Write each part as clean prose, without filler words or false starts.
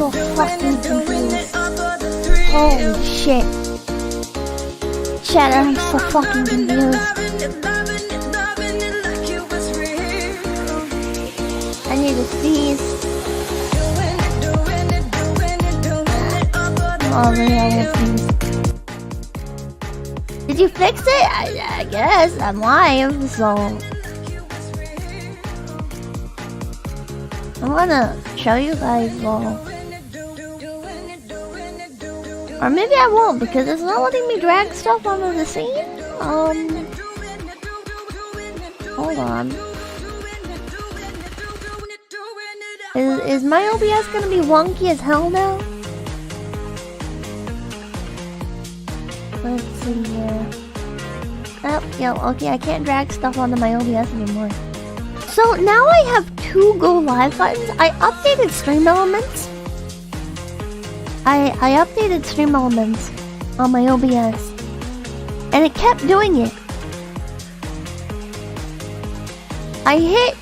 so fucking confused. Holy shit. Chat, I'm so fucking confused. I need to sneeze. Oh, really, I sneeze. Did you fix it? I guess. I'm live, so... I'm gonna show you guys, well... Or maybe I won't, because it's not letting me drag stuff onto the scene. Hold on. Is my OBS gonna be wonky as hell now? Let's see here. Oh, yeah, okay, I can't drag stuff onto my OBS anymore. So now I have 2 go live buttons. I updated Stream Elements. I updated Stream Elements on my OBS. And it kept doing it. I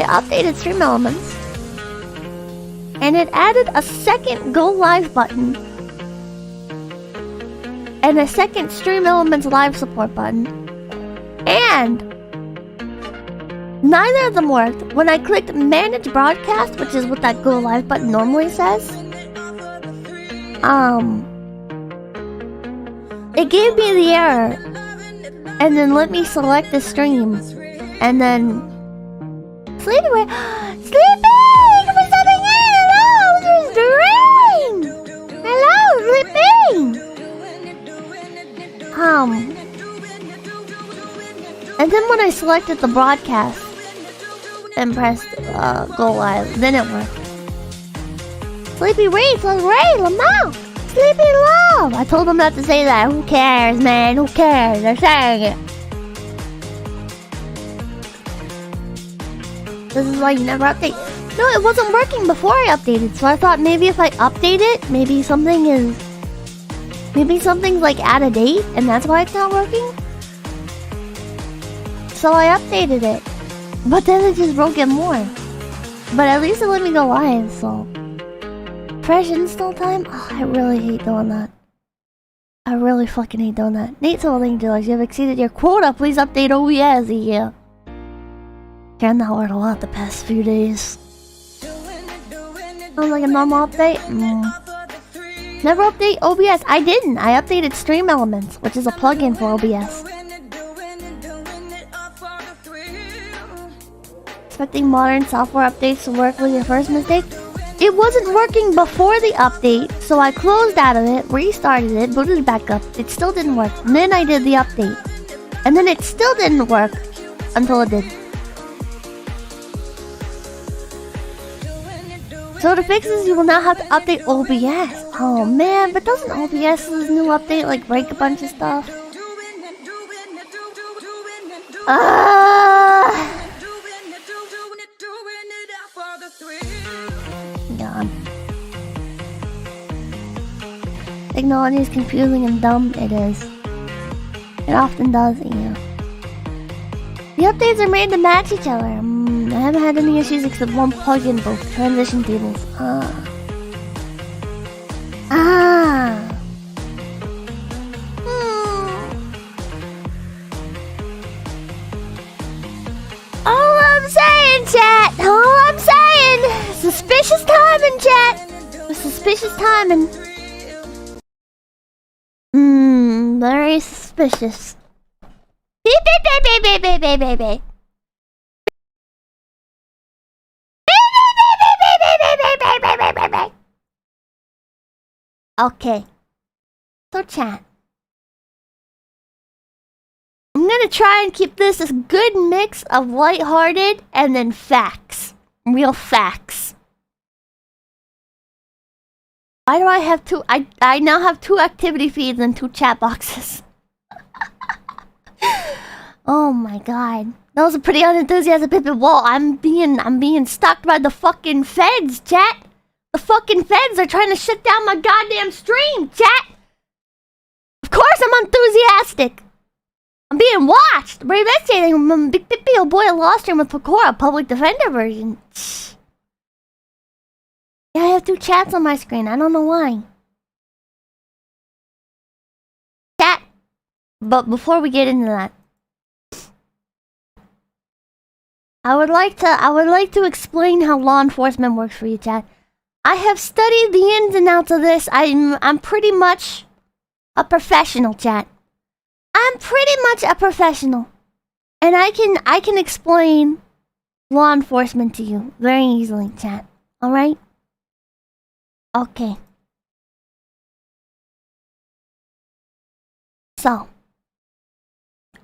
updated Stream Elements. And it added a second go live button. And a second Stream Elements live support button. And neither of them worked. When I clicked Manage Broadcast, which is what that Go Live button normally says, it gave me the error, and then let me select the stream, and then Sleepy, Sleepy, come on, something in. Hello, there's the rain. Hello, Sleepy. And then when I selected the broadcast and pressed go live, then it worked. Sleepy Reeds, Ray, Lamau, Sleepy Love. I told them not to say that. Who cares, man? Who cares? They're saying it. This is why you never update. No, it wasn't working before I updated, so I thought maybe if I update it, maybe something's like out of date, and that's why it's not working. So I updated it, but then it just broke it more. But at least it let me go live, so... Fresh install time? Oh, I really hate doing that. I really fucking hate doing that. Nate Soling Dealers, you have exceeded your quota. Please update OBS. Yeah. Hearing that word a lot the past few days. Sounds like a normal update? Never update OBS. I didn't. I updated Stream Elements, which is a plugin for OBS. Expecting modern software updates to work with your first mistake? It wasn't working before the update, so I closed out of it, restarted it, booted it back up. It still didn't work. And then I did the update. And then it still didn't work until it did. So to fix this, you will now have to update OBS. Oh man, but doesn't OBS's new update like break a bunch of stuff? God. Technology is confusing and dumb. It is. It often does, yeah. The updates are made to match each other. I haven't had any issues except one plugin broke. Transition tables. All I'm saying, chat. All I'm saying. Suspicious timing, chat. Suspicious timing. Very suspicious. Beep beep beep beep beep beep beep beep beep. Okay. So chat. I'm gonna try and keep this a good mix of lighthearted and then facts. Real facts. Why do I have two? I now have 2 activity feeds and 2 chat boxes. Oh my god. That was a pretty unenthusiastic Pippa. Whoa, I'm being stalked by the fucking feds, chat. The fucking feds are trying to shut down my goddamn stream, chat. Of course I'm enthusiastic. I'm being watched. Brave Essating, Big Pippi, oh boy, I lost him with Pecora, public defender version. have two chats on my screen. I don't know why. Chat. But before we get into that, I would like to explain how law enforcement works for you, chat. I have studied the ins and outs of this. I'm pretty much a professional, chat. I'm pretty much a professional. And I can explain law enforcement to you very easily, chat. Alright? Okay. So,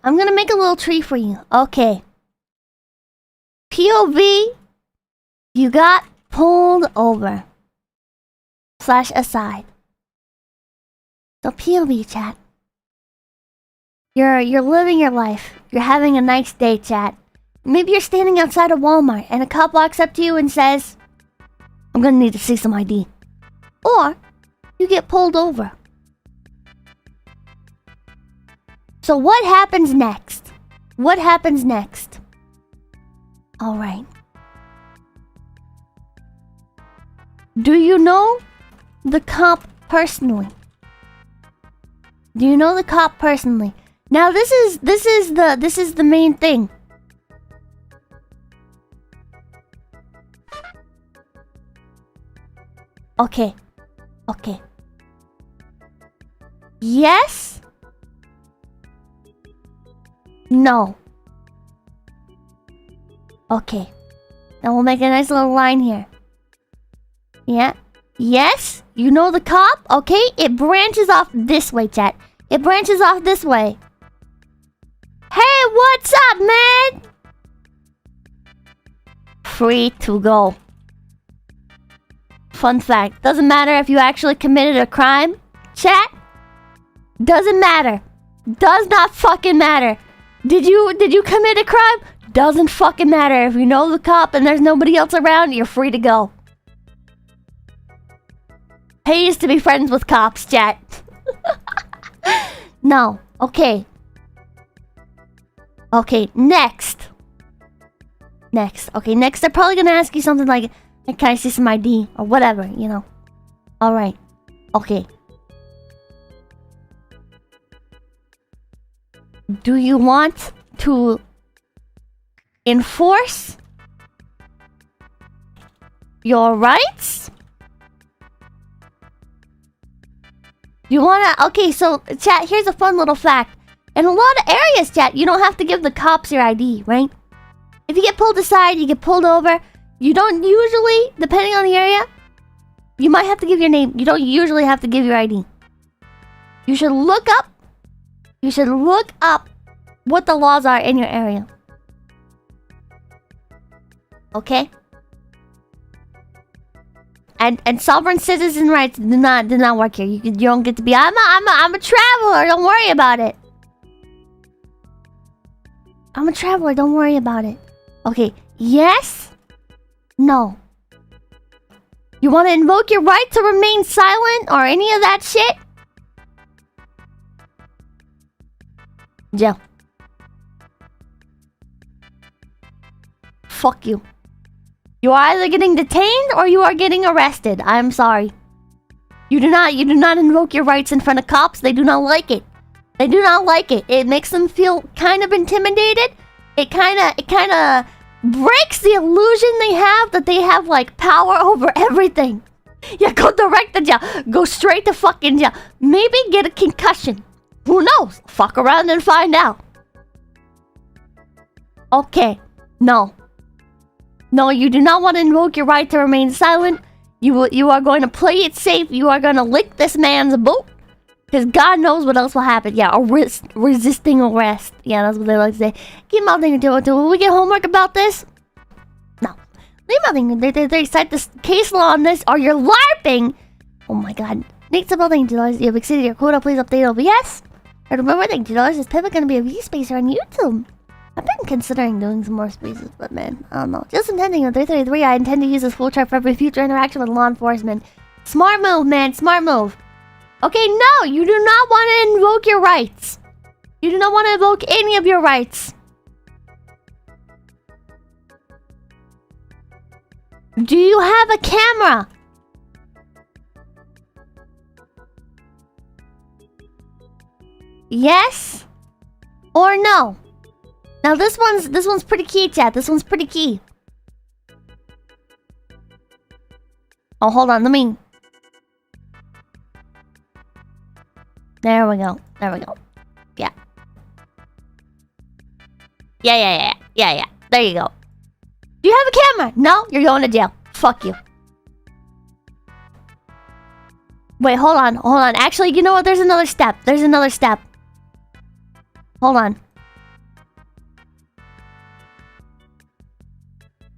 I'm gonna make a little tree for you. Okay. POV, you got pulled over. / aside. So POV, chat. You're living your life. You're having a nice day, chat. Maybe you're standing outside of Walmart and a cop walks up to you and says, I'm gonna need to see some ID. Or, you get pulled over. So what happens next? What happens next? Alright. Do you know the cop personally? Do you know the cop personally? Now this is the main thing. Okay. Okay. Yes? No. Okay. Now we'll make a nice little line here. Yeah. Yes? You know the cop? Okay, it branches off this way, chat. It branches off this way. Hey, what's up, man? Free to go. Fun fact, doesn't matter if you actually committed a crime, chat. Doesn't matter. Does not fucking matter. Did you commit a crime? Doesn't fucking matter. If you know the cop and there's nobody else around, you're free to go. Pays to be friends with cops, chat. No. Okay. Okay, next. Next. Okay, next they're probably gonna ask you something like, can I see some ID? Or whatever, you know. Alright. Okay. Do you want to enforce your rights? You wanna... Okay, so, chat, here's a fun little fact. In a lot of areas, chat, you don't have to give the cops your ID, right? If you get pulled aside, you get pulled over, you don't usually, depending on the area, you might have to give your name. You don't usually have to give your ID. You should look up what the laws are in your area. Okay? And sovereign citizen rights do not work here. You don't get to be. I'm a traveler. Don't worry about it. I'm a traveler. Don't worry about it. Okay. Yes. No. You want to invoke your right to remain silent or any of that shit? Jail. Fuck you. You are either getting detained or you are getting arrested. I'm sorry. You do not invoke your rights in front of cops. They do not like it. They do not like it. It makes them feel kind of intimidated. It kind of breaks the illusion they have that they have like power over everything. Yeah, go direct to jail. Go straight to fucking jail. Maybe get a concussion. Who knows? Fuck around and find out. Okay. No. No, you do not want to invoke your right to remain silent. You are going to play it safe. You are going to lick this man's boot. Because God knows what else will happen. Yeah, resisting arrest. Yeah, that's what they like to say. Keep nothing to do with it. Will we get homework about this? No. Leave nothing. They cite this case law on this, or you're LARPing. Oh my God. Next about $90. You have exceeded your quota. Please update OBS. And remember, $90 is Pippa going to be a V-Spacer on YouTube. I've been considering doing some more spaces, but man, I don't know. Just intending on 333, I intend to use this full chart for every future interaction with law enforcement. Smart move, man. Smart move. Okay, no, you do not want to invoke your rights. You do not want to invoke any of your rights. Do you have a camera? Yes or no? Now this one's pretty key, chat. This one's pretty key. Oh, hold on. Let me. There we go. There we go. Yeah. Yeah. There you go. Do you have a camera? No? You're going to jail. Fuck you. Wait, hold on. Actually, you know what? There's another step. Hold on.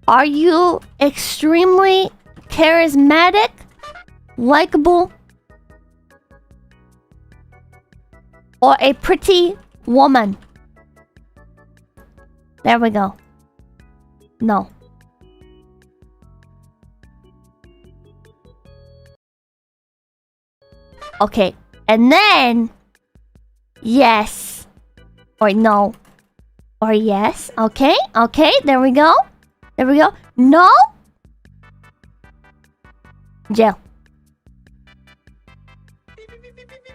Are you extremely charismatic, likable, or a pretty woman? There we go. No. Okay. And then... yes. Or no. Or yes. Okay. There we go. No? Jail.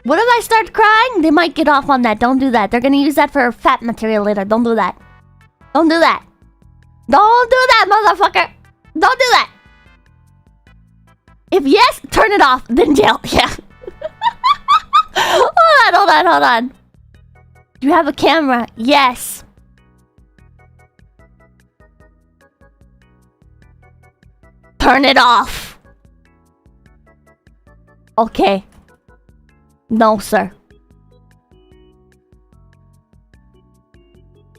What if I start crying? They might get off on that. Don't do that. They're gonna use that for fat material later. Don't do that. Don't do that, motherfucker. Don't do that. If yes, turn it off. Then jail. Yeah. Hold on. Do you have a camera? Yes. Turn it off. Okay. No, sir.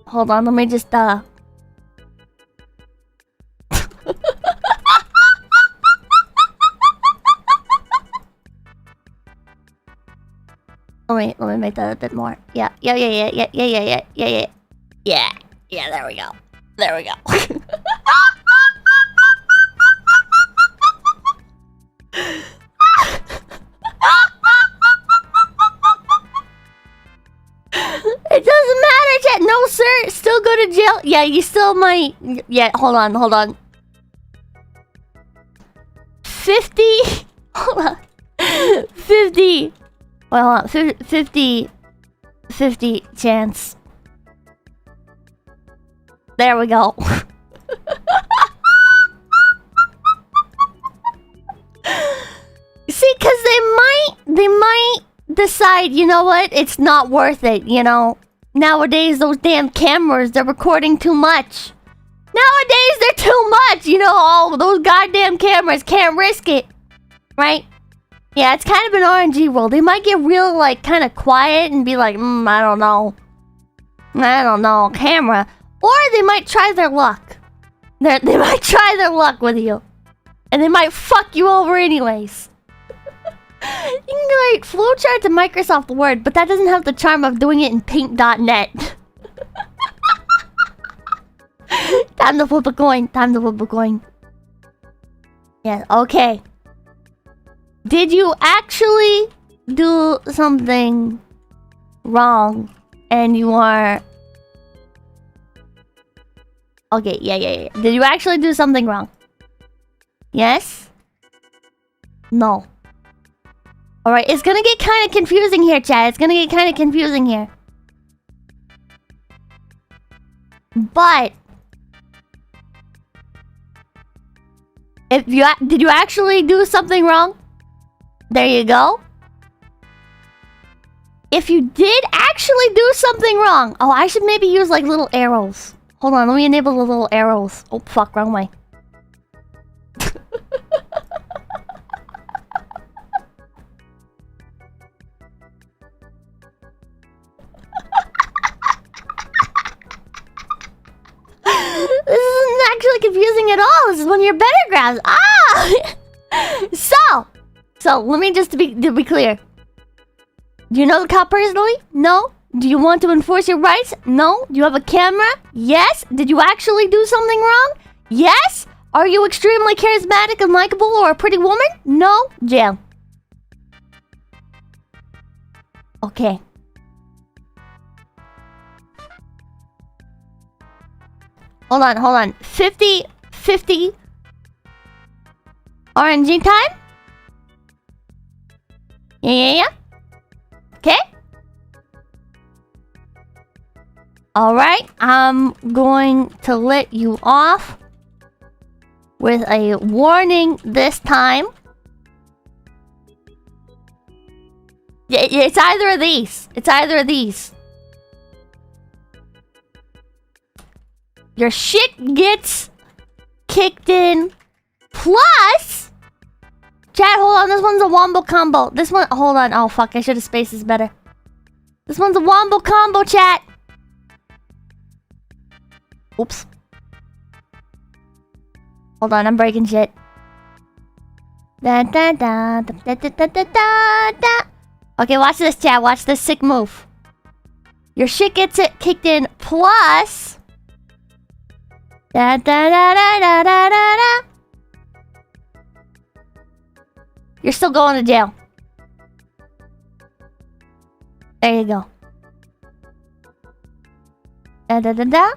Hold on, let me just let me make that a bit more. Yeah, there we go. It doesn't matter, chat. No, sir. Still go to jail. Yeah, you still might. Yeah, hold on. 50. Hold on. 50. Well, hold on. 50 chance. There we go. See, because they might decide, you know what, it's not worth it, you know. Nowadays, those damn cameras, they're recording too much. Nowadays, they're too much, you know. All those goddamn cameras, can't risk it. Right? Yeah, it's kind of an RNG world. They might get real, like, kind of quiet and be like, I don't know, camera. Or they might try their luck. They might try their luck with you. And they might fuck you over anyways. You can like flowchart to Microsoft Word, but that doesn't have the charm of doing it in paint.net. Time to flip a coin. Yeah, okay. Did you actually do something wrong and you are... Okay, yeah. Did you actually do something wrong? Yes? No. Alright, it's gonna get kind of confusing here, chat. But... did you actually do something wrong? There you go. If you did actually do something wrong... Oh, I should maybe use like little arrows. Hold on, let me enable the little arrows. Oh, fuck, wrong way. This isn't actually confusing at all. This is one of your better grabs. So let me just to be clear. Do you know the cop personally? No. Do you want to enforce your rights? No. Do you have a camera? Yes. Did you actually do something wrong? Yes. Are you extremely charismatic and likable or a pretty woman? No. Jail. Okay. Hold on. 50 RNG time? Yeah. Okay? Alright, I'm going to let you off with a warning this time. It's either of these. It's either of these. Your shit gets kicked in. Plus... Chat, hold on. This one's a wombo combo. This one... Hold on. Oh, fuck. I should have spaced this better. This one's a wombo combo, chat. Oops. Hold on. I'm breaking shit. Da, da, da, da, da, da, da, da, da. Okay, watch this, chat. Watch this sick move. Your shit gets it kicked in. Plus... Da, da, da, da, da, da, da, da. You're still going to jail. There you go. Da da da da.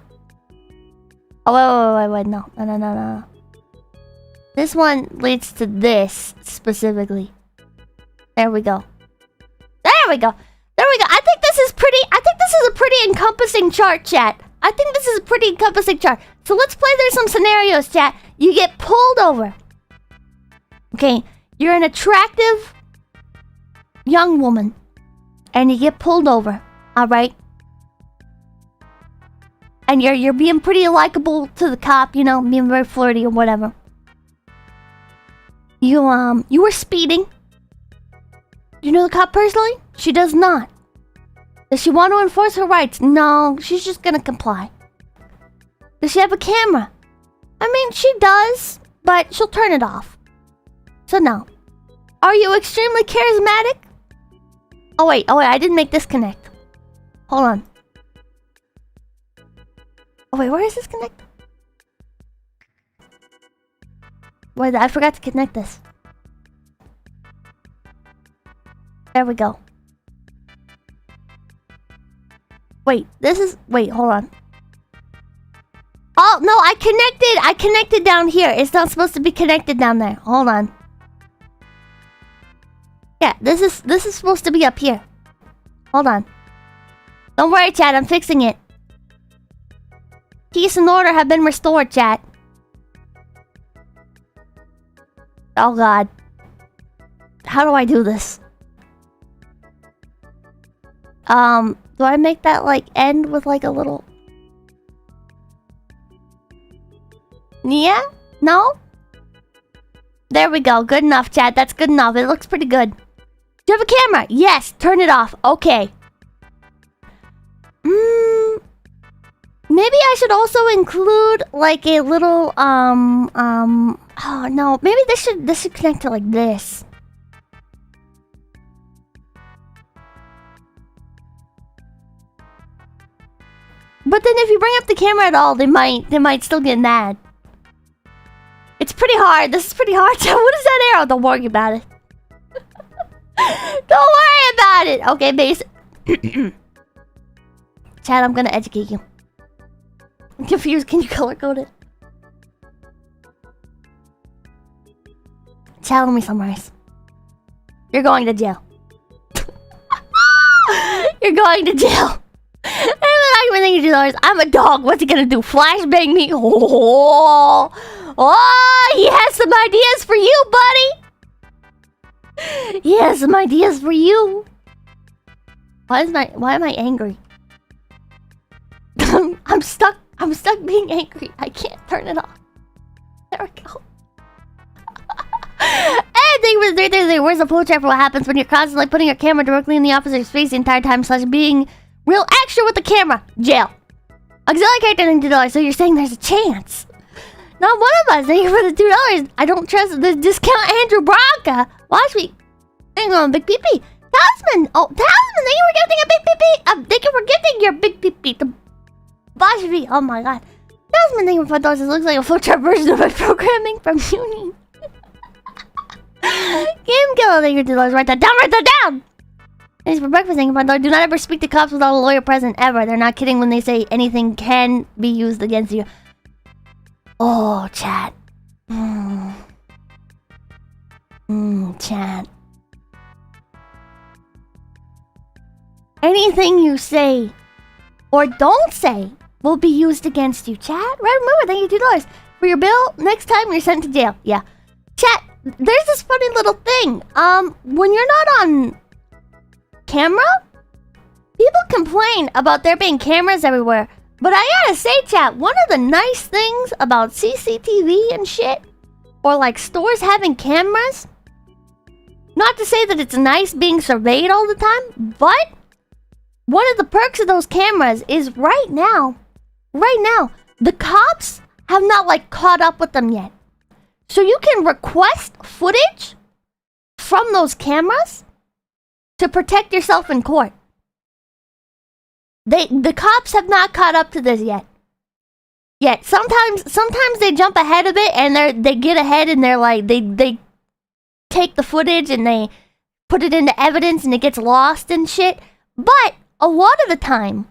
Oh, wait, no. This one leads to this specifically. There we go. I think this is a pretty encompassing chart, chat. I think this is a pretty encompassing chart. So let's play through some scenarios, chat. You get pulled over. Okay. You're an attractive young woman, and you get pulled over, alright? And you're being pretty likable to the cop, you know, being very flirty or whatever. You were speeding. Do you know the cop personally? She does not. Does she want to enforce her rights? No, she's just gonna comply. Does she have a camera? I mean, she does, but she'll turn it off. So no. Are you extremely charismatic? Oh wait, I didn't make this connect. Hold on. Oh wait, where is this connect? Wait, I forgot to connect this. There we go. Wait, hold on. Oh, no, I connected down here. It's not supposed to be connected down there. Hold on. Yeah, this is supposed to be up here. Hold on. Don't worry, chat, I'm fixing it. Peace and order have been restored, chat. Oh god. How do I do this? Do I make that like end with like a little... Yeah? No? There we go. Good enough, chat. That's good enough. It looks pretty good. Do you have a camera? Yes. Turn it off. Okay. Maybe I should also include like a little oh no. Maybe this should connect to like this. But then if you bring up the camera at all, they might still get mad. It's pretty hard. This is pretty hard. What is that arrow? Don't worry about it. Don't worry about it. Okay, base. Chad, I'm gonna educate you. I'm confused. Can you color code it? Chad, let me summarize. You're going to jail. You're going to jail. I'm a dog. What's he gonna do? Flashbang me? Oh, he has some ideas for you, buddy. He has some ideas for you. Why am I angry? I'm stuck being angry. I can't turn it off. There we go. Hey, where's the flow chart for what happens when you're constantly putting your camera directly in the opposite's face the entire time / being real extra with the camera? Jail. Auxiliary character and $2. So you're saying there's a chance? Not one of us. Thank you for the $2. I don't trust the discount Andrew Bronca. Watch me. Hang on, big pee-pee. Talisman. Oh, Talisman. Thank you for gifting a big pee-pee. Thank you for gifting your big pee-pee. The Bosch. Oh my god. Talisman, thank you for $5. It looks like a flowchart version of my programming from uni. Game Killer, thank you for $2. Write that down. Thanks for breakfast, thank you for $5. Do not ever speak to cops without a lawyer present, ever. They're not kidding when they say anything can be used against you. Oh, chat. Chat. Anything you say or don't say will be used against you, chat. Right, remember, thank you $2 for your bill. Next time you're sent to jail. Yeah. Chat, there's this funny little thing. When you're not on camera, people complain about there being cameras everywhere. But I gotta say, chat, one of the nice things about CCTV and shit, or like stores having cameras, not to say that it's nice being surveyed all the time, but one of the perks of those cameras is right now, the cops have not like caught up with them yet. So you can request footage from those cameras to protect yourself in court. The cops have not caught up to this yet. Sometimes they jump ahead of it and they get ahead and they're like they take the footage and they put it into evidence and it gets lost and shit. But a lot of the time,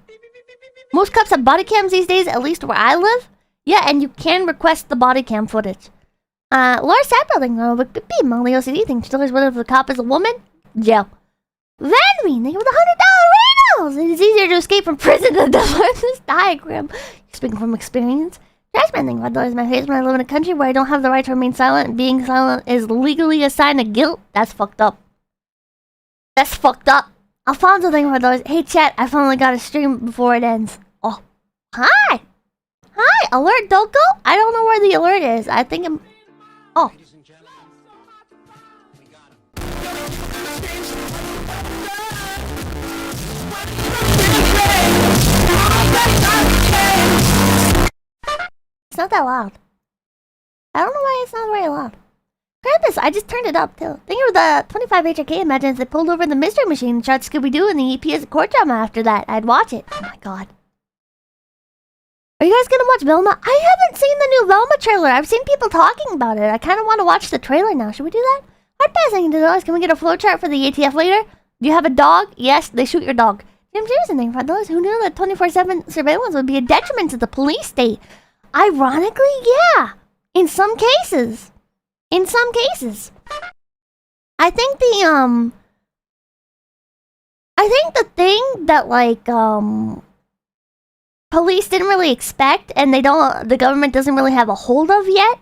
most cops have body cams these days, at least where I live. Yeah, and you can request the body cam footage. Laura Sapperling, but Molly OCD thinks whether if the cop is a woman, jail. Vanry, nigga with $100 Reynolds. It's easier to escape from prison than to learn this diagram. Speaking from experience. Trashman thing about is my face when I live in a country where I don't have the right to remain silent, and being silent is legally a sign of guilt. That's fucked up. That's fucked up. Alfonso thing about those. Hey chat, I finally got a stream before it ends. Oh. Hi! Hi! Alert don't go? I don't know where the alert is. I think I'm... Oh. It's not that loud. I don't know why it's not very loud. Krampus, I just turned it up too. Think of the 25 HRK imagines they pulled over the mystery machine and shot Scooby-Doo and the EP as a court drama after that. I'd watch it. Oh my god. Are you guys gonna watch Velma? I haven't seen the new Velma trailer. I've seen people talking about it. I kind of want to watch the trailer now. Should we do that? Hard passing into those. Can we get a flowchart for the ATF later? Do you have a dog? Yes, they shoot your dog. Jim Jameson, thank you for those who knew that 24/7 surveillance would be a detriment to the police state. Ironically, yeah. In some cases. In some cases. I think the thing that like police didn't really expect and the government doesn't really have a hold of yet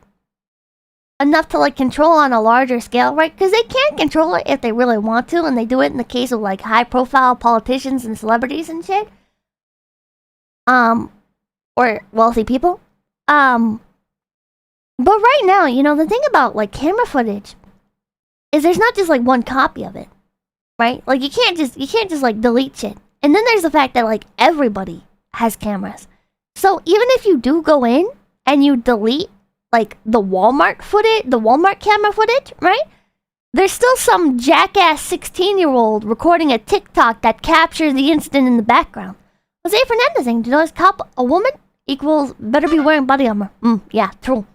enough to like control on a larger scale, right? Because they can't control it if they really want to, and they do it in the case of like high profile politicians and celebrities and shit. Or wealthy people. But right now, you know, the thing about like camera footage is there's not just like one copy of it, right? Like you can't just like delete shit. And then there's the fact that like everybody has cameras. So even if you do go in and you delete like the Walmart camera footage, right? There's still some jackass 16-year-old recording a TikTok that captures the incident in the background. Jose Fernandez saying, do you know cop a woman equals better be wearing body armor? Yeah, true.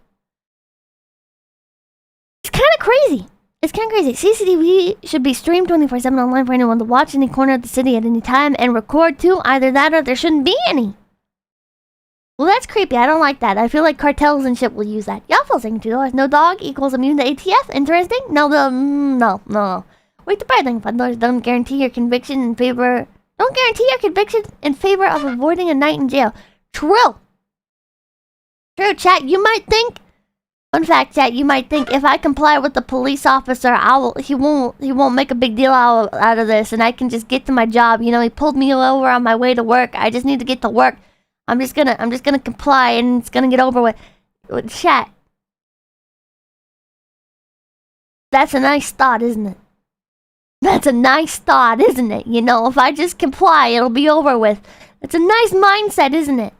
It's kind of crazy. It's kind of crazy. CCTV should be streamed 24/7 online for anyone to watch any corner of the city at any time and record too. Either that or there shouldn't be any. Well, that's creepy. I don't like that. I feel like cartels and shit will use that. Y'all feel saying $2. No dog equals immune to ATF. Interesting? No. Wait, the bright thing, $5 don't guarantee your conviction in favor. Don't guarantee your conviction in favor of avoiding a night in jail. True. True, chat. You might think. Fun fact, chat. You might think if I comply with the police officer, he won't make a big deal out of this, and I can just get to my job. You know, he pulled me over on my way to work. I just need to get to work. I'm just gonna comply, and it's gonna get over with. Chat. That's a nice thought, isn't it? That's a nice thought, isn't it? You know, if I just comply, it'll be over with. It's a nice mindset, isn't it?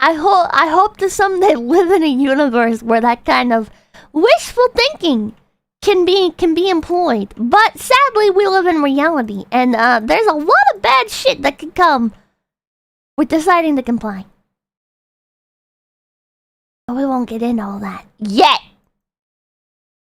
I hope to someday live in a universe where that kind of wishful thinking can be employed. But sadly, we live in reality, and there's a lot of bad shit that could come with deciding to comply. But we won't get into all that yet.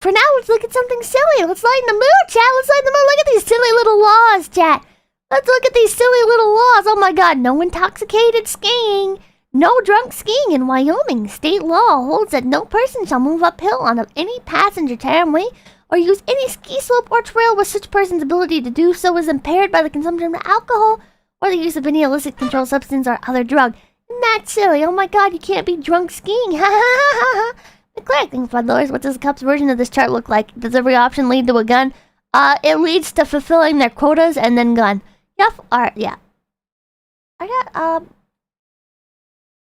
For now, let's look at something silly. Let's lighten the mood, chat. Let's lighten the mood. Look at these silly little laws, chat. Let's look at these silly little laws. Oh my god, no intoxicated skiing. No drunk skiing in Wyoming. State law holds that no person shall move uphill on any passenger tramway or use any ski slope or trail where such person's ability to do so is impaired by the consumption of alcohol or the use of any illicit controlled substance or other drug. Isn't that silly? Oh my god, you can't be drunk skiing. Ha ha ha ha. The correct thing, Floodlords, what does the cup's version of this chart look like? Does every option lead to a gun? It leads to fulfilling their quotas and then gun. Yep, alright, yeah. I got,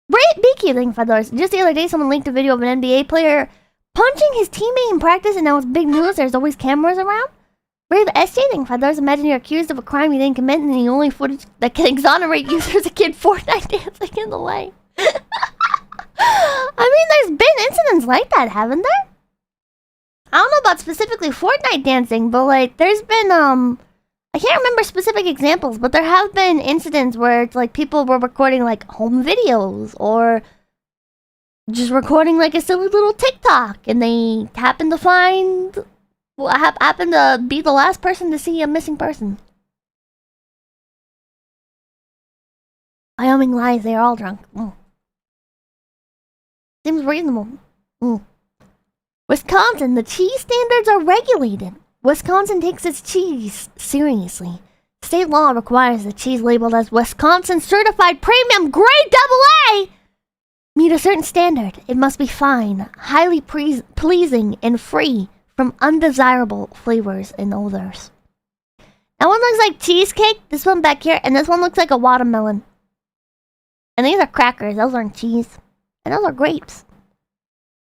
Great beekeeping, Floodlords. Just the other day, someone linked a video of an NBA player punching his teammate in practice, and now it's big news. There's always cameras around. Brave SJ thing, Floodlords. Imagine you're accused of a crime you didn't commit, and the only footage that can exonerate you is a kid Fortnite dancing in the way. I mean, there's been incidents like that, haven't there? I don't know about specifically Fortnite dancing, but like, there's been, I can't remember specific examples, but there have been incidents where it's like people were recording like home videos or just recording like a silly little TikTok, and they happened to find, happened to be the last person to see a missing person. Wyoming lies, they are all drunk. Seems reasonable. Wisconsin, the cheese standards are regulated. Wisconsin takes its cheese seriously. State law requires the cheese labeled as Wisconsin Certified Premium Grade AA meet a certain standard. It must be fine, highly pleasing, and free from undesirable flavors and odors. That one looks like cheesecake, this one back here, and this one looks like a watermelon. And these are crackers, those aren't cheese. And those are grapes.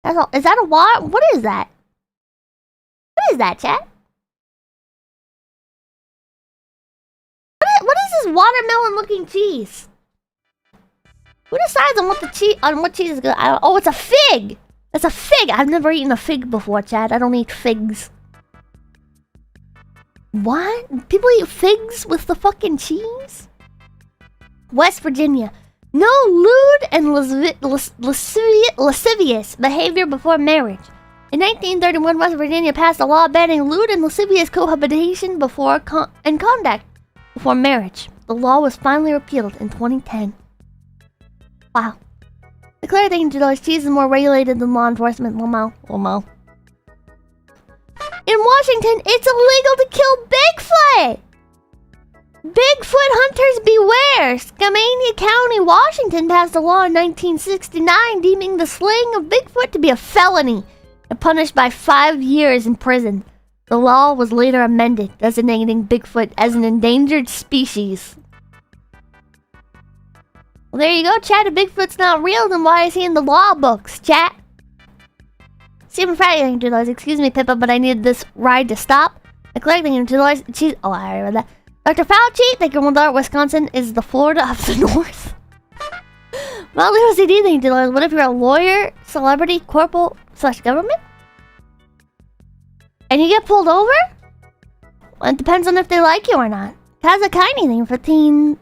That's all. Is that a water? What is that? What is that, chat? What is this watermelon-looking cheese? Who decides on what cheese is good? Oh, it's a fig. It's a fig. I've never eaten a fig before, chat. I don't eat figs. What? People eat figs with the fucking cheese? West Virginia. No lewd and lascivious behavior before marriage. In 1931, West Virginia passed a law banning lewd and lascivious cohabitation and conduct before marriage. The law was finally repealed in 2010. Wow. Declare that July's cheese is more regulated than law enforcement. Lomo. In Washington, it's illegal to kill Bigfoot! Bigfoot hunters beware! Skamania County, Washington passed a law in 1969 deeming the slaying of Bigfoot to be a felony and punished by 5 years in prison. The law was later amended, designating Bigfoot as an endangered species. Well, there you go, chat. If Bigfoot's not real, then why is he in the law books, chat? Stephen Friday, excuse me, Pippa, but I needed this ride to stop. Collecting cheese. Oh, I already read that. Dr. Fauci, thank you, $1. Wisconsin is the Florida of the North. Well, OCD, thank you, $2. What if you're a lawyer, celebrity, corporal / government? And you get pulled over? Well, it depends on if they like you or not. Kazakini, thing, 15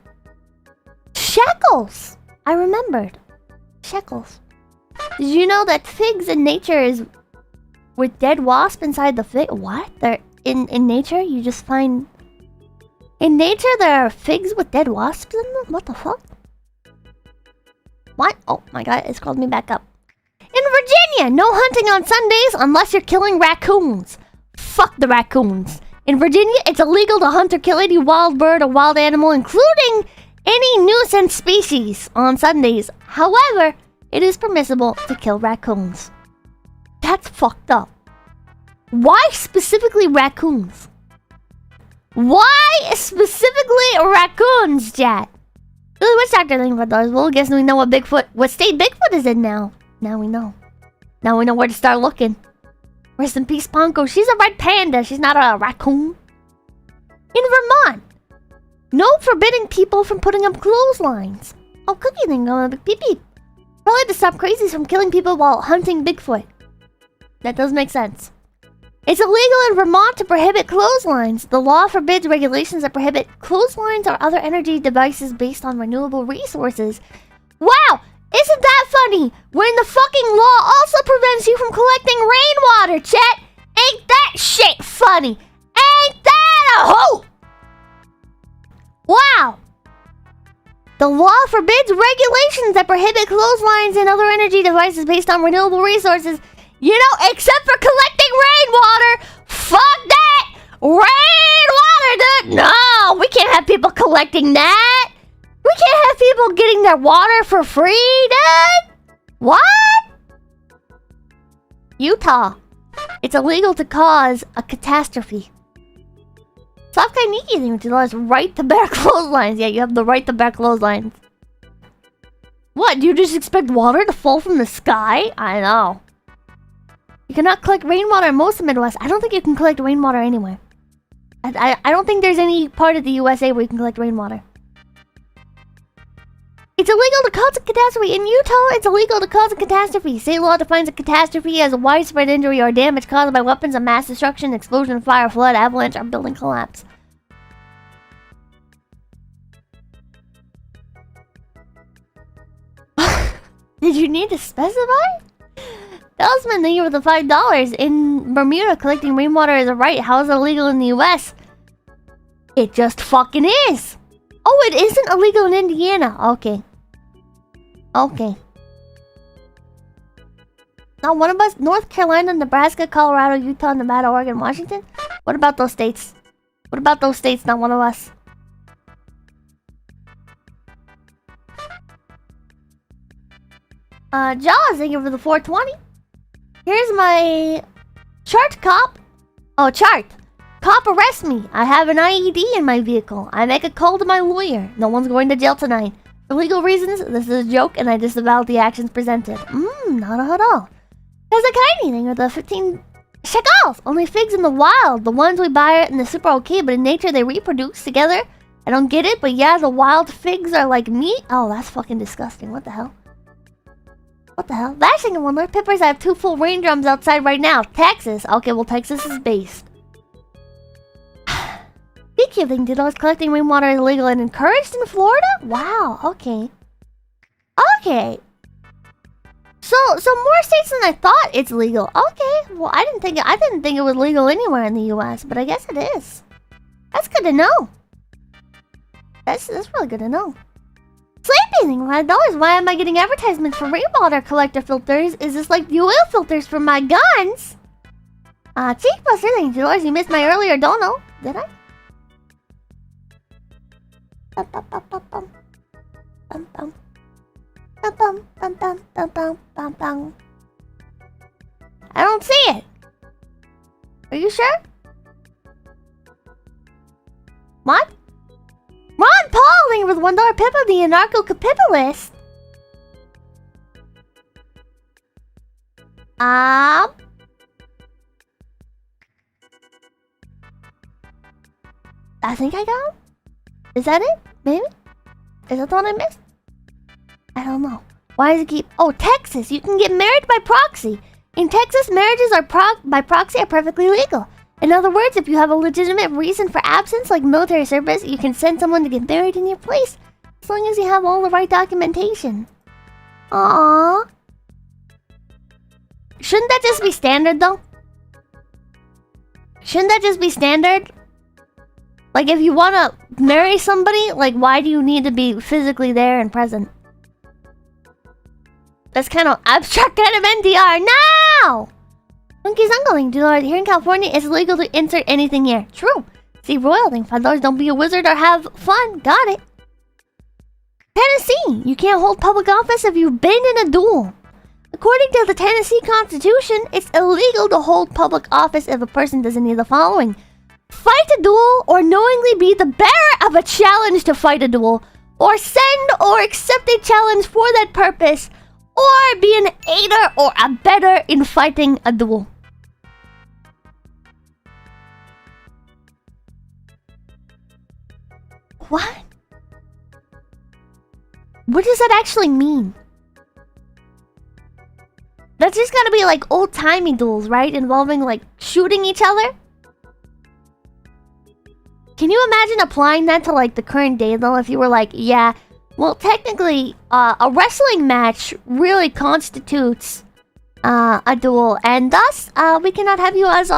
shekels. I remembered. Shekels. Did you know that figs in nature is with dead wasp inside the fig? What? They're in nature, you just find... In nature, there are figs with dead wasps in them? What the fuck? What? Oh my god, it's called me back up. In Virginia, no hunting on Sundays unless you're killing raccoons. Fuck the raccoons. In Virginia, it's illegal to hunt or kill any wild bird or wild animal, including any nuisance species, on Sundays. However, it is permissible to kill raccoons. That's fucked up. Why specifically raccoons? Why specifically raccoons, chat? Really, which doctor thinking about those? Well, I guess we know what state Bigfoot is in now. Now we know. Now we know where to start looking. Rest in peace, Ponko. She's a red panda. She's not a raccoon. In Vermont, no forbidding people from putting up clotheslines. Oh, Cookie thing going beep beep. Probably to stop crazies from killing people while hunting Bigfoot. That does make sense. It's illegal in Vermont to prohibit clotheslines. The law forbids regulations that prohibit clotheslines or other energy devices based on renewable resources. Wow! Isn't that funny? When the fucking law also prevents you from collecting rainwater, chat! Ain't that shit funny? Ain't that a hoot? Wow! The law forbids regulations that prohibit clotheslines and other energy devices based on renewable resources. You know, except for collecting rainwater. Fuck that! Rainwater, dude! No! We can't have people collecting that! We can't have people getting their water for free, dude! What? Utah. It's illegal to cause a catastrophe. Right to bear clotheslines. Yeah, you have the right to bear clotheslines. What? Do you just expect water to fall from the sky? I know. You cannot collect rainwater in most of the Midwest. I don't think you can collect rainwater anywhere. I don't think there's any part of the USA where you can collect rainwater. It's illegal to cause a catastrophe. In Utah, it's illegal to cause a catastrophe. State law defines a catastrophe as a widespread injury or damage caused by weapons of mass destruction, explosion, fire, flood, avalanche, or building collapse. Did you need to specify? Talisman, thank you for the $5. In Bermuda, collecting rainwater is a right. How is it illegal in the US? It just fucking is. Oh, it isn't illegal in Indiana. Okay. Okay. Now, one of us, North Carolina, Nebraska, Colorado, Utah, Nevada, Oregon, Washington. What about those states? What about those states? Not one of us. Jaws, thank you for the 420. Here's my chart cop. Oh, chart. Cop, arrest me. I have an IED in my vehicle. I make a call to my lawyer. No one's going to jail tonight. For legal reasons, this is a joke and I disavow the actions presented. Not at all. There's a kind thing with the 15 shekels. Only figs in the wild. The ones we buy in the super okay, but in nature they reproduce together. I don't get it, but yeah, the wild figs are like meat. Oh, that's fucking disgusting. What the hell? What the hell? Lashing in one Lord Pippers, I have 2 full rain drums outside right now. Texas. Okay, well, Texas is based. Beekeeping $2 collecting rainwater is illegal and encouraged in Florida? Wow, okay. Okay. So more states than I thought it's legal. Okay, well, I didn't think it was legal anywhere in the US, but I guess it is. That's good to know. That's really good to know. Sleeping, $5. Why am I getting advertisements for rainwater collector filters? Is this like the oil filters for my guns? Cheekbuster, $2. You missed my earlier dono. Did I? I don't see it. Are you sure? What? Ron Pauling with $1 Pippa, the anarcho-capitalist. I think I got him. Is that it? Maybe? Is that the one I missed? I don't know. Why does it keep... Oh, Texas! You can get married by proxy. In Texas, marriages by proxy are perfectly legal. In other words, if you have a legitimate reason for absence, like military service, you can send someone to get married in your place. As long as you have all the right documentation. Aww. Shouldn't that just be standard, though? Shouldn't that just be standard? Like, if you want to marry somebody, like, why do you need to be physically there and present? That's kind of abstract kind of NDR. No! Monkey's Uncle, $2. Here in California, it's illegal to insert anything here. True. See, Royal, $5. Don't be a wizard or have fun. Got it. Tennessee, you can't hold public office if you've been in a duel. According to the Tennessee Constitution, it's illegal to hold public office if a person does any of the following: fight a duel or knowingly be the bearer of a challenge to fight a duel, or send or accept a challenge for that purpose, or be an aider or abettor in fighting a duel. What? What does that actually mean? That's just gotta be like old-timey duels, right? Involving like shooting each other? Can you imagine applying that to like the current day though? If you were like, yeah, well technically a wrestling match really constitutes a duel, and thus we cannot have you as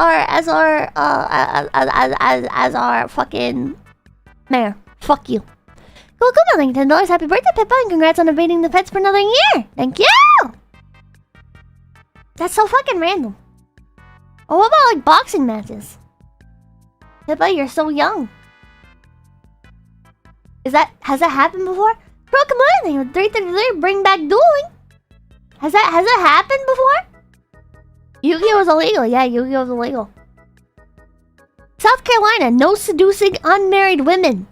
our fucking mayor. Fuck you. Cool, cool, $10. Happy birthday, Pippa, and congrats on evading the feds for another year. Thank you. That's so fucking random. Or what about like boxing matches? Pippa, you're so young. Has that happened before? Bro, come on, 333, bring back dueling. Has that happened before? Yu-Gi-Oh was illegal. Yeah, Yu-Gi-Oh was illegal. South Carolina, no seducing unmarried women.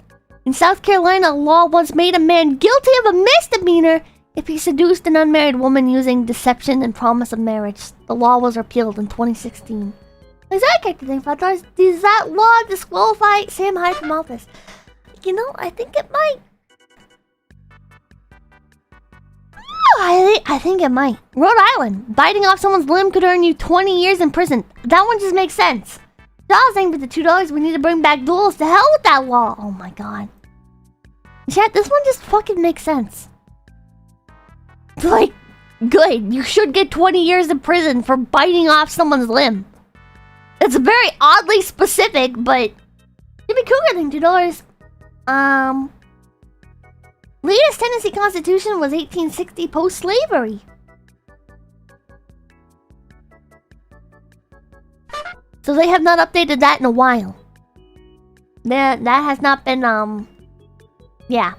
In South Carolina, a law once made a man guilty of a misdemeanor if he seduced an unmarried woman using deception and promise of marriage. The law was repealed in 2016. Is that $5? Does that law disqualify Sam Hyde from office? You know, I think it might. I think it might. Rhode Island, biting off someone's limb could earn you 20 years in prison. That one just makes sense. Y'all saying with the $2, we need to bring back duels. To hell with that law. Oh my god. Chat, this one just fucking makes sense. It's like, good. You should get 20 years in prison for biting off someone's limb. It's very oddly specific, but it'd be cooler than $2. Latest Tennessee Constitution was 1860 post-slavery. So they have not updated that in a while. That has not been, yeah.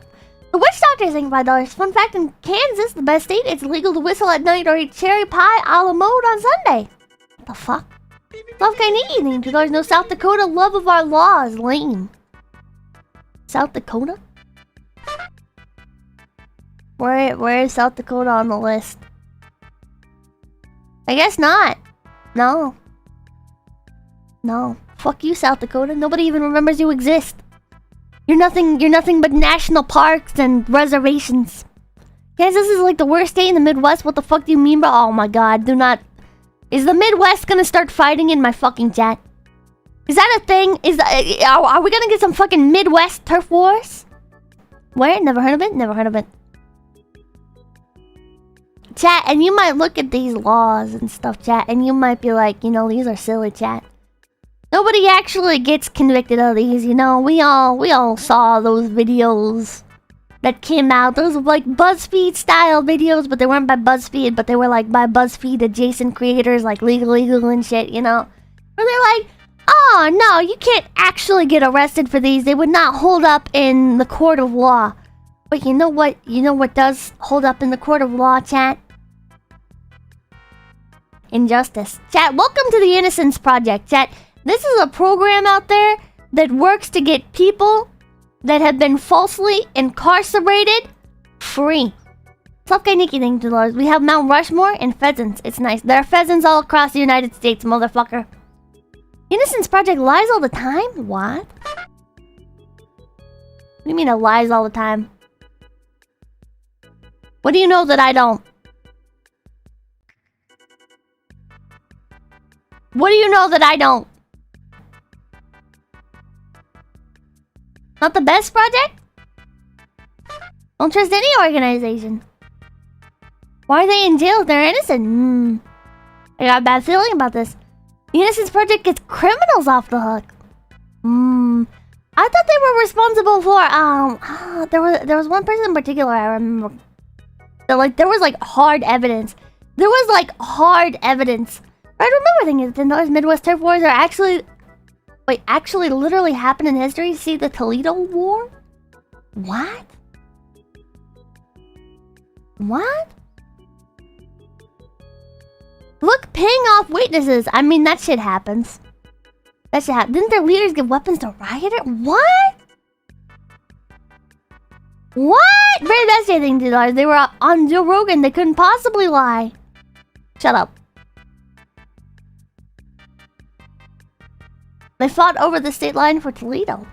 The witch doctor is saying $5. Fun fact, in Kansas, the best state, it's legal to whistle at night or eat cherry pie a la mode on Sunday. What the fuck? Love kind of eating $2. No, South Dakota, love of our laws. Lame. South Dakota? Where is South Dakota on the list? I guess not. No. No. Fuck you, South Dakota. Nobody even remembers you exist. You're nothing but national parks and reservations. Kansas is like the worst state in the Midwest. What the fuck do you mean, bro? Oh my god, do not. Is the Midwest gonna start fighting in my fucking chat? Is that a thing? Are we gonna get some fucking Midwest turf wars? Where? Never heard of it? Never heard of it. Chat, and you might look at these laws and stuff, chat, and you might be like, you know, these are silly, chat. Nobody actually gets convicted of these, you know. We all saw those videos that came out. Those were like BuzzFeed style videos, but they weren't by BuzzFeed, but they were like by BuzzFeed adjacent creators, like legal and shit, you know. Where they're like, oh no, you can't actually get arrested for these. They would not hold up in the court of law. But you know what? You know what does hold up in the court of law, chat? Injustice. Chat, welcome to the Innocence Project, chat. This is a program out there that works to get people that have been falsely incarcerated free. Self-Nikki, thank you, Lord. We have Mount Rushmore and pheasants. It's nice. There are pheasants all across the United States, motherfucker. Innocence Project lies all the time? What? What do you mean it lies all the time? What do you know that I don't? What do you know that I don't? Not the best project? Don't trust any organization. Why are they in jail if they're innocent? I got a bad feeling about this. The Innocence Project gets criminals off the hook. I thought they were responsible for there was one person in particular I remember. That, there was hard evidence. There was hard evidence. I remember thinking that those Midwest turf wars are actually literally happened in history. See the Toledo War? What? What? Look, paying off witnesses. I mean, that shit happens. That shit happens. Didn't their leaders give weapons to rioters? What? What? Very best thing to lie. They were on Joe Rogan. They couldn't possibly lie. Shut up. They fought over the state line for Toledo.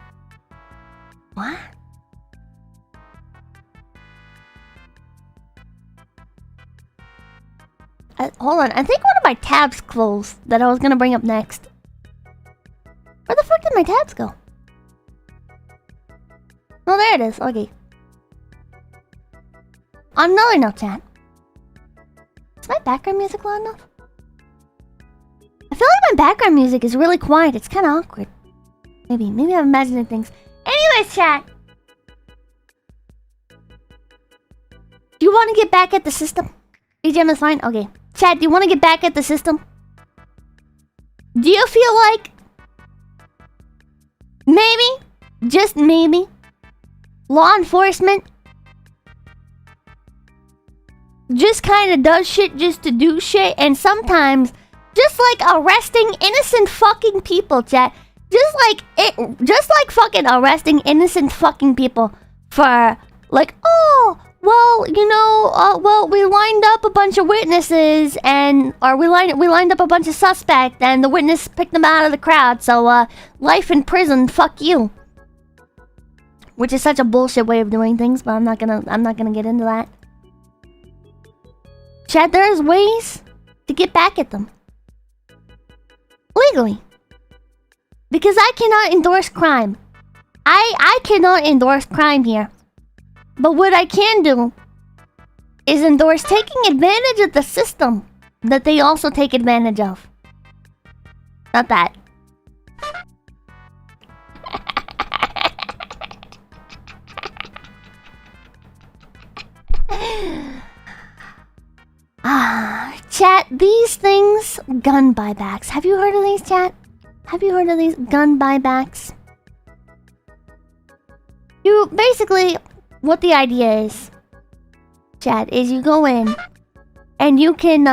What? Hold on. I think one of my tabs closed that I was gonna bring up next. Where the fuck did my tabs go? Oh, there it is. Okay. On another note, chat. Is my background music loud enough? I feel like my background music is really quiet. It's kind of awkward. Maybe I'm imagining things. Anyways, chat. Do you want to get back at the system? BGM is fine? Okay. Chat, do you want to get back at the system? Do you feel like maybe, just maybe, law enforcement just kind of does shit just to do shit, and sometimes just like arresting innocent fucking people, chat. Just like fucking arresting innocent fucking people for like, oh, well, you know, well, we lined up a bunch of witnesses or we lined up a bunch of suspects, and the witness picked them out of the crowd, so life in prison, fuck you. Which is such a bullshit way of doing things, but I'm not gonna get into that. Chat, there's ways to get back at them. Legally. Because I cannot endorse crime. I cannot endorse crime here. But what I can do is endorse taking advantage of the system that they also take advantage of. Not that. Chat, these things, gun buybacks. Have you heard of these, chat? Have you heard of these gun buybacks? You basically, what the idea is, chat, is you go in and you can,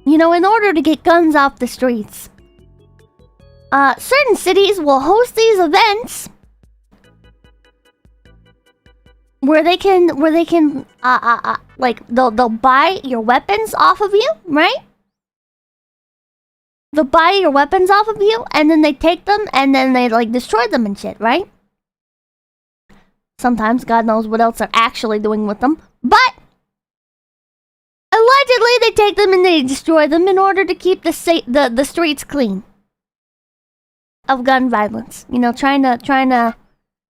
you know, in order to get guns off the streets, certain cities will host these events where they can, like, they'll buy your weapons off of you, right? They'll buy your weapons off of you, and then they take them, and then they, like, destroy them and shit, right? Sometimes, God knows what else they're actually doing with them. But allegedly, they take them and they destroy them in order to keep the streets clean of gun violence. You know, trying to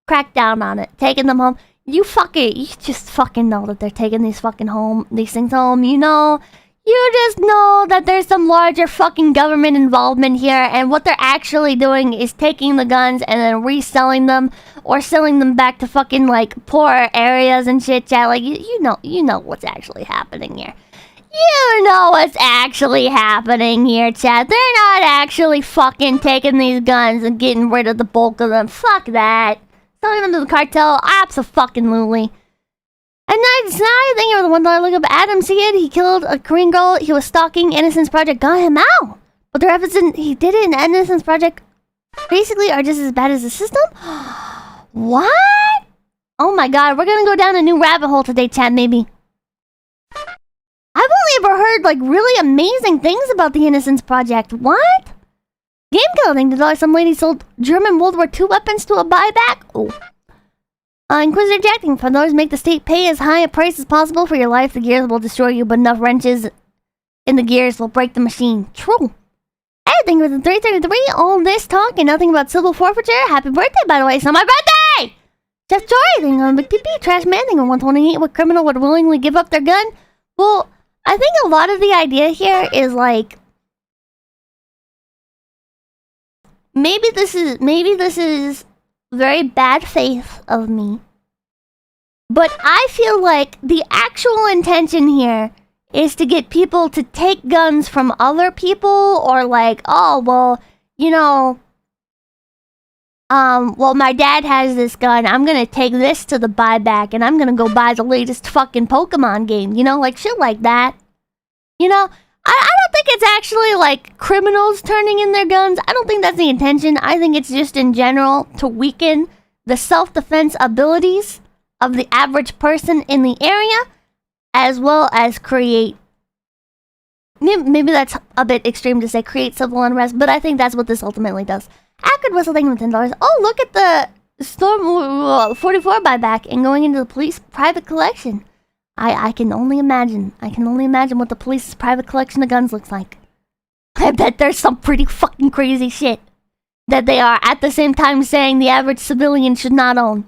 crack down on it, taking them home. You just fucking know that they're taking these things home, you know? You just know that there's some larger fucking government involvement here, and what they're actually doing is taking the guns and then reselling them, or selling them back to fucking, like, poorer areas and shit, chat. Like, you know what's actually happening here. You know what's actually happening here, chat. They're not actually fucking taking these guns and getting rid of the bulk of them. Fuck that. Selling them to the cartel, absolutely. And now I think you're the one that I look up. Adam Seed, he killed a Korean girl he was stalking. Innocence Project got him out. But the evidence he did it in Innocence Project basically are just as bad as the system? What? Oh my god, we're gonna go down a new rabbit hole today, chat, maybe. I've only ever heard, like, really amazing things about the Innocence Project. What? Game killing. Some lady sold German World War II weapons to a buyback? Oh. Inquisitor Jacking. For those make the state pay as high a price as possible for your life. The gears will destroy you, but enough wrenches in the gears will break the machine. True. Anything with the 333, all this talk and nothing about civil forfeiture. Happy birthday, by the way. It's not my birthday! Jeff Joy thing on Big PP. Trash Man thing on 128. What criminal would willingly give up their gun? Well, I think a lot of the idea here is like, maybe this is very bad faith of me, but I feel like the actual intention here is to get people to take guns from other people, or like, oh, well, you know, well, my dad has this gun, I'm gonna take this to the buyback, and I'm gonna go buy the latest fucking Pokemon game, you know, like shit like that. You know, I don't think it's actually, like, criminals turning in their guns. I don't think that's the intention. I think it's just in general to weaken the self-defense abilities of the average person in the area, as well as create... Maybe that's a bit extreme to say create civil unrest, but I think that's what this ultimately does. Akard Whistle thank you for $10. Oh, look at the Storm 44 buyback and going into the police private collection. I can only imagine. I can only imagine what the police's private collection of guns looks like. I bet there's some pretty fucking crazy shit that they are at the same time saying the average civilian should not own.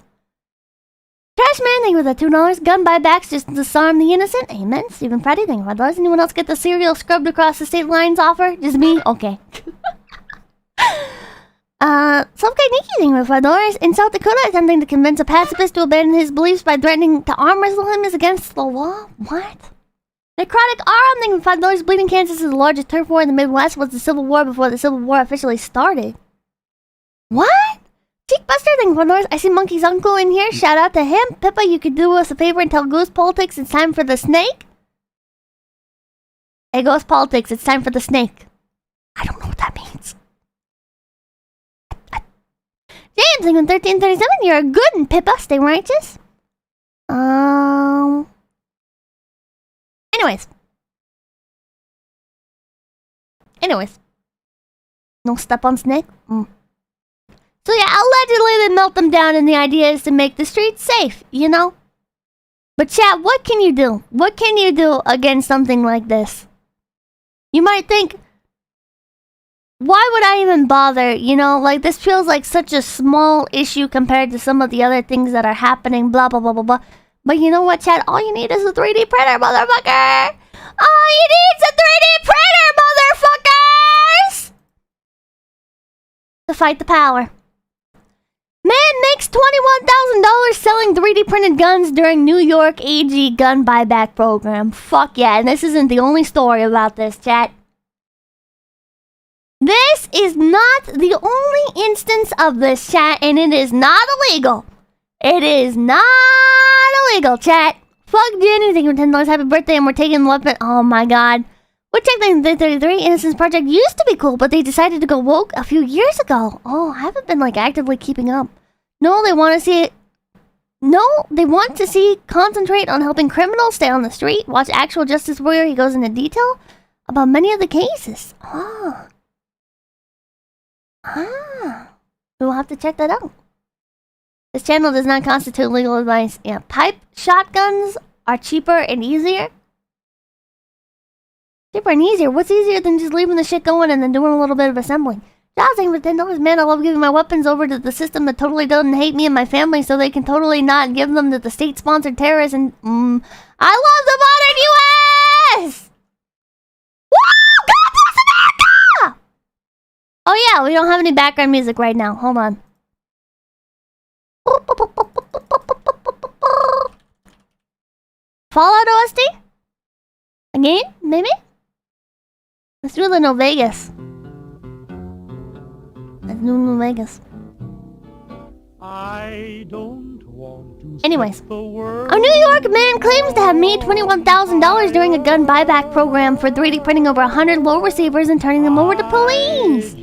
Trash Man, thank you for the $2. Gun buybacks just to disarm the innocent. Amen. Stephen Friday, thank you for $5. Anyone else get the cereal scrubbed across the state lines offer? Just me? Okay. Subkai Nikki, thank you for $5. In South Dakota, attempting to convince a pacifist to abandon his beliefs by threatening to arm wrestle him is against the law? What? Necrotic Aram, thank you for $5. Bleeding Kansas is the largest turf war in the Midwest. Was the Civil War before the Civil War officially started? What? Cheekbuster, thank you for $1. I see Monkey's uncle in here. Shout out to him. Pippa, you could do us a favor and tell Ghost Politics it's time for the snake. Hey, Ghost Politics, it's time for the snake. I don't know what that means. James, thank you 1337. You're good and Pippa, stay righteous. Anyways. No step on snake? So yeah, allegedly they melt them down and the idea is to make the streets safe, you know? But chat, what can you do? What can you do against something like this? You might think, why would I even bother? You know, like this feels like such a small issue compared to some of the other things that are happening, blah, blah, blah, blah, blah. But you know what, chat? All you need is a 3D printer, motherfucker! All you need is a 3D printer, motherfuckers! To fight the power. Man makes $21,000 selling 3D printed guns during New York AG gun buyback program. Fuck yeah, and this isn't the only story about this, chat. This is not the only instance of this, chat, and it is not illegal. It is not illegal, chat. Fuck Jenny, thank you for $10. Happy birthday, and we're taking the weapon. Oh my god. We're taking the 33 Innocence Project used to be cool, but they decided to go woke a few years ago. Oh, I haven't been like actively keeping up. No, they want to see concentrate on helping criminals stay on the street. Watch Actual Justice Warrior. He goes into detail about many of the cases. We'll have to check that out. This channel does not constitute legal advice. Yeah, pipe shotguns are cheaper and easier. Cheaper and easier? What's easier than just leaving the shit going and then doing a little bit of assembling? Thank for $10. Man, I love giving my weapons over to the system that totally doesn't hate me and my family so they can totally not give them to the state-sponsored terrorists and... I love the modern U.S.! Woo! God bless America! Oh yeah, we don't have any background music right now. Hold on. Fallout OST? Again? Maybe? Let's do the New Vegas. Let's do New Vegas. I don't want to. Anyways, a New York man claims to have made $21,000 during a gun buyback program for 3D printing over 100 low receivers and turning them over to police.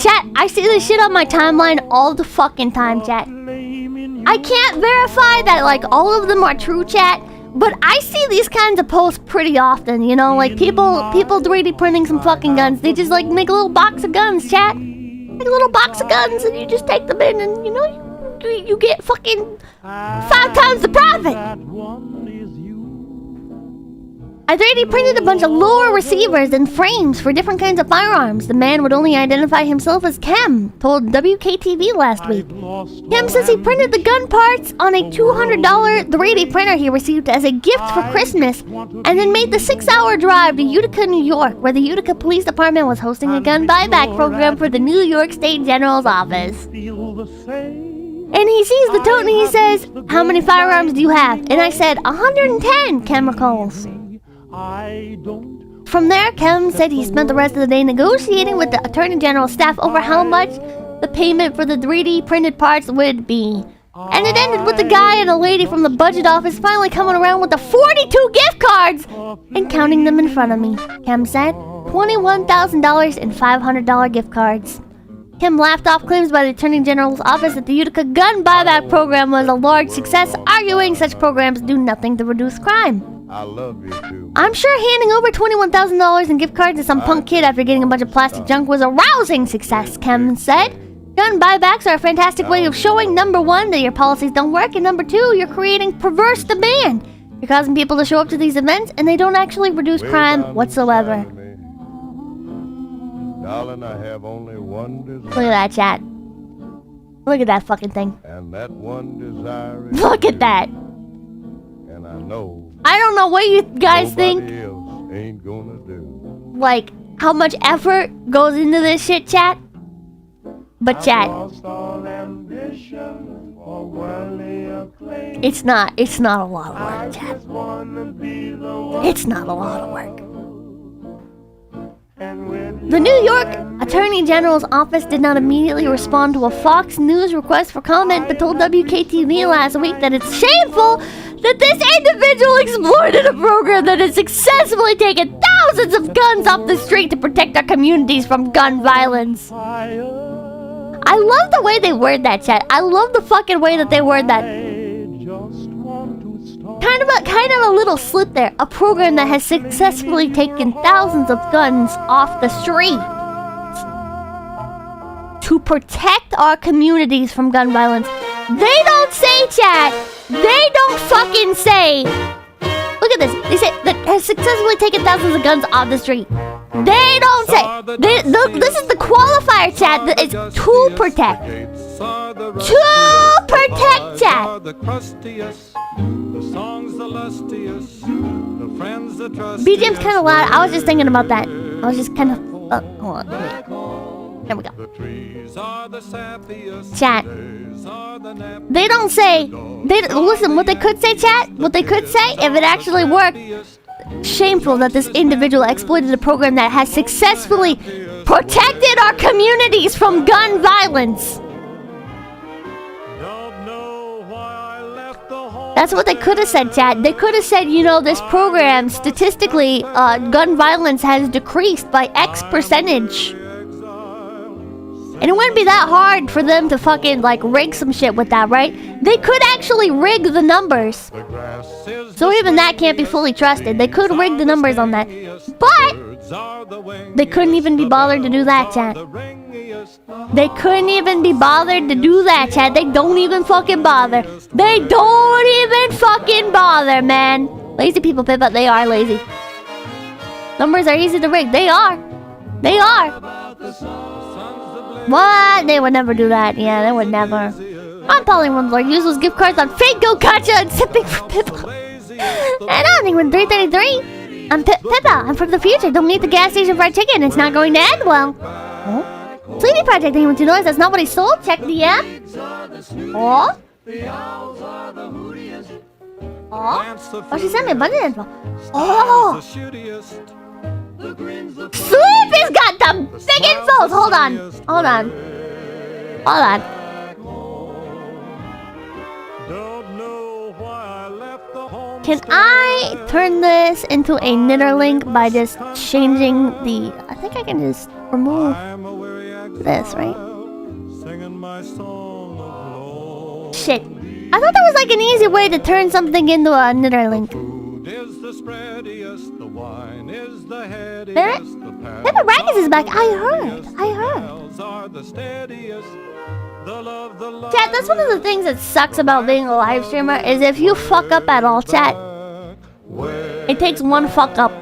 Chat, I see this shit on my timeline all the fucking time, chat. I can't verify that like all of them are true, chat. But I see these kinds of posts pretty often, you know, like people 3D printing some fucking guns. They just like make a little box of guns, chat. Make a little box of guns and you just take them in and, you know, you get fucking 5 times the profit. I 3D printed a bunch of lower receivers and frames for different kinds of firearms. The man would only identify himself as Kem, told WKTV last week. Kem says he printed the gun parts on a $200 3D printer he received as a gift for Christmas, and then made the 6-hour drive to Utica, New York, where the Utica Police Department was hosting a gun buyback program for the New York State General's office. And he sees the tote and he says, "How many firearms do you have?" And I said, 110, Kem recalls. From there, Kem said he spent the rest of the day negotiating with the Attorney General's staff over how much the payment for the 3D printed parts would be. And it ended with the guy and a lady from the budget office finally coming around with the 42 gift cards and counting them in front of me. Kem said, $21,000 in $500 gift cards. Kem laughed off claims by the Attorney General's office that the Utica gun buyback program was a large success, arguing such programs do nothing to reduce crime. I love you too. I'm sure handing over $21,000 in gift cards to some punk kid after getting a bunch of plastic junk was a rousing success, Kem said. Gun buybacks are a fantastic way of showing, number one, that your policies don't work, and number two, you're creating perverse demand. You're causing people to show up to these events, and they don't actually reduce crime whatsoever. Darling, I have only one desire. Look at that, chat. Look at that fucking thing. And that one desire is Look at that. And I know I don't know what you guys think. nobody else ain't gonna do. Like, how much effort goes into this shit, chat? But chat, it's not a lot of work, chat. It's not a lot of work. The New York Attorney General's office did not immediately respond to a Fox News request for comment, but told WKTV last week that it's shameful that this individual exploited a program that has successfully taken thousands of guns off the street to protect our communities from gun violence. I love the way they word that, chat. I love the fucking way that they word that. Kind of a little slip there. A program that has successfully taken thousands of guns off the street to protect our communities from gun violence. They don't say, chat. They don't fucking say. Look at this. They say that has successfully taken thousands of guns off the street. They don't say. This is the qualifier, chat. That it's to protect. To protect, chat. BGM's kind of loud. I was just thinking about that. I was just kind of. Hold on. Wait. There we go. Chat. They don't say. Listen. What they could say, chat. What they could say, if it actually worked. Shameful that this individual exploited a program that has successfully protected our communities from gun violence. That's what they could have said, chat. They could have said, you know, this program, statistically, gun violence has decreased by X percentage. And it wouldn't be that hard for them to fucking, like, rig some shit with that, right? They could actually rig the numbers. So even that can't be fully trusted. They could rig the numbers on that. But they couldn't even be bothered to do that, chat. They couldn't even be bothered to do that, chat. They don't even fucking bother. They don't even fucking bother, man. Lazy people, Pippa, they are lazy. Numbers are easy to rig. They are. They are. What? They would never do that. Yeah, they would never. I'm Polly Rumbler. Use those gift cards on fake Go Gotcha and sipping for Pippa. And I'm England 333. I'm Pippa. I'm from the future. Don't need the gas station fried chicken. It's not going to end well. Oh? Sleepy Project anyone to noise. That's not what he sold. Check the app. Oh? Oh? Oh, she sent me a bunch of info. Oh! Sleepy's got the big infos! Hold on. Hold on. Hold on. Can I turn this into a knitter link by just changing the... I think I can just remove this, right? Shit. I thought there was like an easy way to turn something into a knitter link. There? Pippa Rackets is back. I heard. Chat, that's one of the things that sucks about being a live streamer is if you fuck up at all, chat. It takes one fuck up.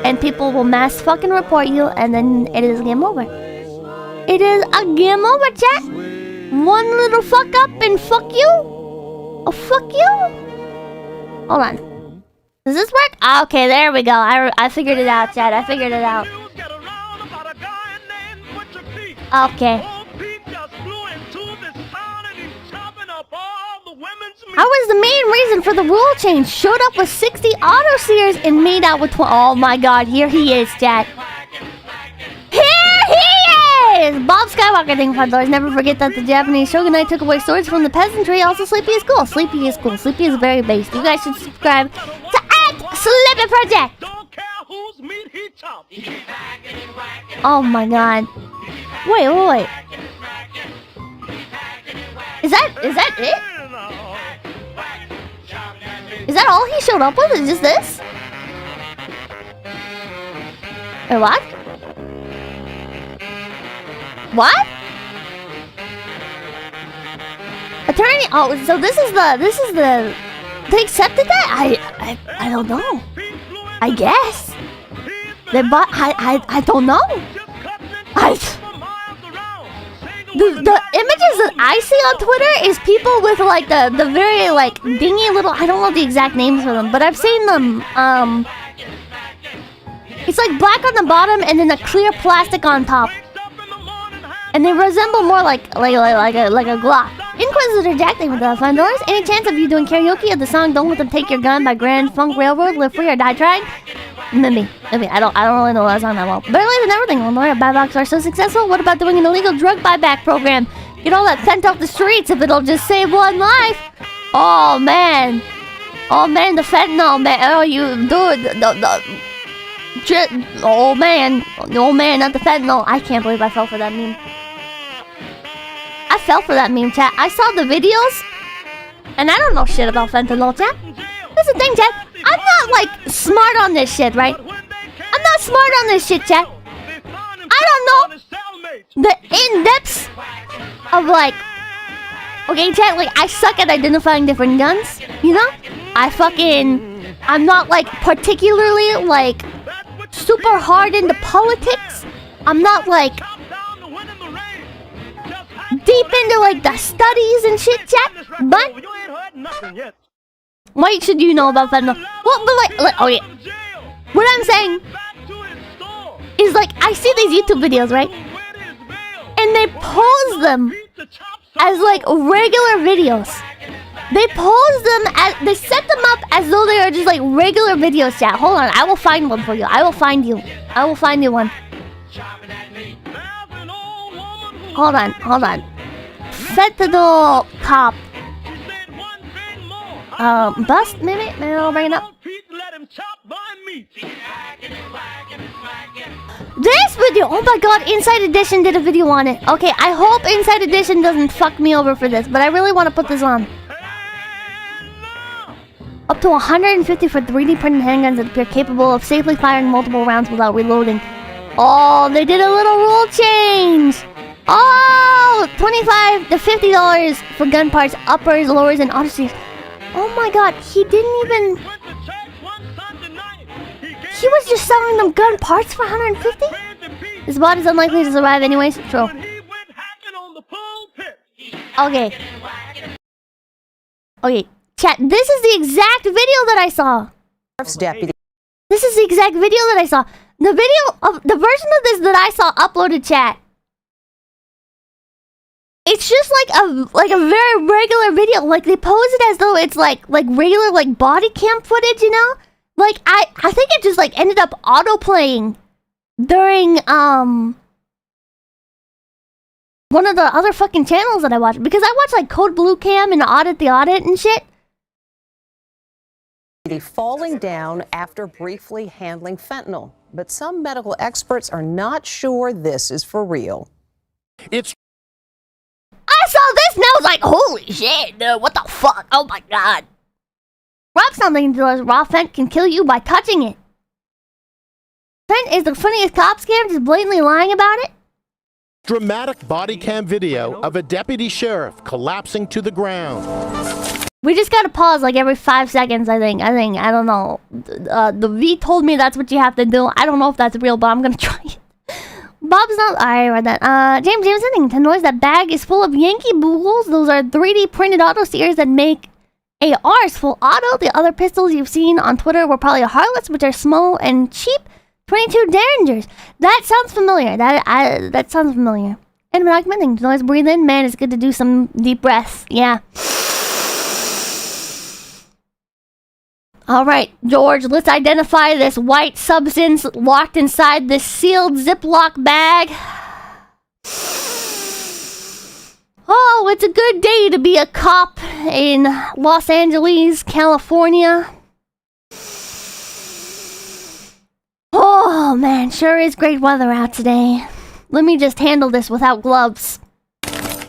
And people will mass fucking report you and then it is game over. It is a game over, chat. One little fuck up and fuck you. Oh, fuck you. Hold on. Does this work? Okay, there we go. I figured it out, chat. I figured it out. Okay. How was the main reason for the rule change? Showed up with 60 auto-seers and made out with 12. Oh my god, here he is, chat. Here he is! Bob Skywalker thing front doors. Never forget that the Japanese shogunate took away swords from the peasantry. Also, Sleepy is cool. Sleepy is cool. Sleepy is very based. You guys should subscribe to @Sleepy Project. Oh my god. Wait. Is that it? Is that all he showed up with? Is just this? Wait, what? What? Attorney? Oh, so this is the. They accepted that? I don't know. I guess. They bought. I don't know. The images that I see on Twitter is people with like the very like dingy little, I don't know the exact names for them, but I've seen them. It's like black on the bottom and then a clear plastic on top, and they resemble more like a Glock. Inquisitor Jack, thank you for the fun doors. Any chance of you doing karaoke of the song "Don't Let Them Take Your Gun" by Grand Funk Railroad? Live free or die trying. Maybe. I don't really know that song that well. Barely than everything. When lawyer buybacks are so successful, what about doing an illegal drug buyback program? Get all that sent off the streets if it'll just save one life. Oh man. Oh man, the fentanyl, man. Oh, you dude. Oh man. Oh man, not the fentanyl. I can't believe I fell for that meme. I fell for that meme, chat. I saw the videos, and I don't know shit about fentanyl, chat. That's the thing, chat. I'm not, like, smart on this shit, right? I'm not smart on this shit, chat. I don't know the in-depths of, like... Okay, chat, like, I suck at identifying different guns, you know? I'm not, like, particularly, like, super hard into politics. I'm not, like... deep into, like, the studies and shit, chat. But... why should you know about fentanyl? Well, but like, okay. What I'm saying is, like, I see these YouTube videos, right? And they pose them as, like, regular videos. They pose them as, they set them up as though they are just, like, regular videos, chat. Hold on, I will find one for you. I will find you one. Hold on. Fentanyl cop. Bust, maybe I'll bring it up. This video, oh my god, Inside Edition did a video on it. Okay, I hope Inside Edition doesn't fuck me over for this, but I really want to put this on. Up to 150 for 3D printed handguns that appear capable of safely firing multiple rounds without reloading. Oh, they did a little rule change. Oh, $25 to $50 for gun parts, uppers, lowers, and auto seats. Oh my god, he didn't even... he was just selling them gun parts for 150? His bot is unlikely to survive anyways. True. Okay. Okay, chat, this is the exact video that I saw. This is the exact video that I saw. The video of... the version of this that I saw uploaded, chat. It's just like a very regular video. Like, they pose it as though it's like regular, like, body cam footage, you know? Like, I think it just, like, ended up auto-playing during, one of the other fucking channels that I watch. Because I watch, like, Code Blue Cam and Audit the Audit and shit. Falling down after briefly handling fentanyl. But some medical experts are not sure this is for real. I saw this and I was like, holy shit, dude, what the fuck? Oh my god. Rub something to us, raw fent can kill you by touching it. Fent is the funniest cop scam, just blatantly lying about it. Dramatic body cam video of a deputy sheriff collapsing to the ground. We just gotta pause like every 5 seconds, I think, I don't know. The V told me that's what you have to do. I don't know if that's real, but I'm gonna try it. Bob's not... I read that. James Jameson, to noise that bag is full of Yankee Boogles. Those are 3D printed auto steers that make ARs full auto. The other pistols you've seen on Twitter were probably Harlots, which are small and cheap. 22 Derringers. That sounds familiar. That sounds familiar. And I'm recommending to noise breathe in. Man, it's good to do some deep breaths. Yeah. Alright, George, let's identify this white substance locked inside this sealed Ziploc bag. Oh, it's a good day to be a cop in Los Angeles, California. Oh, man, sure is great weather out today. Let me just handle this without gloves.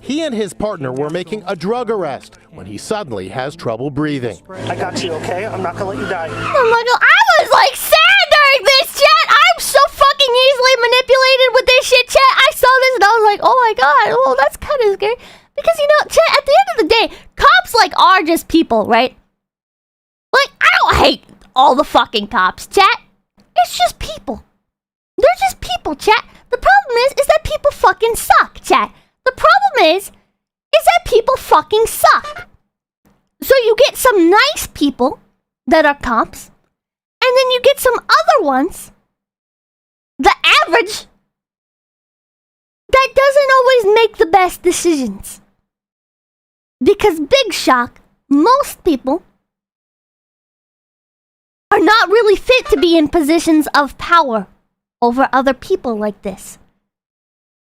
He and his partner were making a drug arrest when he suddenly has trouble breathing. I got you, okay? I'm not gonna let you die. Oh my god, I was like sad during this, chat! I'm so fucking easily manipulated with this shit, chat! I saw this and I was like, oh my god, well, that's kind of scary. Because, you know, chat, at the end of the day, cops, like, are just people, right? Like, I don't hate all the fucking cops, chat. It's just people. They're just people, chat. The problem is that people fucking suck, chat. The problem is that people fucking suck. So you get some nice people that are cops, and then you get some other ones, the average, that doesn't always make the best decisions. Because big shock, most people are are not really fit to be in positions of power over other people like this.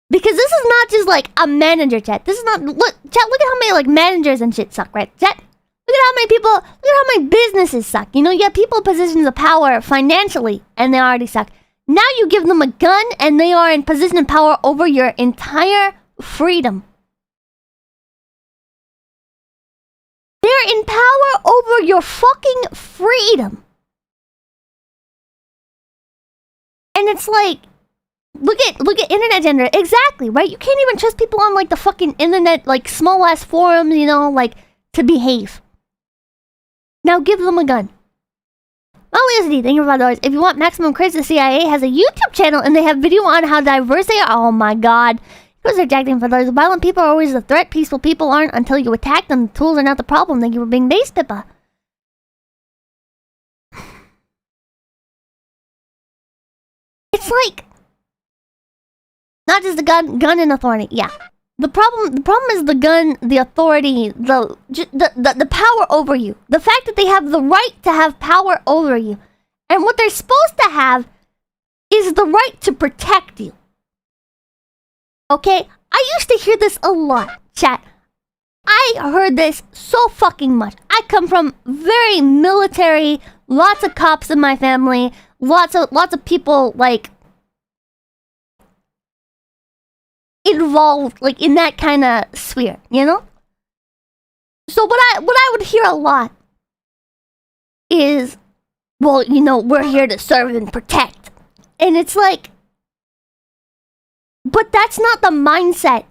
Because this is not just like a manager, chat. This is not, look at how many like managers and shit suck, right? Chat, look at how many people, look at how many businesses suck. You know, you have people in positions of power financially, and they already suck. Now you give them a gun, and they are in position of power over your entire freedom. They're in power over your fucking freedom. And it's like, look at internet gender. Exactly, right? You can't even trust people on like the fucking internet, like small ass forums, you know, like to behave. Now give them a gun. Molly, thank you for $5. If you want maximum credits, the CIA has a YouTube channel and they have video on how diverse they are. Oh my god. Because they're jacking for $5. Violent people are always the threat. Peaceful people aren't until you attack them. The tools are not the problem. Thank you for being based, Pippa. It's like not just the gun and authority. Yeah. The problem is the gun, the authority, the power over you. The fact that they have the right to have power over you. And what they're supposed to have is the right to protect you. Okay? I used to hear this a lot, chat. I heard this so fucking much. I come from very military, lots of cops in my family, lots of people like involved like in that kind of sphere, you know? So what I would hear a lot is, well, you know, we're here to serve and protect. And it's like, but that's not the mindset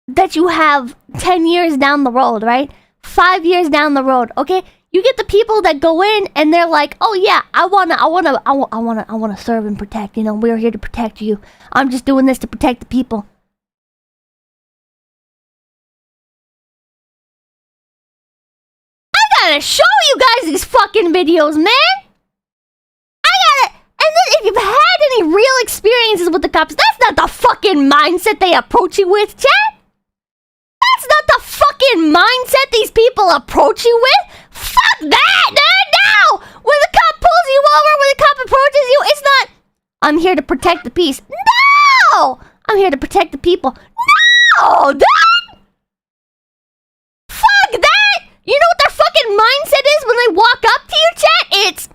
that you have 10 years down the road, right? 5 years down the road, okay? You get the people that go in and they're like, "Oh yeah, I wanna serve and protect. You know, we're here to protect you. I'm just doing this to protect the people." I gotta show you guys these fucking videos, man. And then if you've had any real experiences with the cops, that's not the fucking mindset they approach you with, chat. That's not the fucking mindset these people approach you with. Fuck that, dude! No! When the cop pulls you over, when the cop approaches you, it's not, "I'm here to protect the peace." No! I'm here to protect the people. No, dude! Fuck that! You know what their fucking mindset is when they walk up to you, chat? It's,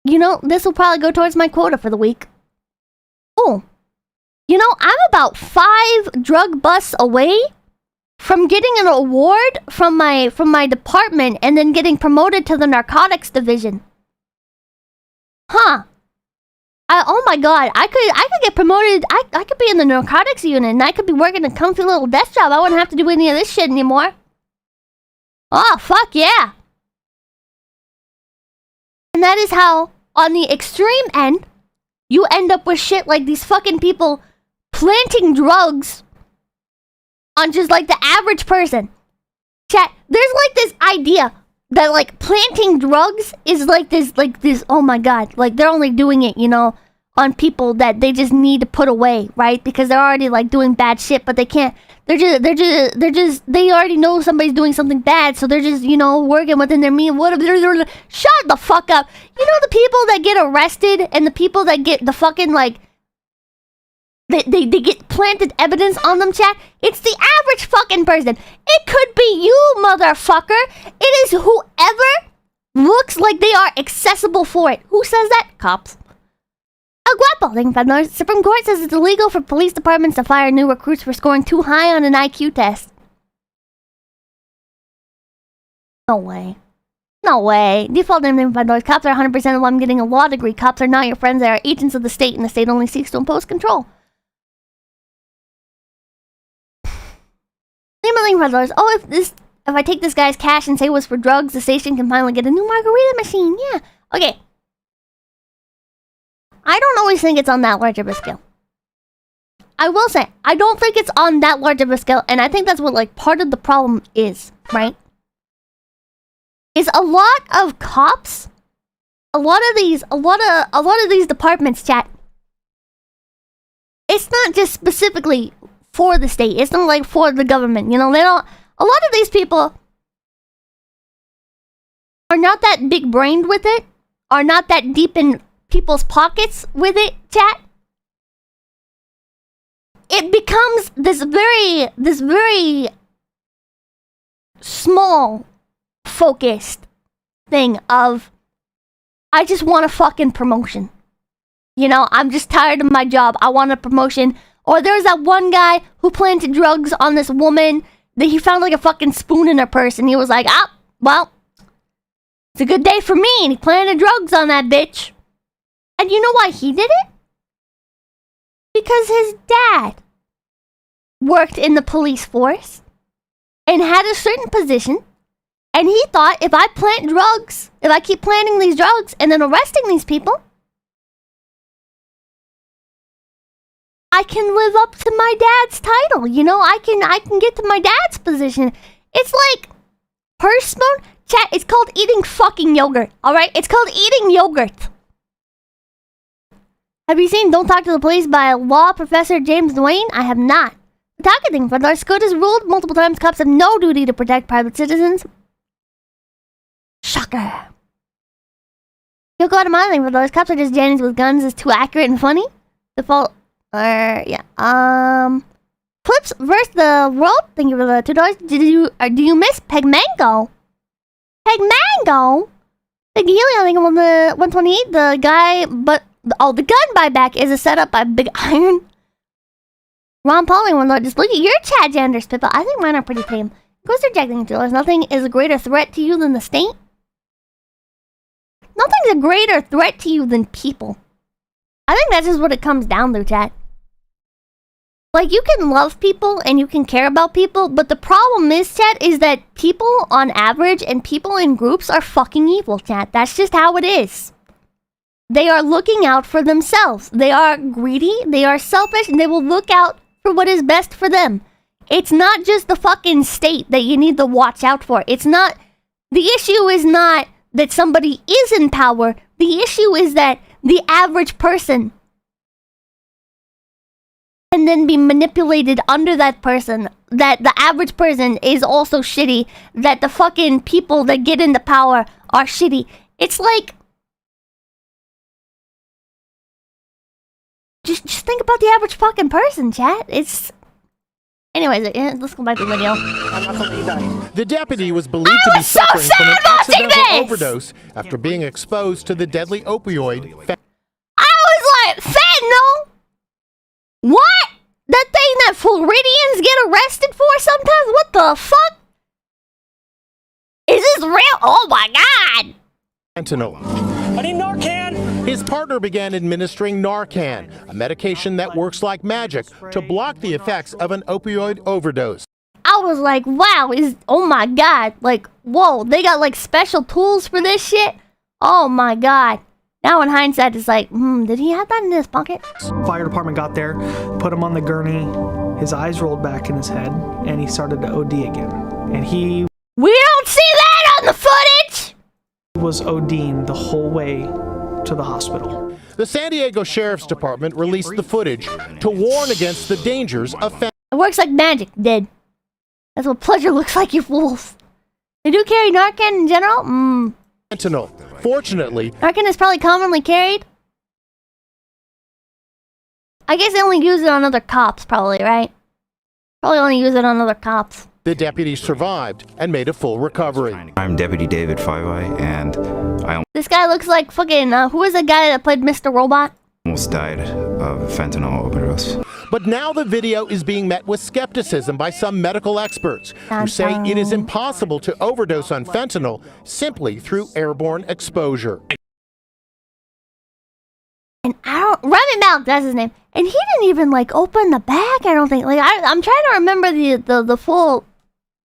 you know, this will probably go towards my quota for the week. Oh, you know, I'm about 5 drug busts away from getting an award from my department and then getting promoted to the narcotics division. Huh. Oh my god, I could get promoted. I could be in the narcotics unit and I could be working a comfy little desk job. I wouldn't have to do any of this shit anymore. Oh, fuck yeah. And that is how, on the extreme end, you end up with shit like these fucking people planting drugs on just like the average person. Chat, there's like this idea that like planting drugs is like this, oh my god, like they're only doing it, you know, on people that they just need to put away, right? Because they're already like doing bad shit, but they can't, they already know somebody's doing something bad, so they're just, you know, working within their means. Shut the fuck up. You know the people that get arrested and the people that get the fucking like, they get planted evidence on them, chat? It's the average fucking person. It could be you, motherfucker. It is whoever looks like they are accessible for it. Who says that? Cops. El Guapo, thank you. Supreme Court says it's illegal for police departments to fire new recruits for scoring too high on an IQ test. No way. No way. Default name $5. Cops are 100% of them getting a law degree. Cops are not your friends. They are agents of the state, and the state only seeks to impose control. $5. Oh, if I take this guy's cash and say it was for drugs, the station can finally get a new margarita machine. Yeah. Okay. I don't always think it's on that large of a scale. I will say, I don't think it's on that large of a scale, and I think that's what like part of the problem is, right? Is a lot of cops, a lot of these departments, chat. It's not just specifically for the state. It's not like for the government, you know, they don't, a lot of these people are not that big brained with it, are not that deep in people's pockets with it, chat, it becomes this very small focused thing of, I just want a fucking promotion. You know, I'm just tired of my job. I want a promotion. Or there's that one guy who planted drugs on this woman that he found like a fucking spoon in her purse, and he was like, well, it's a good day for me, and he planted drugs on that bitch. And you know why he did it? Because his dad worked in the police force and had a certain position, and he thought, if I plant drugs, if I keep planting these drugs and then arresting these people, I can live up to my dad's title. You know, I can get to my dad's position. It's like purse spoon. Chat, it's called eating fucking yogurt. Alright? It's called eating yogurt. Have you seen Don't Talk to the Police by law professor James Duane? I have not. Targeting for North Dakota has ruled multiple times cops have no duty to protect private citizens. Shocker. Yoko Automatic for those cops are just Jennings with guns is too accurate and funny. Default. Flips versus the world. Thank you for the $2. Do you miss Pegmango? Pegmango? Big Helium, I think I'm on the 128. The guy, but the gun buyback is a setup by Big Iron. Ron Pauling, one Lord, just look at your chat genders, Pippa. I think mine are pretty tame. Ghost rejecting dealers. Nothing is a greater threat to you than the state. Nothing's a greater threat to you than people. I think that's just what it comes down to, chat. Like, you can love people and you can care about people, but the problem is, chat, is that people on average and people in groups are fucking evil, chat. That's just how it is. They are looking out for themselves. They are greedy, they are selfish, and they will look out for what is best for them. It's not just the fucking state that you need to watch out for. It's not... The issue is not that somebody is in power. The issue is that the average person can then be manipulated under that person. That the average person is also shitty. That the fucking people that get into power are shitty. It's like... Just think about the average fucking person, chat. It's... Anyways, let's go back to the video. I'm not gonna let you die. The deputy was believed to be suffering from an accidental overdose after being exposed to the deadly opioid. I was like, fentanyl? What? That thing that Floridians get arrested for sometimes? What the fuck? Is this real? Oh my god! Fentanyl. I need Narcan! His partner began administering Narcan, a medication that works like magic to block the effects of an opioid overdose. I was like, wow, oh my god, like, whoa, they got like special tools for this shit? Oh my god. Now in hindsight, it's like, did he have that in his pocket? Fire department got there, put him on the gurney, his eyes rolled back in his head, and he started to OD again. And he We don't see that on the footage! was ODing the whole way to the hospital. The San Diego Sheriff's Department released the footage to warn against the dangers of fentanyl. It works like magic, dead. That's what pleasure looks like, you fools. They do carry Narcan in general? Fentanyl. Fortunately, Narcan is probably commonly carried. I guess they only use it on other cops, probably, right? Probably only use it on other cops. the deputy survived and made a full recovery. I'm Deputy David Five-Eye, and I This guy looks like fucking, who was the guy that played Mr. Robot? almost died of fentanyl overdose. But now the video is being met with skepticism by some medical experts who say it is impossible to overdose on fentanyl simply through airborne exposure. And Remy Malek, that's his name. And he didn't even like open the bag, I don't think. Like I'm trying to remember the full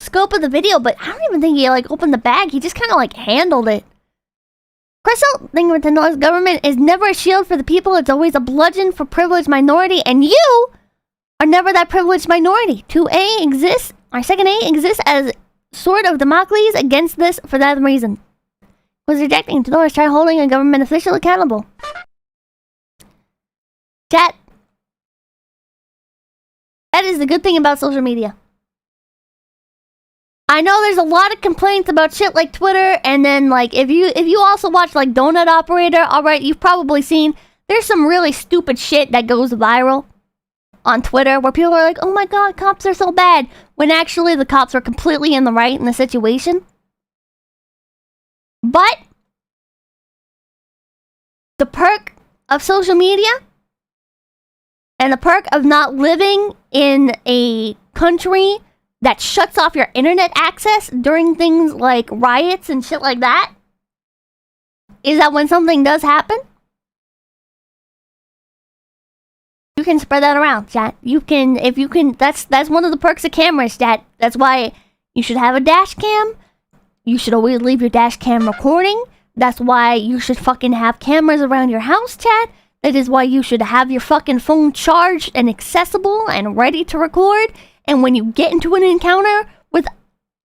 scope of the video, but I don't even think he like opened the bag. He just kind of like handled it. Crystal, thing with the North government is never a shield for the people. It's always a bludgeon for privileged minority, and you are never that privileged minority. 2A exists, or second A exists as sort of Damocles against this for that reason. Was rejecting to try holding a government official accountable. Chat. That is the good thing about social media. I know there's a lot of complaints about shit like Twitter, and then like if you also watch like Donut Operator, alright, you've probably seen there's some really stupid shit that goes viral on Twitter where people are like, oh my god, cops are so bad, when actually the cops are completely in the right in the situation. But the perk of social media and the perk of not living in a country that shuts off your internet access during things like riots and shit like that is that when something does happen, you can spread that around, chat. That's one of the perks of cameras, chat. That's why you should have a dash cam. You should always leave your dash cam recording. That's why you should fucking have cameras around your house, chat. That is why you should have your fucking phone charged and accessible and ready to record. And when you get into an encounter with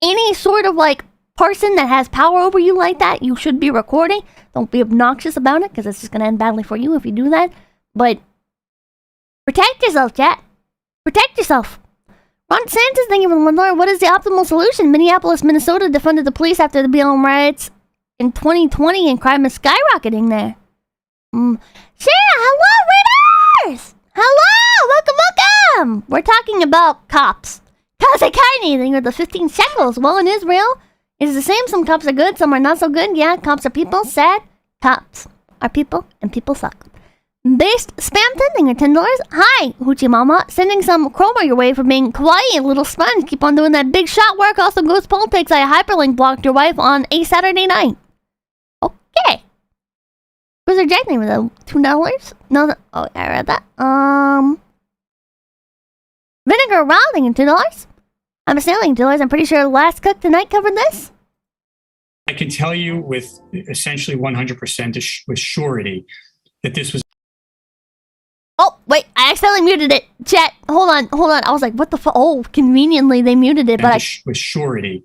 any sort of like person that has power over you like that, you should be recording. Don't be obnoxious about it, because it's just gonna end badly for you if you do that. But protect yourself, chat. Protect yourself. Ron DeSantis, thank you for the $1. What is the optimal solution? Minneapolis, Minnesota defunded the police after the BLM riots in 2020 and crime is skyrocketing there. Hello, readers! Hello! Welcome! We're talking about cops. Kazekani, thing with the 15 shekels. Well, in Israel, it's the same. Some cops are good, some are not so good. Yeah, cops are people. Sad. Cops are people, and people suck. Based spam tending at $10. Hi, Hoochie Mama. Sending some chroma your way for being kawaii, little sponge. Keep on doing that big shot work. Also, Ghost Politics. I hyperlink blocked your wife on a Saturday night. Okay. Wizard Jack name with $2. No, oh, I read that. Vinegar Rowling at $2. I'm a sailing $2. I'm pretty sure Last Cook Tonight covered this. I can tell you with essentially 100% with surety that this was. Oh, wait, I accidentally muted it. Chat, hold on. I was like, what the fuck? Oh, conveniently they muted it, but with surety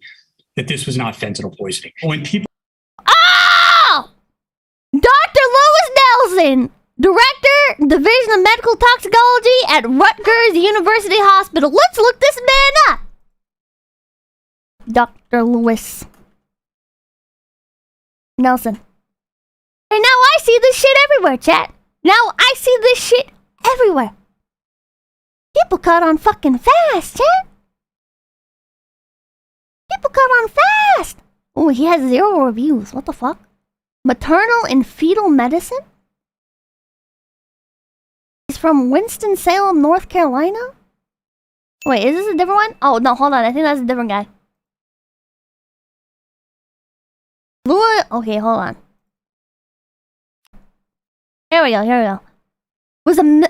that this was not fentanyl poisoning. When people. Oh! Dr. Lois Nelson, Director, Division of Medical Toxicology at Rutgers University Hospital. Let's look this man up. Dr. Lewis Nelson. And now I see this shit everywhere, chat. Now I see this shit everywhere. People caught on fucking fast, chat. People caught on fast. Oh, he has 0 reviews. What the fuck? Maternal and fetal medicine? He's from Winston-Salem, North Carolina? Wait, is this a different one? Oh, no, hold on. I think that's a different guy. Okay, hold on. Here we go.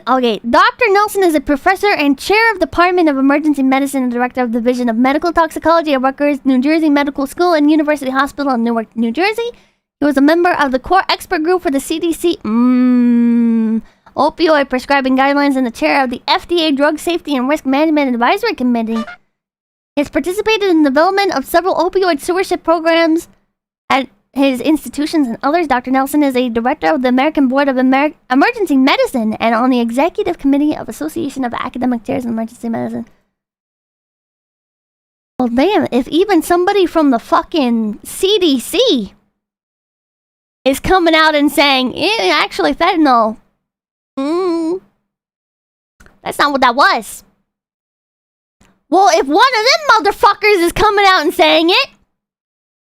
Okay, Dr. Nelson is a professor and chair of the Department of Emergency Medicine and director of the Division of Medical Toxicology at Rutgers, New Jersey Medical School and University Hospital in Newark, New Jersey. He was a member of the core expert group for the CDC opioid prescribing guidelines and the chair of the FDA Drug Safety and Risk Management Advisory Committee. He has participated in the development of several opioid stewardship programs at his institutions and others. Dr. Nelson is a director of the American Board of Emergency Medicine and on the executive committee of Association of Academic Chairs in Emergency Medicine. Well, damn, if even somebody from the fucking CDC is coming out and saying, actually, fentanyl, that's not what that was. Well, if one of them motherfuckers is coming out and saying it,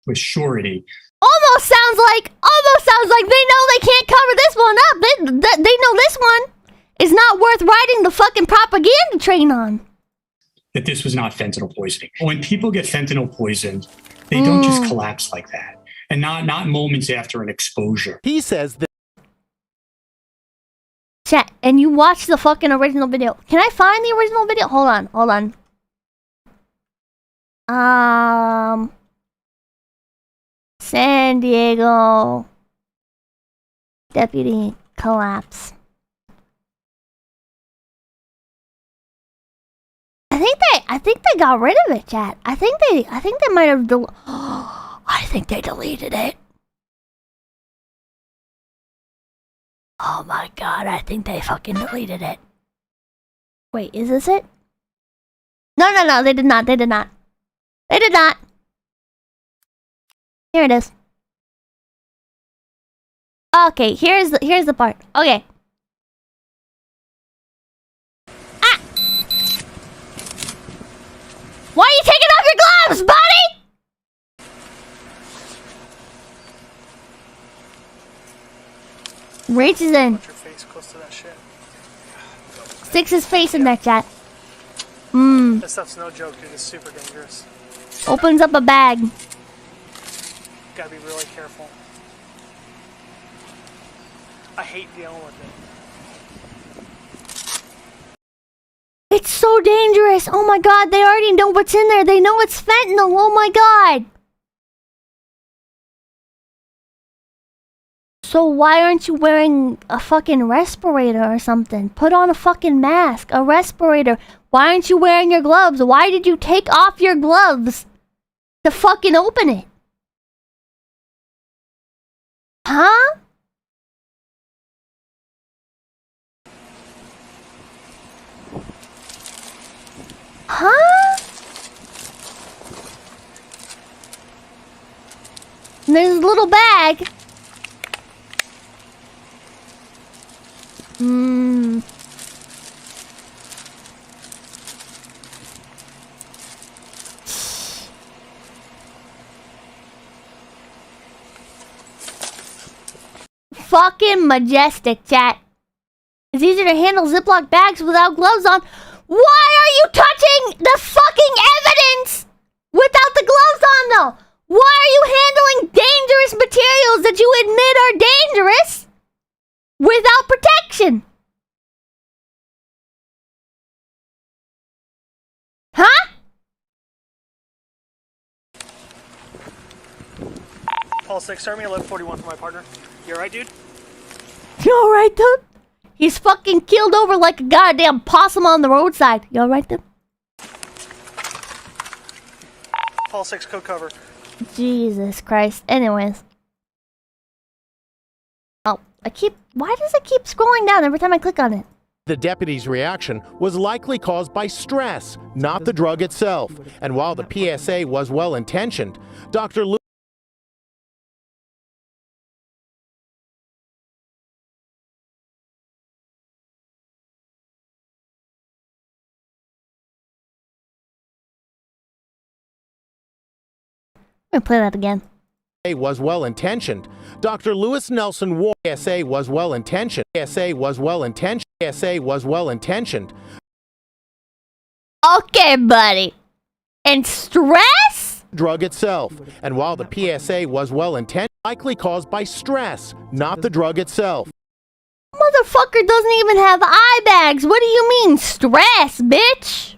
with surety. Almost sounds like they know they can't cover this one up. They know this one is not worth riding the fucking propaganda train on. That this was not fentanyl poisoning. When people get fentanyl poisoned, they don't just collapse like that. And not moments after an exposure. He says that. Chat, and you watch the fucking original video. Can I find the original video? Hold on. San Diego deputy collapse. I think they got rid of it, chat. I think they might have I think they deleted it. Oh my god, I think they fucking deleted it. Wait, is this it? No, they did not. They did not. Here it is. Okay, here's the part. Okay. Ah! Why are you taking off your gloves, buddy? Reaches in. Put your face close to that shit. Sticks his face in there, chat. This stuff's no joke, dude. It's super dangerous. Opens up a bag. Gotta be really careful. I hate dealing with it. It's so dangerous. Oh my god, they already know what's in there. They know it's fentanyl. Oh my god. So why aren't you wearing a fucking respirator or something? Put on a fucking mask, a respirator. Why aren't you wearing your gloves? Why did you take off your gloves to fucking open it? Huh? Huh? And there's a little bag. Fucking majestic, chat. It's easier to handle Ziploc bags without gloves on. Why are you touching the fucking evidence without the gloves on, though? Why are you handling dangerous materials that you admit are dangerous without protection? Huh? Paul 6, start me 1141 for my partner. You alright, dude? You alright, dude? He's fucking killed over like a goddamn possum on the roadside. You alright, dude? Paul 6, code cover. Jesus Christ. Anyways. Oh, why does it keep scrolling down every time I click on it? The deputy's reaction was likely caused by stress, not the drug itself. And while the PSA was well-intentioned, Dr. I'm gonna play that again. was well-intentioned. Dr. Lewis Nelson Ward PSA was well-intentioned. PSA was well-intentioned. PSA was well-intentioned. Okay, buddy. And stress? Drug itself. And while the PSA was well-intentioned, likely caused by stress, not the drug itself. Motherfucker doesn't even have eye bags. What do you mean, stress, bitch?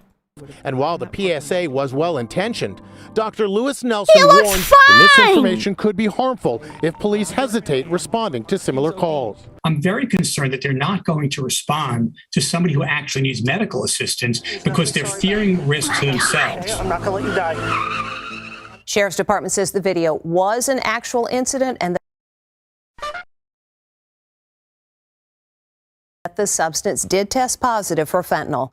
And while the PSA was well-intentioned, Dr. Lewis Nelson He looks warned fine! that misinformation could be harmful if police hesitate responding to similar calls. I'm very concerned that they're not going to respond to somebody who actually needs medical assistance because they're fearing risk to themselves. I'm not gonna let you die. Sheriff's Department says the video was an actual incident and that the substance did test positive for fentanyl.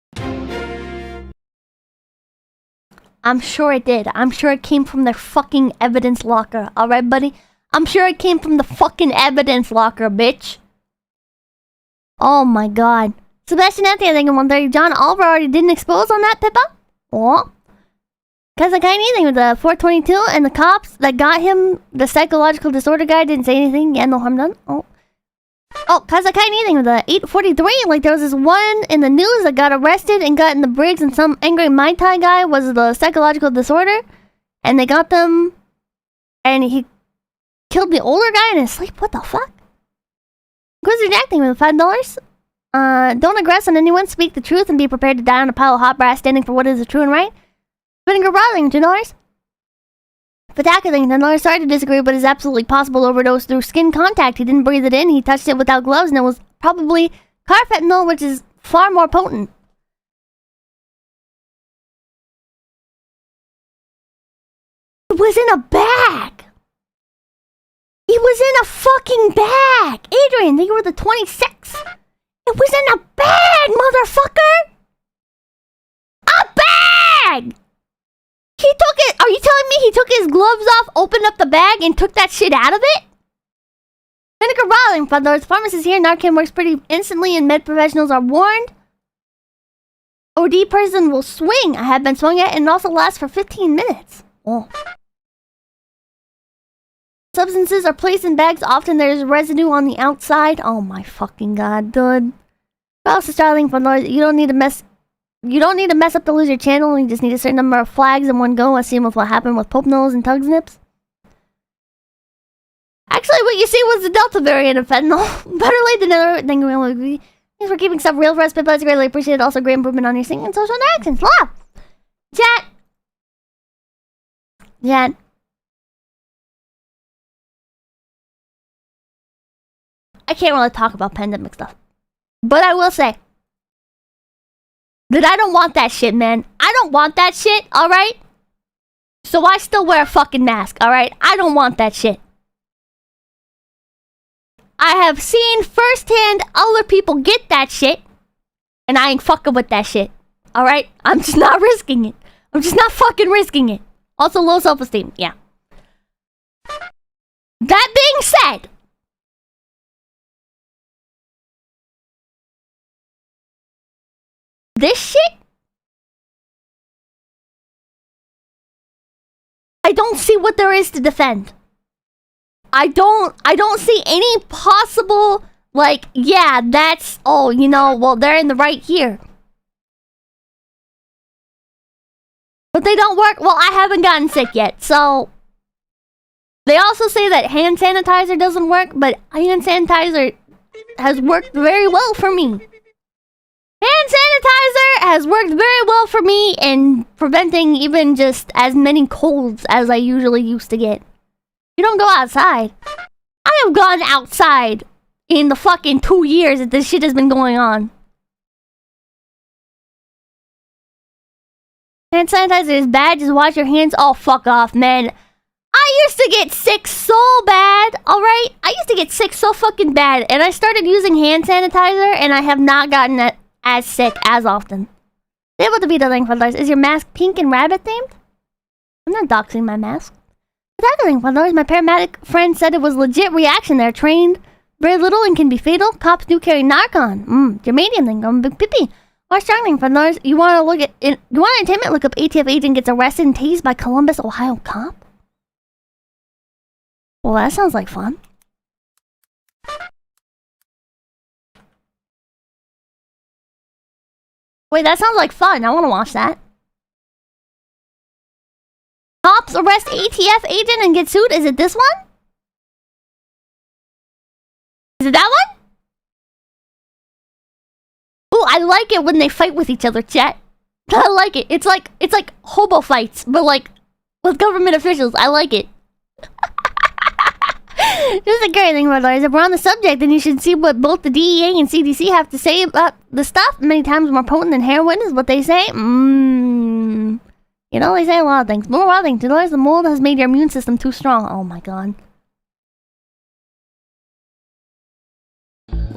I'm sure it did. I'm sure it came from their fucking evidence locker. Alright, buddy? I'm sure it came from the fucking evidence locker, bitch. Oh my god. Sebastian Anthony, I think in 130. John Oliver already didn't expose on that, Pippa? Oh. Because I kind of anything with the 422 and the cops that got him, the psychological disorder guy, didn't say anything. Yeah, no harm done. Oh. Oh, cause I kind of anything with the 843. Like there was this one in the news that got arrested and got in the Briggs, and some angry Mai Tai guy was the psychological disorder, and they got them, and he killed the older guy in his sleep. What the fuck? Grizzly Jack thing with $5. Don't aggress on anyone. Speak the truth and be prepared to die on a pile of hot brass, standing for what is true and right. Vinegar Brother, $2. Fataka thing, $10. Sorry to disagree, but it's absolutely possible to overdose through skin contact. He didn't breathe it in. He touched it without gloves, and it was probably carfentanil, which is far more potent. It was in a bag. It was in a fucking bag. Adrian, you were the 26. It was in a bag, motherfucker. A bag. He took it. Are you telling me he took his gloves off, opened up the bag, and took that shit out of it? Vinegar bottling, but there's pharmacists here. Narcan works pretty instantly, and med professionals are warned. OD person will swing. I have been swung at, and it also lasts for 15 minutes. Oh. Substances are placed in bags. Often there's residue on the outside. Oh my fucking god, dude. Also starting for noise. You don't need to mess up to lose your channel. You just need a certain number of flags in one go. I see what happened with Pope Nose and Tug's Nips. Actually, what you see was the Delta variant of fentanyl. Better late than never. Thank you, really agree. Thanks for keeping stuff real for us, Pippa. It's greatly appreciated. Also, great improvement on your singing and social interactions. Love! Chat! Chat. I can't really talk about pandemic stuff. But I will say that I don't want that shit, man. I don't want that shit, alright? So I still wear a fucking mask, alright? I don't want that shit. I have seen firsthand other people get that shit, and I ain't fucking with that shit, alright? I'm just not risking it. I'm just not fucking risking it. Also, low self-esteem, yeah. That being said, this shit, I don't see what there is to defend. I don't see any possible, like, yeah, that's, oh, you know, well, they're in the right here. But they don't work. Well, I haven't gotten sick yet, so. They also say that hand sanitizer doesn't work, but hand sanitizer has worked very well for me. Hand sanitizer has worked very well for me in preventing even just as many colds as I usually used to get. You don't go outside. I have gone outside in the fucking 2 years that this shit has been going on. Hand sanitizer is bad, just wash your hands. Oh, fuck off, man. I used to get sick so bad, alright? I used to get sick so fucking bad, and I started using hand sanitizer, and I have not gotten as sick as often. Able to be the link for those. Is your mask pink and rabbit themed? I'm not doxing my mask. Tackling for those. My paramedic friend said it was legit reaction. They're trained very little and can be fatal. Cops do carry Narcan. Germanium thing. I'm big pippy. Or struggling for those. You want to look at it? You want entertainment? Look up ATF agent gets arrested and tased by Columbus, Ohio cop. Well, that sounds like fun. Wait, that sounds like fun. I want to watch that. Cops arrest ATF agent and get sued. Is it this one? Is it that one? Ooh, I like it when they fight with each other, chat. I like it. It's like hobo fights, but like with government officials. I like it. Just a great thing about those. If we're on the subject, then you should see what both the DEA and CDC have to say about the stuff. Many times more potent than heroin is what they say. You know, they say a lot of things. More wild things. The mold has made your immune system too strong. Oh my god.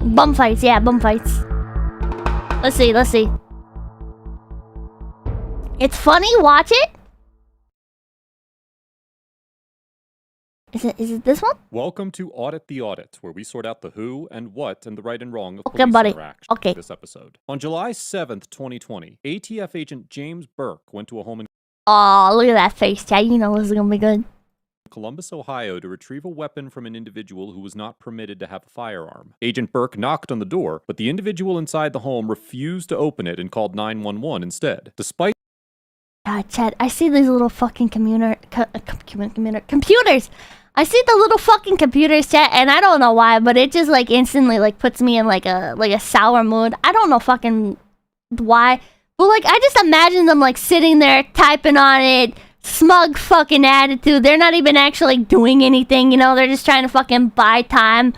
Bum fights. Yeah, bum fights. Let's see. It's funny. Watch it. Is it this one? Welcome to Audit the Audit, where we sort out the who and what and the right and wrong of Okay, police buddy. interaction Okay. this episode. On July 7th, 2020, ATF agent James Burke went to a home in Oh, look at that face, chat. You know this is gonna be good. Columbus, Ohio to retrieve a weapon from an individual who was not permitted to have a firearm. Agent Burke knocked on the door, but the individual inside the home refused to open it and called 911 instead. Despite God, chat, I see these little fucking computers. I see the little fucking computers, chat, and I don't know why, but it just like instantly like puts me in like a sour mood. I don't know fucking why, but like I just imagine them like sitting there typing on it, smug fucking attitude. They're not even actually doing anything, you know. They're just trying to fucking buy time.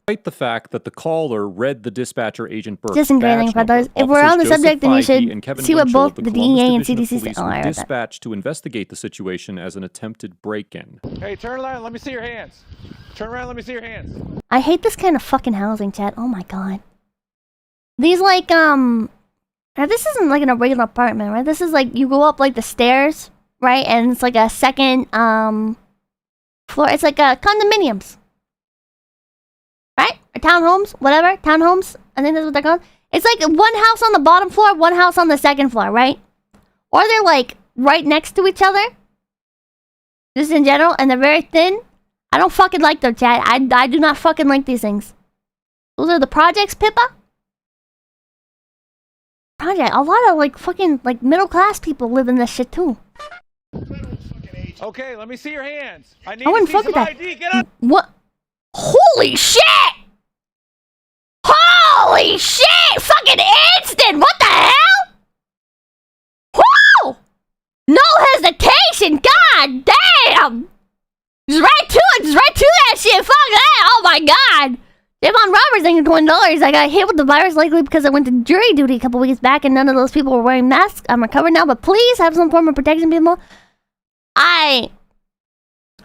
Despite the fact that the caller read the dispatcher Agent Burke's Just engraving badge for those. number, If we're on the officers subject, then you Joseph Feige should and Kevin see what Winchell both of the Columbus DEA and Division of CDC say. Police Oh, were I read that. dispatched to investigate the situation as an attempted break-in. Hey, turn around. Let me see your hands. Turn around. Let me see your hands. I hate this kind of fucking housing, chat. Oh my god. These like Now, this isn't like in a regular apartment, right? This is like you go up like the stairs, right? And it's like a second floor. It's like condominiums, right? Or townhomes, whatever. Townhomes. I think that's what they're called. It's like one house on the bottom floor, one house on the second floor, right? Or they're like right next to each other. Just in general, and they're very thin. I don't fucking like them, chat. I do not fucking like these things. Those are the projects, Pippa? Project. A lot of like fucking like middle class people live in this shit too. Okay, let me see your hands. I need I wouldn't to fuck see with some that. ID. Get on. What? Holy shit! Holy shit! Fucking instant! What the hell? Woo! No hesitation! God damn! Just right to it! Just right to that shit! Fuck that! Oh my god! Javon Roberts thank you for $20. I got hit with the virus likely because I went to jury duty a couple weeks back and none of those people were wearing masks. I'm recovered now, but please have some form of protection, people. I'm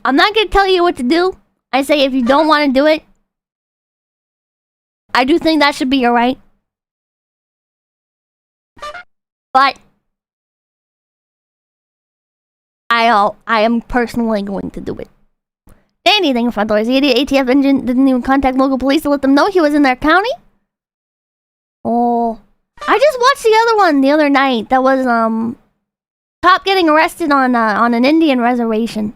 not gonna tell you what to do. I say if you don't want to do it, I do think that should be your right. But I am personally going to do it. Anything for $5. The idiot ATF engine didn't even contact local police to let them know he was in their county. Oh, I just watched the other one the other night. That was cop getting arrested on an Indian reservation.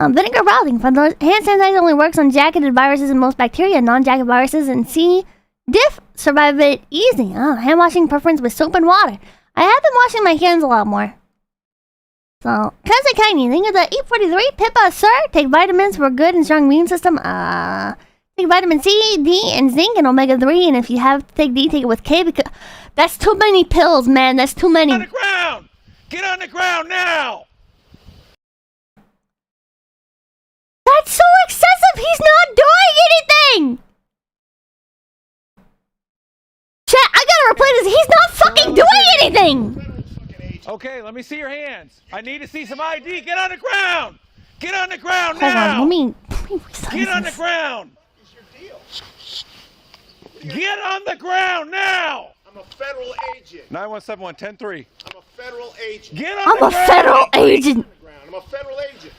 Vinegar Rowling for $5. Hand sanitizer only works on jacketed viruses and most bacteria. Non-jacket viruses and C. diff survive it easy. Oh, hand washing preference with soap and water. I have been washing my hands a lot more. So, Cousin Tiny, think of the E43, Pippa, sir. Take vitamins for a good and strong immune system. Take vitamin C, D, and zinc and omega-3. And if you have to take D, take it with K because that's too many pills, man. That's too many. On the ground! Get on the ground now! That's so excessive. He's not doing anything. Chat, I gotta replay this. He's not fucking doing anything. Okay, let me see your hands. I need to see some ID. Get on the ground! Get on the ground Hold now! on, let me resize Get on the this. ground! Get on the ground now! I'm a federal agent. 917-110-3. I'm a federal agent. Get on I'm the a ground! federal agent. I'm a federal agent.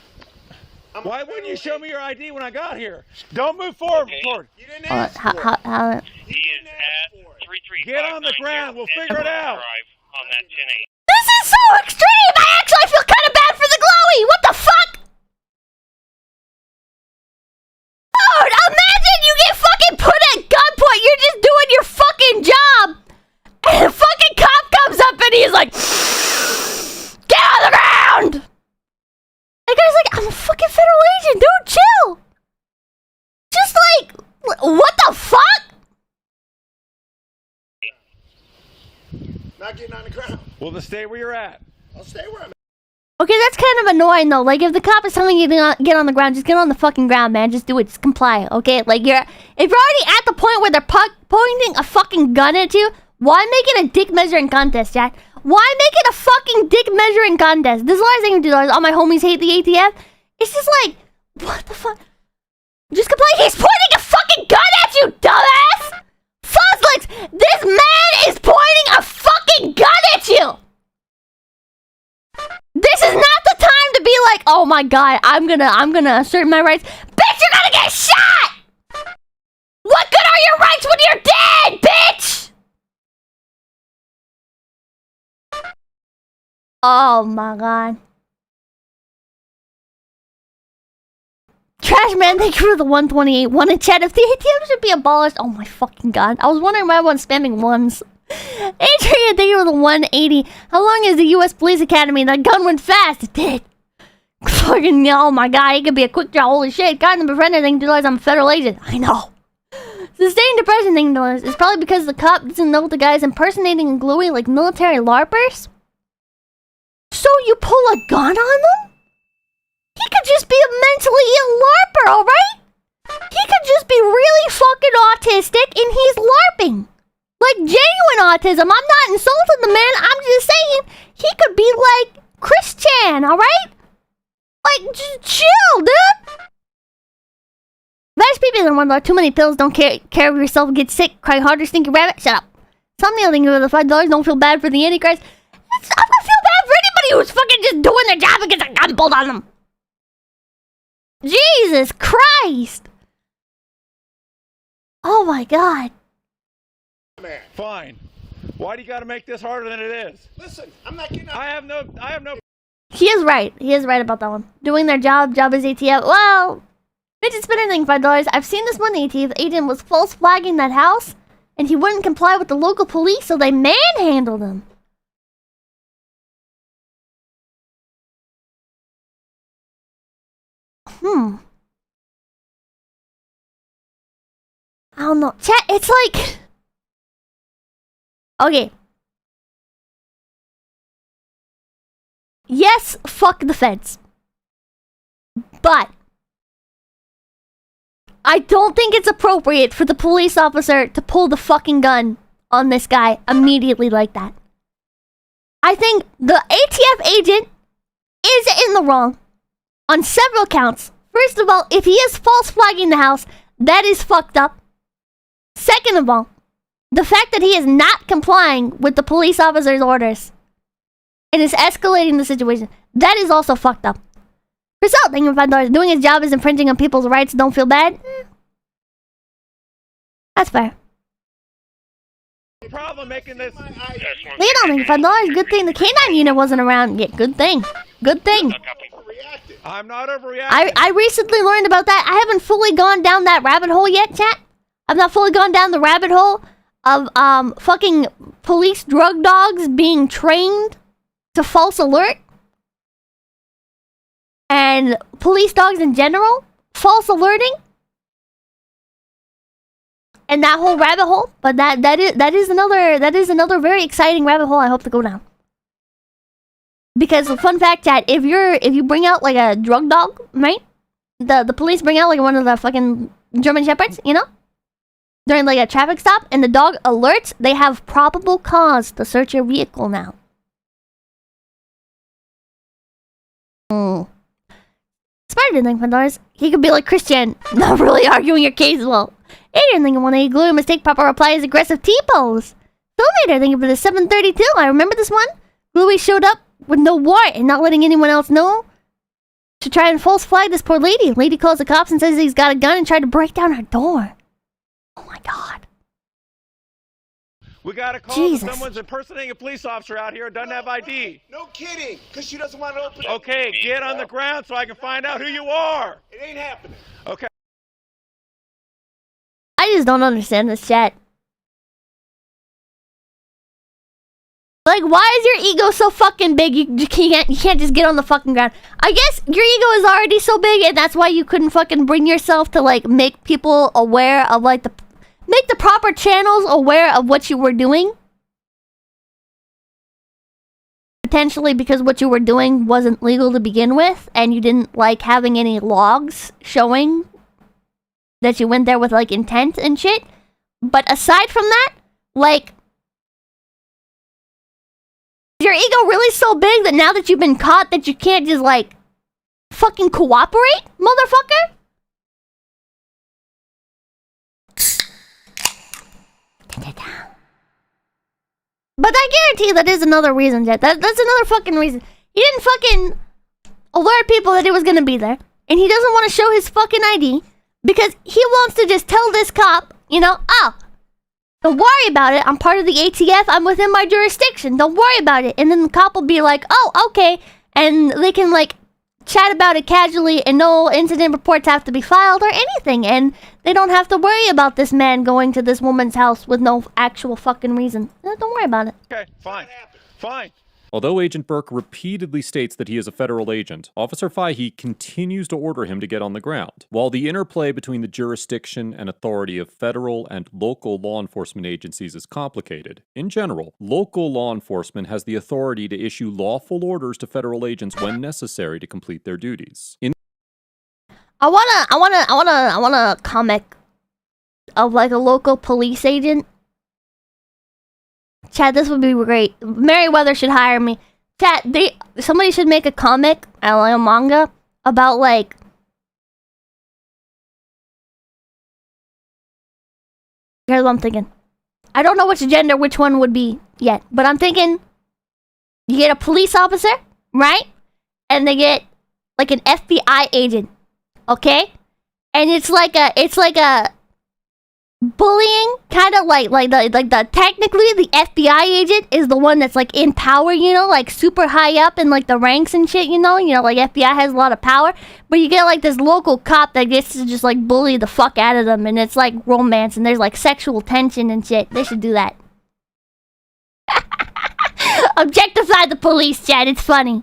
Why wouldn't you show me your ID when I got here? Don't move forward. You didn't ask for it. How, He is at 335. Get on the ground. We'll figure it out. On that 10-8. this is so extreme. I actually feel kind of bad for the glowy. What the fuck? Dude, imagine you get fucking put at gunpoint. You're just doing your fucking job. And the fucking cop comes up and he's like, get on the ground. The guy's like, I'm a fucking federal agent. Dude, chill. Just like, what the fuck? Not getting on the ground. Well, then stay where you're at. I'll stay where I'm at. Okay, that's kind of annoying though. Like, if the cop is telling you to get on the ground, just get on the fucking ground, man. Just do it. Just comply, okay? Like, if you're already at the point where they're pointing a fucking gun at you, why make it a dick measuring contest, Jack? Why make it a fucking dick measuring contest? This is what I was thinking, dude. All my homies hate the ATF. It's just like, what the fuck? Just comply. He's pointing a fucking gun at you, dumbass! Fuzzlex, this man is pointing a fucking gun at you! This is not the time to be like, oh my god, I'm gonna assert my rights. Bitch, you're gonna get shot! What good are your rights when you're dead, bitch? Oh my god. Trash man, thank you for the 128. One in chat. If the ATM should be abolished. Oh my fucking god. I was wondering why everyone's spamming ones. Adrian, thank you for the 180. How long is the US Police Academy? That gun went fast. It did. Fucking, oh my god, it could be a quick draw. Holy shit. God, the befriended thing to realize I'm a federal agent. I know. Sustained depression thing to realize is probably because the cop doesn't know the guy's impersonating and gluey like military LARPers. So you pull a gun on them? He could just be a mentally ill LARPer, alright? He could just be really fucking autistic and he's LARPing. Like genuine autism. I'm not insulting the man. I'm just saying he could be like Chris Chan, alright? Like, just chill, dude. Vash people in one too many pills, don't care of yourself, get sick, cry harder, stinky rabbit. Shut up. Thumbnail thinking for the $5. Don't feel bad for the Antichrist. I'm gonna feel bad for anybody who's fucking just doing their job and gets a gun pulled on them. Jesus Christ. Oh my God. Man. Fine. Why do you got to make this harder than it is? Listen, I'm not getting up. I have no. He is right. He is right about that one. Doing their job is ATF. Well, Fidget Spinner thing, $5. I've seen this one. The ATF agent was false flagging that house, and he wouldn't comply with the local police, so they manhandled him. I don't know. Chat, it's like... Okay. Yes, fuck the feds. But I don't think it's appropriate for the police officer to pull the fucking gun on this guy immediately like that. I think the ATF agent is in the wrong on several counts. First of all, if he is false flagging the house, that is fucked up. Second of all, the fact that he is not complying with the police officer's orders and is escalating the situation, that is also fucked up. Result, thank you for $5. Doing his job is infringing on people's rights. Don't feel bad. That's fair. Problem making this. Leon, thank you for $5. Good thing the K9 unit wasn't around. Yeah, good thing. Good thing. I'm not overreacting. I recently learned about that. I haven't fully gone down that rabbit hole yet, chat. I've not fully gone down the rabbit hole of fucking police drug dogs being trained to false alert. And police dogs in general false alerting. And that whole rabbit hole. But that is another very exciting rabbit hole I hope to go down. Because fun fact, chat, if you bring out like a drug dog, right? The police bring out like one of the fucking German shepherds, you know? During like a traffic stop, and the dog alerts, they have probable cause to search your vehicle now. Spider didn't think $5. He could be like Christian, not really arguing your case well. Adrian thinking 180 glue mistake. Papa replies aggressive T-pose. Filmator thinking for the 732. I remember this one. Bluey showed up with no warrant and not letting anyone else know to try and false flag this poor lady. Lady calls the cops and says he's got a gun and tried to break down her door. Oh my God. We got a call Jesus. that someone's impersonating a police officer out here who doesn't have ID. No kidding, because she doesn't want to open it. Okay, get on the ground so I can find out who you are. It ain't happening. Okay. I just don't understand this chat. Like, why is your ego so fucking big? You can't just get on the fucking ground. I guess your ego is already so big, and that's why you couldn't fucking bring yourself to like make people aware of like make the proper channels aware of what you were doing. Potentially because what you were doing wasn't legal to begin with, and you didn't like having any logs showing that you went there with like intent and shit. But aside from that, like, is your ego really so big that now that you've been caught that you can't just like fucking cooperate, motherfucker? But I guarantee that is another reason, Jet. That's another fucking reason. He didn't fucking alert people that he was gonna be there. And he doesn't want to show his fucking ID because he wants to just tell this cop, you know, oh, don't worry about it. I'm part of the ATF. I'm within my jurisdiction. Don't worry about it. And then the cop will be like, oh, okay. And they can like chat about it casually and no incident reports have to be filed or anything. And they don't have to worry about this man going to this woman's house with no actual fucking reason. Don't worry about it. Okay, fine. Fine. Although Agent Burke repeatedly states that he is a federal agent, Officer Fahey continues to order him to get on the ground. While the interplay between the jurisdiction and authority of federal and local law enforcement agencies is complicated, in general, local law enforcement has the authority to issue lawful orders to federal agents when necessary to complete their duties. I want a comic of like a local police agent. Chad, this would be great. Merriweather should hire me. Chad, somebody should make a comic, like a manga, about like here's what I'm thinking. I don't know which gender which one would be yet, but I'm thinking you get a police officer, right? And they get like an FBI agent, okay? And it's like a bullying, kind of like the technically the FBI agent is the one that's like in power, you know, like super high up in like the ranks and shit, you know, like FBI has a lot of power, but you get like this local cop that gets to just like bully the fuck out of them, and it's like romance and there's like sexual tension and shit. They should do that. Objectify the police, Chad. It's funny.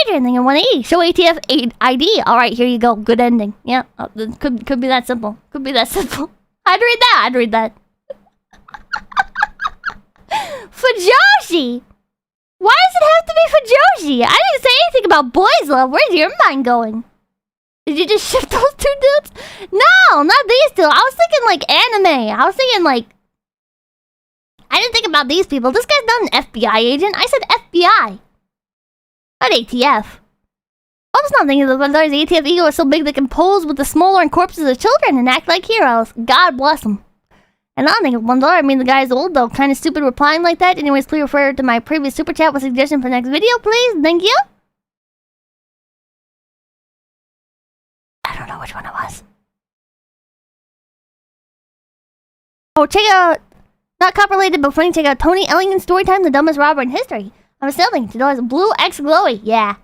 Adrian, thinking 180. Show ATF ID. All right, here you go. Good ending. Yeah, could be that simple. Could be that simple. I'd read that. Fujoshi. Why does it have to be Fujoshi? I didn't say anything about boys love. Where's your mind going? Did you just ship those two dudes? No, not these two. I was thinking like anime. I was thinking like. I didn't think about these people. This guy's not an FBI agent. I said FBI. Not ATF. I was not thinking that the ATF ego is so big they can pose with the smoldering corpses of children and act like heroes. God bless them. And I don't think of $1. I mean, the guy's old though. Kind of stupid replying like that. Anyways, please refer to my previous super chat with suggestion for the next video, please. Thank you. I don't know which one it was. Oh, check out. Not cop related, but funny. Check out Tony Ellington's story time, the dumbest robber in history. I'm still thinking $2. Blue X Glowy. Yeah.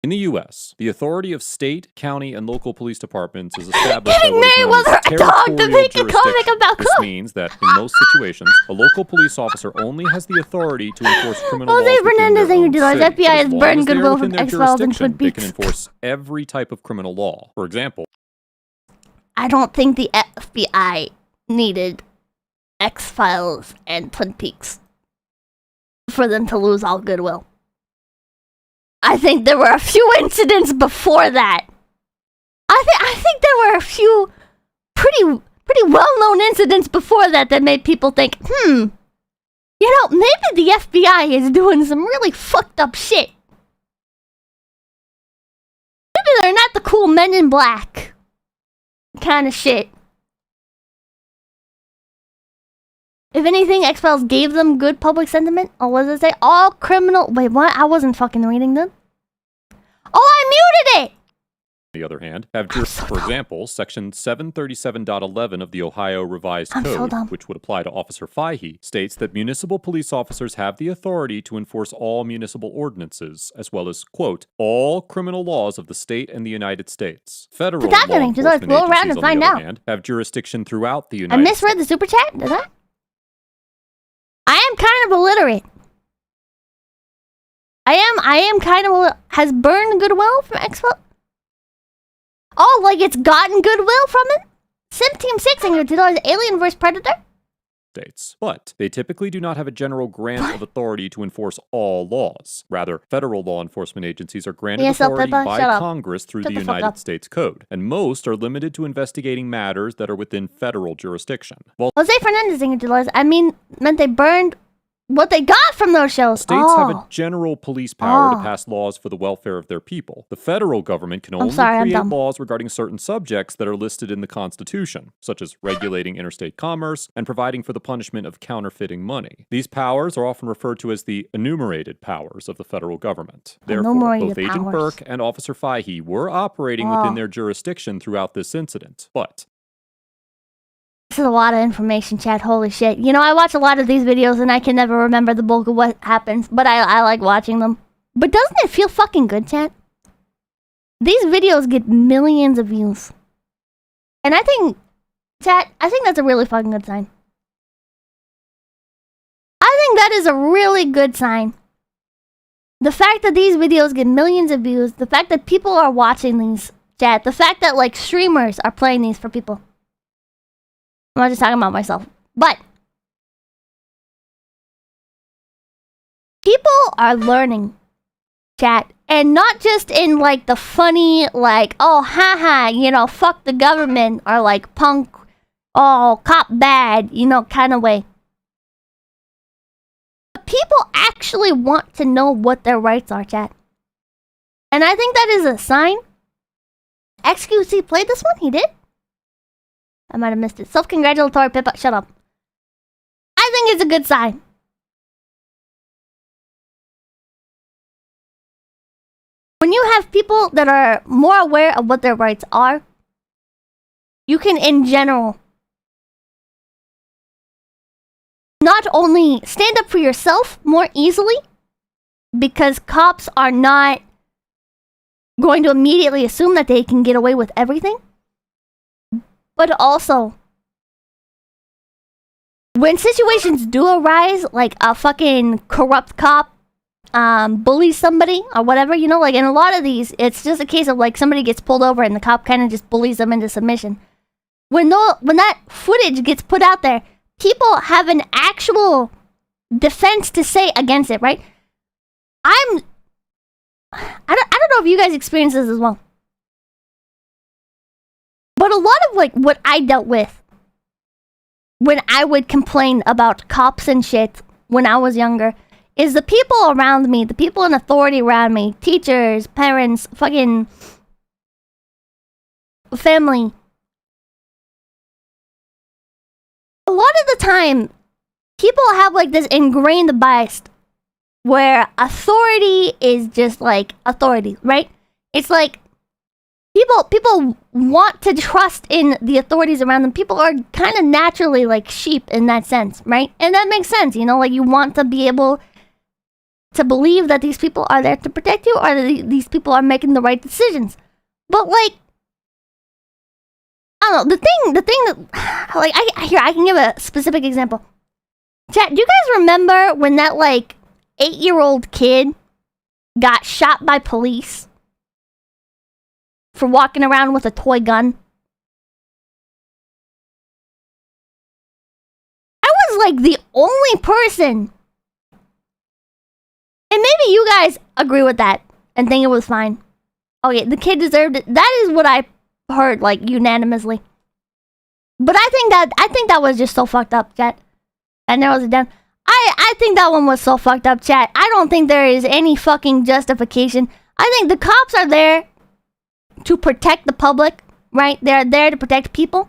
In the U.S., the authority of state, county, and local police departments is established by Getting what is married known was as a dog to territorial make a comic jurisdiction. about This means that in most situations, a local police officer only has the authority to enforce criminal laws Jose within Fernandez their and own you do city. FBI But has as long burned as they are goodwill within from their X-Files and jurisdiction, Twin they can Peaks. enforce every type of criminal law. For example, I don't think the FBI needed X-Files and Twin Peaks for them to lose all goodwill. I think there were a few incidents before that. I think there were a few pretty well-known incidents before that that made people think, you know, maybe the FBI is doing some really fucked up shit. Maybe they're not the cool Men in Black kind of shit. If anything, X-Files gave them good public sentiment. Or what does it say? All criminal... Wait, what? I wasn't fucking reading them. Oh, I muted it! on the other hand, have for example, Section 737.11 of the Ohio Revised Code, which would apply to Officer Fahey, states that municipal police officers have the authority to enforce all municipal ordinances, as well as, quote, all criminal laws of the state and the United States. Federal law enforcement agencies, on the other hand, have jurisdiction throughout the United States. I misread the super chat, did I? I am kind of illiterate. I am kind of... Has burned goodwill from Expo? Oh, like it's gotten goodwill from it? Sim Team 6 and $2 Alien vs. Predator? States. But they typically do not have a general grant of authority to enforce all laws. Rather, federal law enforcement agencies are granted authority by Congress through the United States Code, and most are limited to investigating matters that are within federal jurisdiction. Jose Fernandez and $2. I mean, meant they burned what they got from those shows. States have a general police power to pass laws for the welfare of their people. The federal government can only create laws regarding certain subjects that are listed in the Constitution, such as regulating interstate commerce and providing for the punishment of counterfeiting money. These powers are often referred to as the enumerated powers of the federal government. Therefore, both Agent Burke and Officer Fahey were operating within their jurisdiction throughout this incident, but... This is a lot of information, chat. Holy shit. You know, I watch a lot of these videos and I can never remember the bulk of what happens, but I like watching them. But doesn't it feel fucking good, chat? These videos get millions of views. And I think, chat, I think that's a really fucking good sign. I think that is a really good sign. The fact that these videos get millions of views, the fact that people are watching these, chat, the fact that, like, streamers are playing these for people. I'm not just talking about myself. But people are learning, chat. And not just in, like, the funny, like, oh, haha, you know, fuck the government. Or, like, punk, oh, cop bad, you know, kind of way. But people actually want to know what their rights are, chat. And I think that is a sign. XQC played this one? He did? I might have missed it. Self-congratulatory Pippa. Shut up. I think it's a good sign. When you have people that are more aware of what their rights are, you can, in general, not only stand up for yourself more easily, because cops are not going to immediately assume that they can get away with everything, but also, when situations do arise, like a fucking corrupt cop bullies somebody or whatever, you know, like in a lot of these, it's just a case of like somebody gets pulled over and the cop kind of just bullies them into submission. When that footage gets put out there, people have an actual defense to say against it, right? I don't know if you guys experience this as well, but a lot of like what I dealt with when I would complain about cops and shit when I was younger is the people around me, the people in authority around me, teachers, parents, fucking family. A lot of the time, people have like this ingrained bias where authority is just like authority, right? It's like people want to trust in the authorities around them. People are kind of naturally like sheep in that sense, right? And that makes sense, you know, like you want to be able to believe that these people are there to protect you, or that these people are making the right decisions. But like, I don't know, the thing that, like, I can give a specific example. Chat, do you guys remember when that like 8-year-old kid got shot by police for walking around with a toy gun? I was like the only person, and maybe you guys agree with that and think it was fine. Okay, the kid deserved it. That is what I heard, like, unanimously. But I think that was just so fucked up, chat. That narrows it down. I think that one was so fucked up, chat. I don't think there is any fucking justification. I think the cops are there to protect the public, right? They're there to protect people.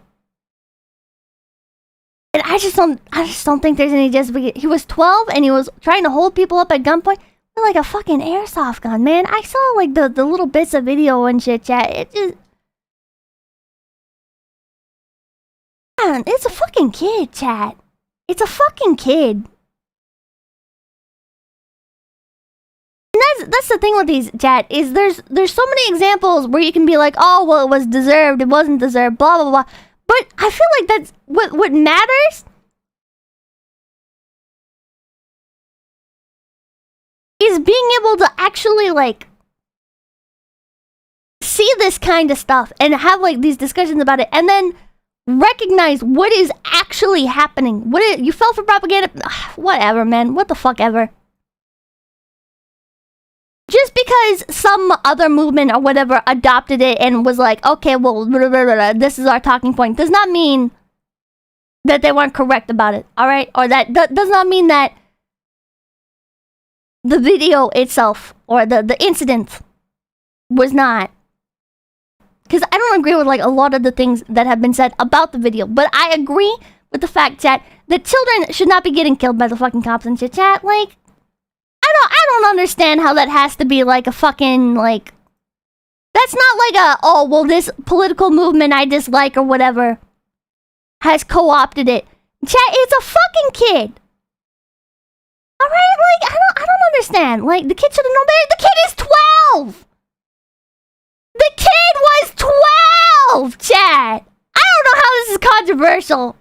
And I just don't think there's any justification. He was 12 and he was trying to hold people up at gunpoint with like a fucking airsoft gun, man. I saw like the little bits of video and shit, chat. It just, man, it's a fucking kid, chat. It's a fucking kid. And that's the thing with these, chat, is there's so many examples where you can be like, oh, well, it was deserved, it wasn't deserved, blah, blah, blah. But I feel like that's what matters is being able to actually, like, see this kind of stuff and have, like, these discussions about it, and then recognize what is actually happening. You fell for propaganda? Whatever, man. What the fuck ever. Just because some other movement or whatever adopted it and was like, okay, well, blah, blah, blah, this is our talking point, does not mean that they weren't correct about it, alright? Or that does not mean that the video itself or the incident was not. Because I don't agree with like a lot of the things that have been said about the video, but I agree with the fact, chat, that children should not be getting killed by the fucking cops and shit, chat. Like, I don't understand how that has to be like a fucking, like, that's not like a, oh, well, this political movement I dislike or whatever has co-opted it. Chat, it's a fucking kid. Alright, like, I don't understand. Like, the kid should have known better. The kid is 12! The kid was 12, chat! I don't know how this is controversial.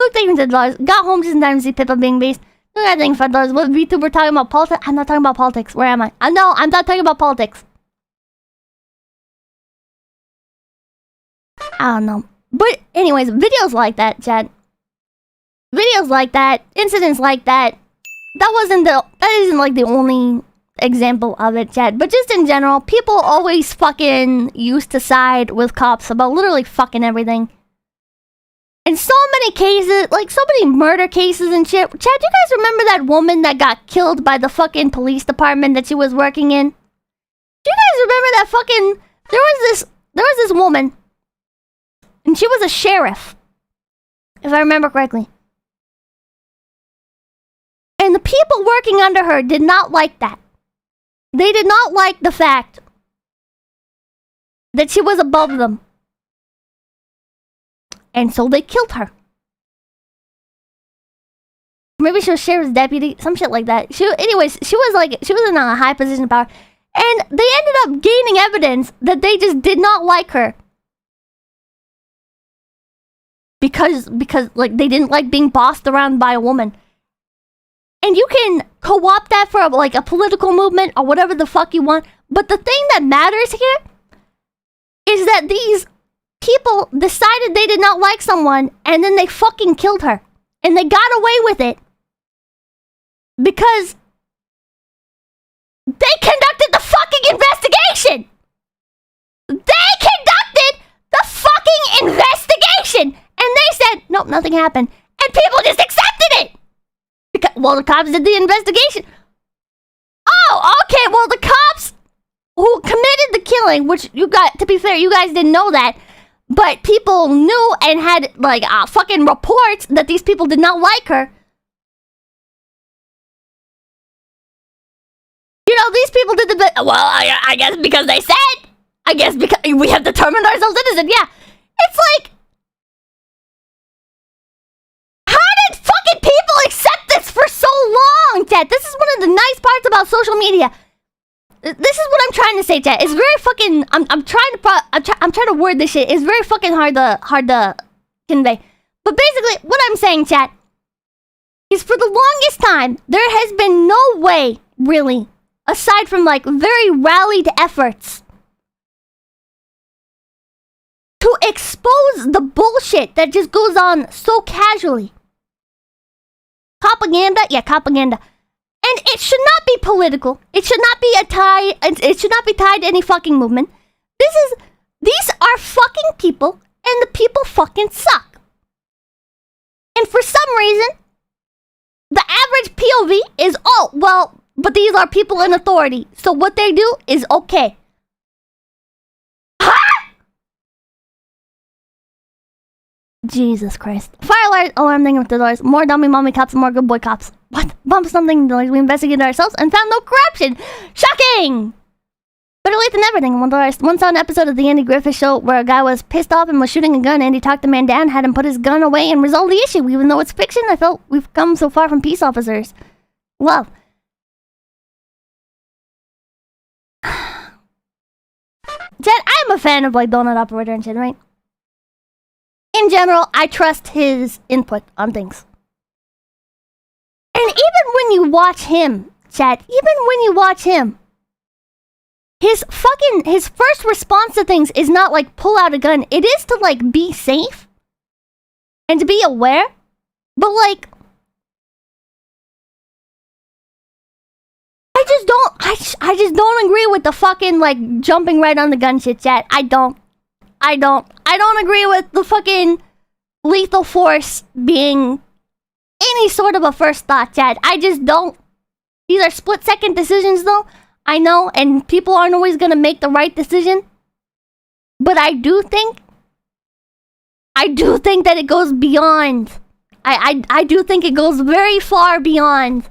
Luke, thank you for $10. Got home just in time to see Pippa being based. Look, I think $5. What VTuber talking about politics? I'm not talking about politics. Where am I? No, I'm not talking about politics. I don't know. But anyways, videos like that, chat. Videos like that, incidents like that. That isn't like the only example of it, chat. But just in general, people always fucking used to side with cops about literally fucking everything. In so many cases, like so many murder cases and shit. Chat, do you guys remember that woman that got killed by the fucking police department that she was working in? Do you guys remember that fucking... There was this woman, and she was a sheriff, if I remember correctly. And the people working under her did not like that. They did not like the fact that she was above them. And so they killed her. Maybe she was sheriff's deputy, some shit like that. Anyways, she was in a high position of power. And they ended up gaining evidence that they just did not like her. Because like they didn't like being bossed around by a woman. And you can co-opt that for like a political movement or whatever the fuck you want. But the thing that matters here is that these people decided they did not like someone and then they fucking killed her. And they got away with it because they conducted the fucking investigation. They conducted the fucking investigation. And they said, nope, nothing happened. And people just accepted it. Because, well, the cops did the investigation. Oh, okay, well, the cops who committed the killing, which you got, to be fair, you guys didn't know that, but people knew and had, like, fucking reports that these people did not like her. You know, these people did the, well, I guess because they said. I guess because we have determined ourselves innocent, yeah. It's like, fucking people accept this for so long, chat. This is one of the nice parts about social media. This is what I'm trying to say, chat. It's very fucking. I'm trying to word this shit. It's very fucking hard to convey. But basically, what I'm saying, chat, is for the longest time there has been no way, really, aside from like very rallied efforts, to expose the bullshit that just goes on so casually. Propaganda? Yeah, propaganda. And it should not be political. It should not be it should not be tied to any fucking movement. These are fucking people, and the people fucking suck. And for some reason, the average POV is, oh, well, but these are people in authority, so what they do is okay. Jesus Christ. Fire alarm thing with the doors. More dummy mommy cops, more good boy cops. What? Bump something. We investigated ourselves and found no corruption. Shocking! Better late than never. Once saw an episode of the Andy Griffith Show where a guy was pissed off and was shooting a gun. Andy talked the man down, had him put his gun away and resolve the issue. Even though it's fiction, I felt we've come so far from peace officers. Well. Jen, I'm a fan of like donut operator and shit, right? In general, I trust his input on things. And even when you watch him, chat, his first response to things is not like pull out a gun. It is to like be safe and to be aware. But like, I just don't agree with the fucking like jumping right on the gun shit, chat. I don't agree with the fucking lethal force being any sort of a first thought, chat. I just don't. These are split-second decisions, though. I know, and people aren't always gonna make the right decision. But I do think that it goes beyond. I do think it goes very far beyond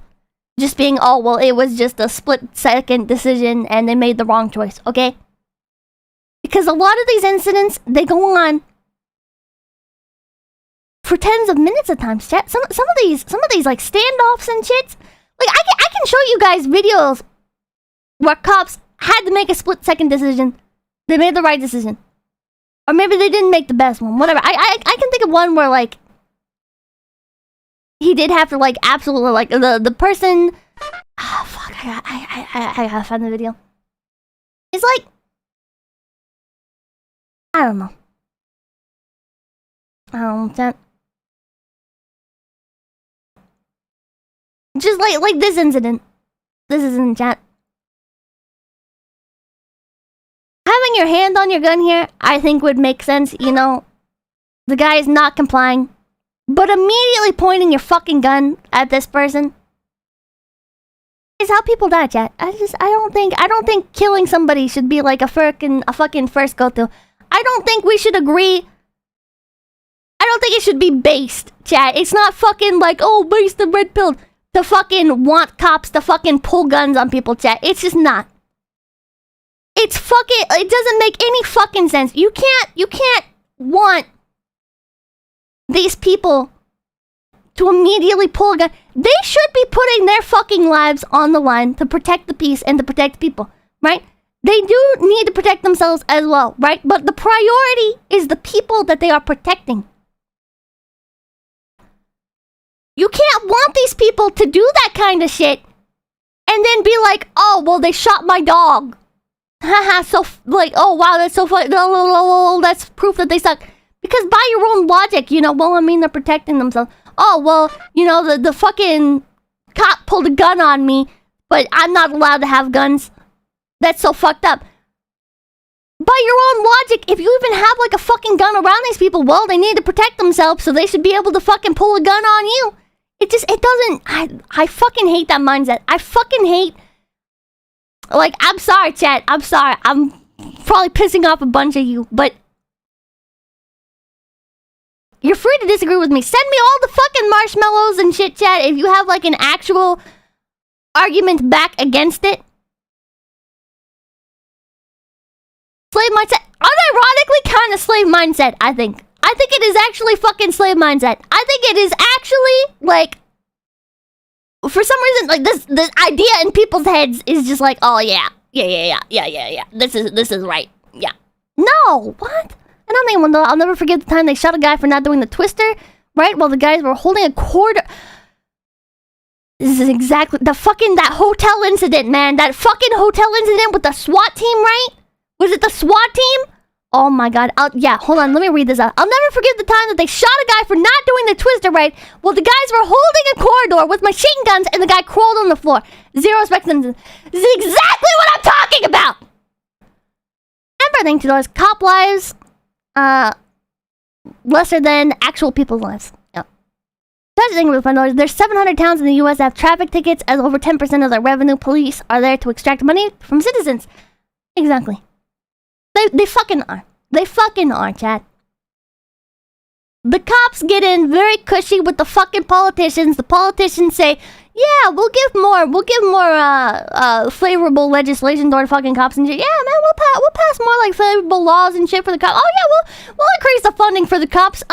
just being, oh, well, it was just a split-second decision and they made the wrong choice, okay? Because a lot of these incidents, they go on for tens of minutes at times, chat. Some of these like standoffs and shit. Like I can show you guys videos where cops had to make a split-second decision. They made the right decision, or maybe they didn't make the best one. Whatever. I can think of one where like he did have to like absolutely like the person. Ah, fuck! I gotta find the video. It's like, I don't know. Chat. Just like this incident. This isn't, chat. Having your hand on your gun here, I think would make sense. You know, the guy is not complying, but immediately pointing your fucking gun at this person is how people die, chat. I don't think killing somebody should be like a fucking first go-to. I don't think we should agree. I don't think it should be based, chat. It's not fucking like, oh, based the red pill to fucking want cops to fucking pull guns on people, chat. It's just not. It's fucking, it doesn't make any fucking sense. You can't want these people to immediately pull a gun. They should be putting their fucking lives on the line to protect the peace and to protect people, right? They do need to protect themselves as well, right? But the priority is the people that they are protecting. You can't want these people to do that kind of shit and then be like, oh, well, they shot my dog. Haha, so, like, oh, wow, that's so funny. That's proof that they suck. Because by your own logic, you know, well, I mean, they're protecting themselves. Oh, well, you know, the fucking cop pulled a gun on me, but I'm not allowed to have guns. That's so fucked up. By your own logic, if you even have, like, a fucking gun around these people, well, they need to protect themselves, so they should be able to fucking pull a gun on you. It doesn't, I fucking hate that mindset. I fucking hate, like, I'm sorry, chat. I'm sorry. I'm probably pissing off a bunch of you, but you're free to disagree with me. Send me all the fucking marshmallows and shit, chat, if you have, like, an actual argument back against it. Slave mindset. Unironically kind of slave mindset, I think. I think it is actually fucking slave mindset. I think it is actually, like, for some reason, like, this idea in people's heads is just like, oh, yeah. This is right. Yeah. No, what? I don't think I'll never forget the time they shot a guy for not doing the twister, right? While the guys were holding a quarter. This is exactly that hotel incident, man. That fucking hotel incident with the SWAT team, right? Was it the SWAT team? Oh my god. Yeah, hold on. Let me read this out. I'll never forget the time that they shot a guy for not doing the twister right while the guys were holding a corridor with machine guns and the guy crawled on the floor. Zero respect. This is exactly what I'm talking about! Everything to those cop lives, lesser than actual people's lives. Yeah. That's the thing with my noise. There's 700 towns in the US that have traffic tickets, as over 10% of their revenue. Police are there to extract money from citizens. Exactly. They fucking are. They fucking are, chat. The cops get in very cushy with the fucking politicians. The politicians say, yeah, we'll give more favorable legislation toward fucking cops and shit. Yeah, man, we'll pass more like favorable laws and shit for the cops. Oh yeah, we'll increase the funding for the cops.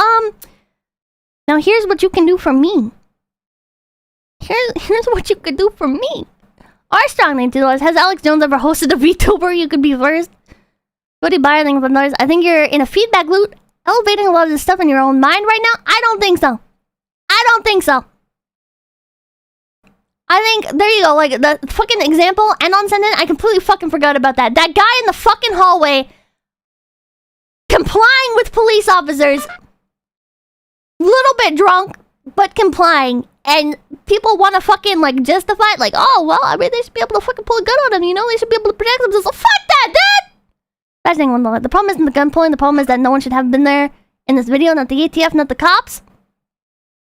Now here's what you can do for me. Here's what you could do for me. Our strong name to those. Has Alex Jones ever hosted a VTuber? You could be first. What do you buy things from those? I think you're in a feedback loop, elevating a lot of this stuff in your own mind right now. I don't think so. I think, there you go, like, the fucking example, and on sentence, I completely fucking forgot about that. That guy in the fucking hallway, complying with police officers, little bit drunk, but complying, and people want to fucking, like, justify it, like, oh, well, I mean, they should be able to fucking pull a gun on him, you know? They should be able to protect themselves. So fuck that, dude! That's the thing, the problem isn't the gun pulling, the problem is that no one should have been there in this video, not the ATF, not the cops.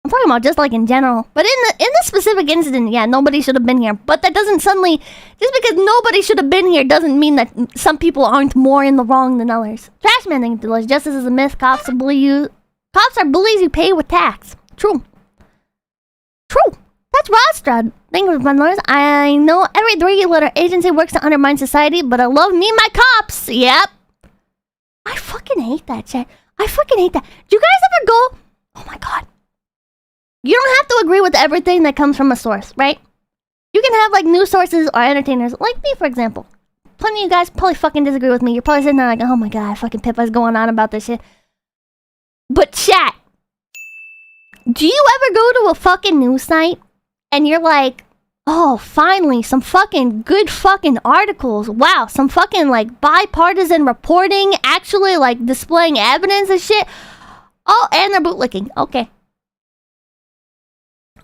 I'm talking about just like in general. But in this specific incident, yeah, nobody should have been here. But that doesn't suddenly, just because nobody should have been here doesn't mean that some people aren't more in the wrong than others. Trashman thing, justice is a myth. Cops bully you. Cops are bullies you pay with tax. True. That's Rodstrad. Thank you, my lords. I know every three-letter agency works to undermine society, but I love me my cops. Yep. I fucking hate that shit. I fucking hate that. Do you guys ever go, oh my god. You don't have to agree with everything that comes from a source, right? You can have, like, news sources or entertainers, like me, for example. Plenty of you guys probably fucking disagree with me. You're probably sitting there like, oh my god, fucking Pippa's going on about this shit. But chat, do you ever go to a fucking news site and you're like, oh, finally, some fucking good fucking articles. Wow, some fucking, like, bipartisan reporting, actually, like, displaying evidence and shit. Oh, and they're bootlicking.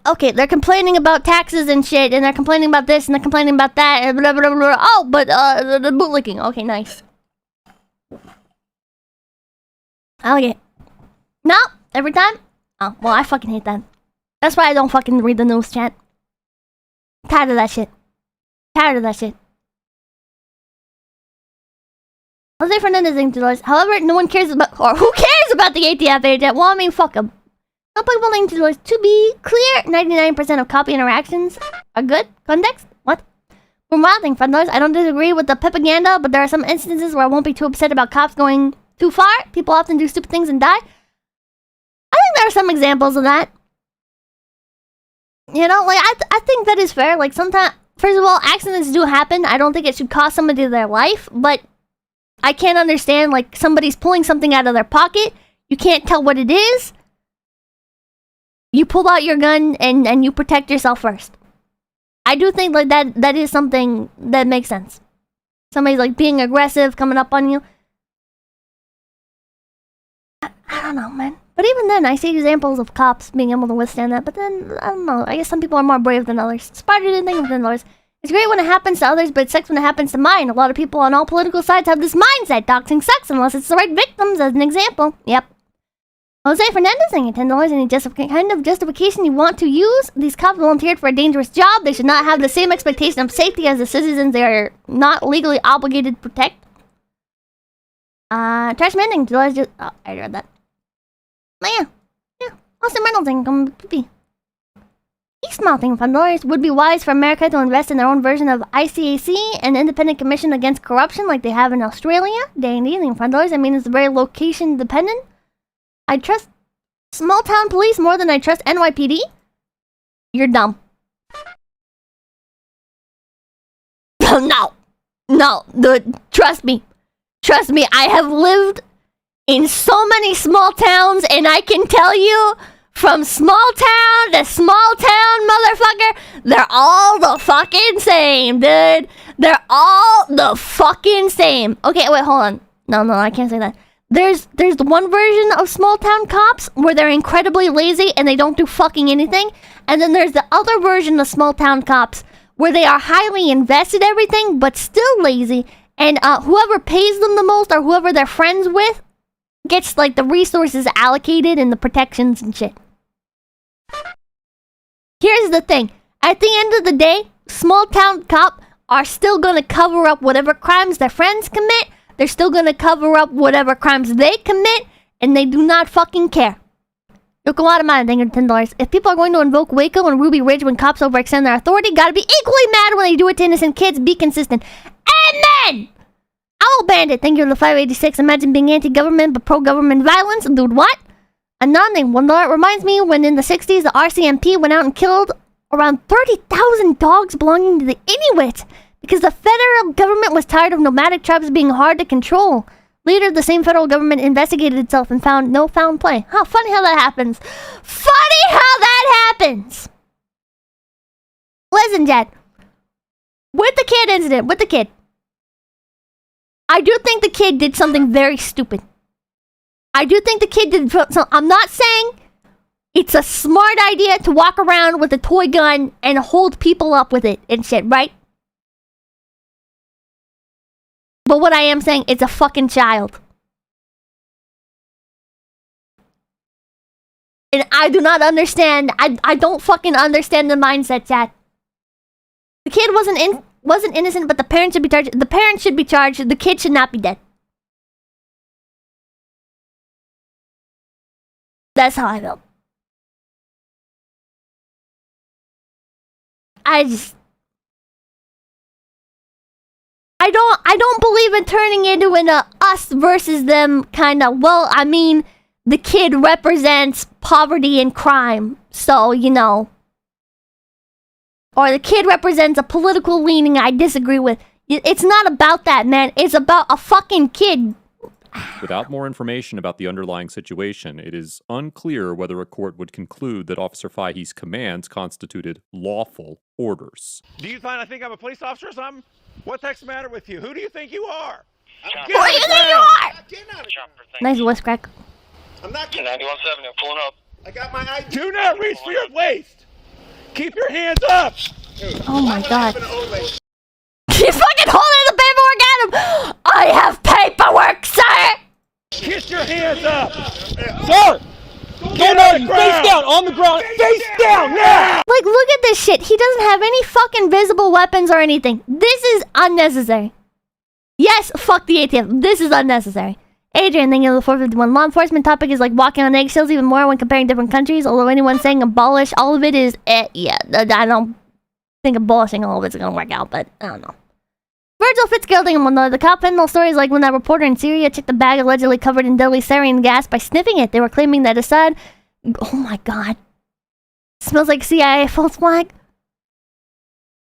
Okay, they're complaining about taxes and shit, and they're complaining about this, and they're complaining about that, and blah, blah, blah, blah. Oh, but, the bootlicking. Okay, nice. Okay. No, every time? Oh, well, I fucking hate that. That's why I don't fucking read the news, chat. Tired of that shit. Jose Fernandez thing to us. However, no one cares about, or who cares about about the ATF agent. Well, I mean, fuck them. Applicable link to be clear, 99% of copy interactions are good. Context? What? For modeling friendlers, I don't disagree with the propaganda, but there are some instances where I won't be too upset about cops going too far. People often do stupid things and die. I think there are some examples of that. You know, like, I think that is fair. Like, sometimes, first of all, accidents do happen. I don't think it should cost somebody their life, but I can't understand, like, somebody's pulling something out of their pocket. You can't tell what it is. You pull out your gun and you protect yourself first. I do think, like, that is something that makes sense. Somebody's, like, being aggressive, coming up on you. I don't know, man. But even then, I see examples of cops being able to withstand that. But then, I don't know. I guess some people are more brave than others. Smarter than things than others. It's great when it happens to others, but it's sex when it happens to mine. A lot of people on all political sides have this mindset. Doxing sucks unless it's the right victims, as an example. Yep. Jose Fernandez saying $10. Any kind of justification you want to use? These cops volunteered for a dangerous job. They should not have the same expectation of safety as the citizens they are not legally obligated to protect. Trash mending. Just... Oh, I read that. But yeah. Austin Reynolds and Pippi. East mouthing $5 would be wise for America to invest in their own version of ICAC, an independent commission against corruption like they have in Australia. $5. I mean, it's very location dependent. I trust small town police more than I trust NYPD. You're dumb. No, trust me. I have lived in so many small towns, and I can tell you, from small town to small town, motherfucker, they're all the fucking same, dude. They're all the fucking same. Okay, wait, hold on. No, I can't say that. There's the one version of small town cops where they're incredibly lazy and they don't do fucking anything. And then there's the other version of small town cops where they are highly invested in everything but still lazy. And whoever pays them the most or whoever they're friends with gets, like, the resources allocated and the protections and shit. Here's the thing. At the end of the day, small town cop are still gonna cover up whatever crimes their friends commit. They're still gonna cover up whatever crimes they commit, and they do not fucking care. Yoko Watamata, thank you for $10. If people are going to invoke Waco and Ruby Ridge when cops overextend their authority, gotta be equally mad when they do it to innocent kids. Be consistent. Amen! Owl Bandit, thank you for the 586. Imagine being anti-government but pro-government violence. Dude, what? Ananding, $1 reminds me when in the 60s the RCMP went out and killed around 30,000 dogs belonging to the Inuit because the federal government was tired of nomadic tribes being hard to control. Later, the same federal government investigated itself and found no foul play. How funny how that happens. Funny how that happens! Listen, Jed. With the kid incident, with the kid. I do think the kid did something very stupid. I do think the kid did something. I'm not saying it's a smart idea to walk around with a toy gun and hold people up with it and shit, right? But what I am saying, it's a fucking child. And I do not understand. I don't fucking understand the mindset, chat. The kid wasn't innocent, but the parents should be charged. The parents should be charged. The kid should not be dead. That's how I feel. I don't believe in turning into an us versus them kind of. Well, I mean, the kid represents poverty and crime, so, you know. Or the kid represents a political leaning I disagree with. It's not about that, man. It's about a fucking kid. Without more information about the underlying situation, it is unclear whether a court would conclude that Officer Fahi's commands constituted lawful orders. Do you think I'm a police officer or something? What the heck's the matter with you? Who do you think you are? Who do you think you are? Nice voice crack. I'm not getting 91.7, I'm pulling up. I got my ID. Do not reach for your waist. Keep your hands up. Oh my god. He's fucking holding the paperwork at him. I have paperwork, sir. Get your hands up. Sir. Get on the ground. Face down on the ground. Face down now. Like, look at this shit. He doesn't have any fucking visible weapons or anything. This is unnecessary. Yes, fuck the ATF. This is unnecessary. Adrian, thank you to the 451. Law enforcement topic is like walking on eggshells even more when comparing different countries. Although anyone saying abolish all of it is, yeah, I don't think abolishing all of it's gonna work out, but I don't know. Virgil Fitzgeralding and whatnot. The cop fentanyl stories like when that reporter in Syria checked the bag allegedly covered in deadly sarin gas by sniffing it. They were claiming that Assad, oh my god, smells like CIA false flag.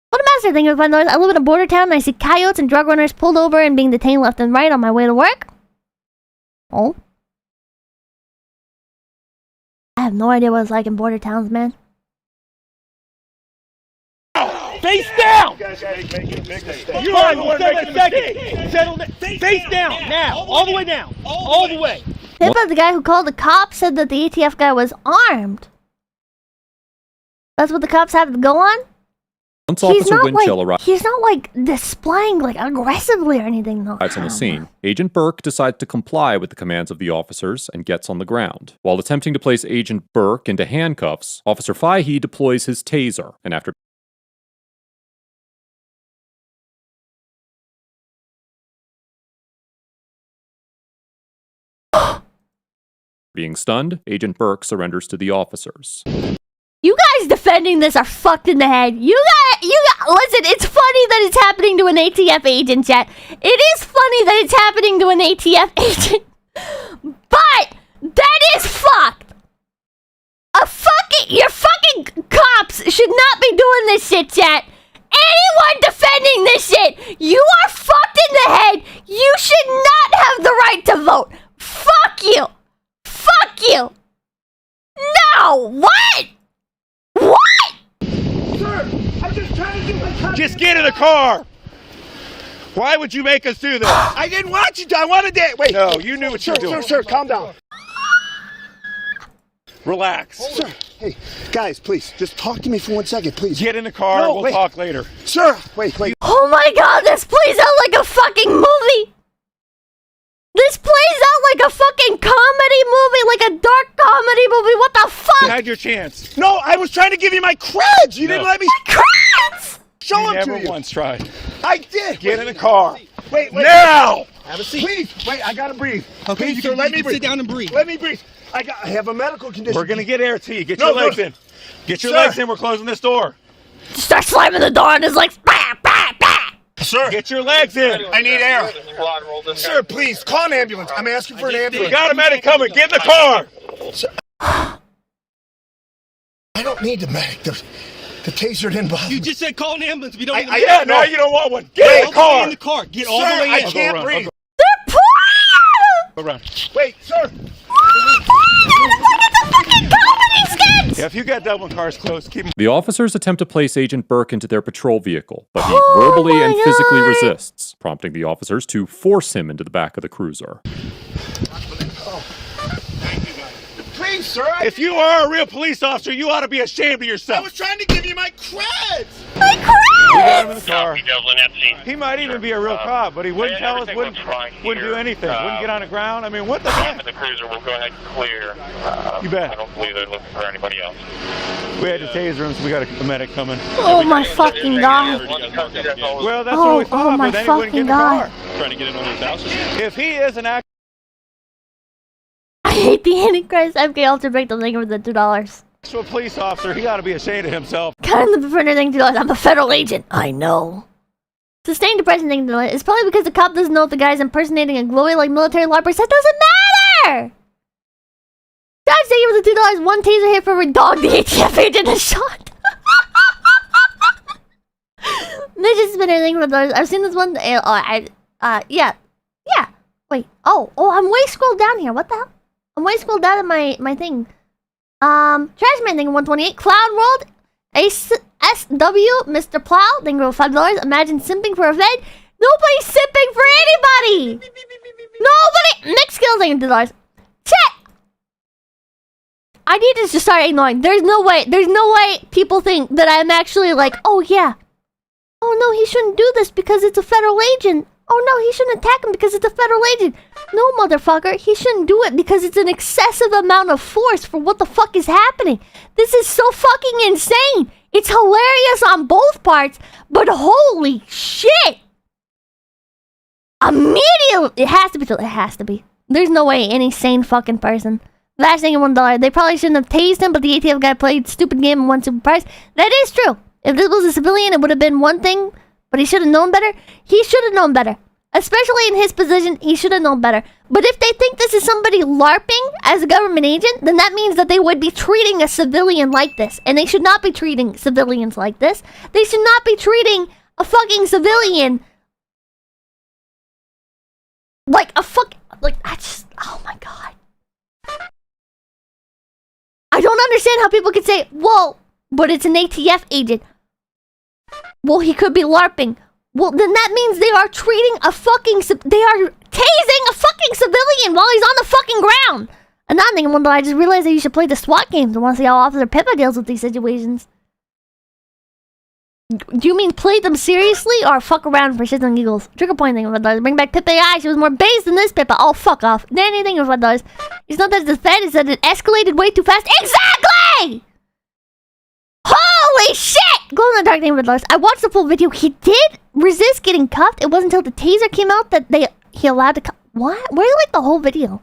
What a master thing of fun noise. I live in a border town and I see coyotes and drug runners pulled over and being detained left and right on my way to work. Oh. I have no idea what it's like in border towns, man. Face down! You are the one making a mistake. Settle down. Face down, now. All the way down. All the way. Pippa, the guy who called the cops, said that the ATF guy was armed. That's what the cops have to go on? Once Officer Winchell arrives He's not like displaying like aggressively or anything though. on the scene, Agent Burke decides to comply with the commands of the officers and gets on the ground. While attempting to place Agent Burke into handcuffs, Officer Fahey deploys his taser, and after being stunned, Agent Burke surrenders to the officers. You guys defending this are fucked in the head. You got, listen, it's funny that it's happening to an ATF agent, chat. It is funny that it's happening to an ATF agent. But, that is fucked. Your fucking cops should not be doing this shit, chat. Anyone defending this shit, you are fucked in the head. You should not have the right to vote. Fuck you. Fuck you. No, what? What? Sir, I'm just trying to do my time. Just get in the car. Why would you make us do this? I didn't want you to. I wanted to. Wait. No, you knew what you were doing. Sir, calm down. Relax. Sir, hey, guys, please, just talk to me for 1 second, please. Get in the car. No, we'll wait. talk later. Sir, wait. Oh my god, this plays out like a fucking movie! This plays out like a fucking comedy movie, like a dark comedy movie, what the fuck? You had your chance. No, I was trying to give you my creds. You didn't let me. Creds! Show You them never to you. once tried. I did. Get in the car. Wait. Now! Have a seat. Please, wait, I gotta breathe. Okay, Please, you sir, can, let you me can breathe. sit down and breathe. Let me breathe. I have a medical condition. We're gonna get air to you. Get No, your legs no. in. Get your Sir. legs in. We're closing this door. Start slamming the door and it's like, bah, bah, bah. Sir, Get your legs in. I need air. Sir, please, call an ambulance. I'm asking for an We ambulance. got a medic coming. Get in the car. I don't need the medic. The taser didn't bother You me. just said call an ambulance. We don't need Yeah, a now you don't want one. Get in the All the way car. in the car. Get all Sir, the way I in. can't around. breathe. They're pouring! Go around. Wait, sir. It's a fucking comedy sketch! Yeah, if you got Dublin cars close, keep them. The officers attempt to place Agent Burke into their patrol vehicle, but he Oh verbally my and physically God. resists, prompting the officers to force him into the back of the cruiser. Please, sir. If you are a real police officer, you ought to be ashamed of I yourself. was trying to give you my creds. My We got him in creds! the car. Devlin at scene. He might even be a real cop, but he wouldn't tell us, everything wouldn't looks fine do here. anything, wouldn't get on the ground. I mean, what the I'm heck? in the cruiser. We'll go ahead and clear. You bet. I don't believe they're looking for anybody else. We had to taser him, so we got a medic coming. Oh my fucking god. Well, that's what we thought, my but then he wouldn't get in the fucking car. Trying to get in on his house. If he is an I hate the Antichrist. FK Ultra Victim, thank you for the $2. actual police officer, he ought to be ashamed of himself. Kind of the printer thing $2. I'm a federal agent. I know. Sustained depression thing $2. It's probably because the cop doesn't know if the guy's impersonating a glowy like military LARPers. That doesn't matter! Guys, thank you for the $2. One taser hit for every dog the ATF agent has shot. Ninja Spinner, thank you for the $2. I've seen this one. Yeah. Wait. Oh, I'm way scrolled down here. What the hell? I'm way scrolled down in my thing. Trashman thing 128. Cloud World. SW. Mr. Plow. Thank you for $5. Imagine simping for a vet. Nobody's simping for anybody. Nobody. Mixed skills thing $2. Chat. I need to just start ignoring. There's no way people think that I'm actually like, oh yeah. Oh no, he shouldn't do this because it's a federal agent. Oh no, he shouldn't attack him because it's a federal agent. No, motherfucker, he shouldn't do it because it's an excessive amount of force for what the fuck is happening. This is so fucking insane. It's hilarious on both parts, but holy shit. Immediately, it has to be. There's no way any sane fucking person. Last thing $1. They probably shouldn't have tased him, but the ATF guy played stupid game and won super prize. That is true. If this was a civilian, it would have been one thing, but he should have known better. He should have known better. Especially in his position, he should have known better. But if they think this is somebody LARPing as a government agent, then that means that they would be treating a civilian like this. And they should not be treating civilians like this. They should not be treating a fucking civilian like a I just, oh my god. I don't understand how people could say, well, but it's an ATF agent. Well, he could be LARPing. Well, then that means they are treating a fucking, they are tasing a fucking civilian while he's on the fucking ground. And I'm thinking, well, I just realized that you should play the SWAT games and want to see how Officer Pippa deals with these situations. Do you mean play them seriously or fuck around for shits and giggles? Trigger point thing of $1. Bring back Pippa AI. She was more based than this Pippa. Oh, fuck off. Anything of $1. It's not that it's defend, it's that it escalated way too fast. Exactly! Holy shit! Glow in the dark thing of $1. I watched the full video. He did resist getting cuffed. It wasn't until the taser came out that he allowed to cuff. What? Where's like the whole video?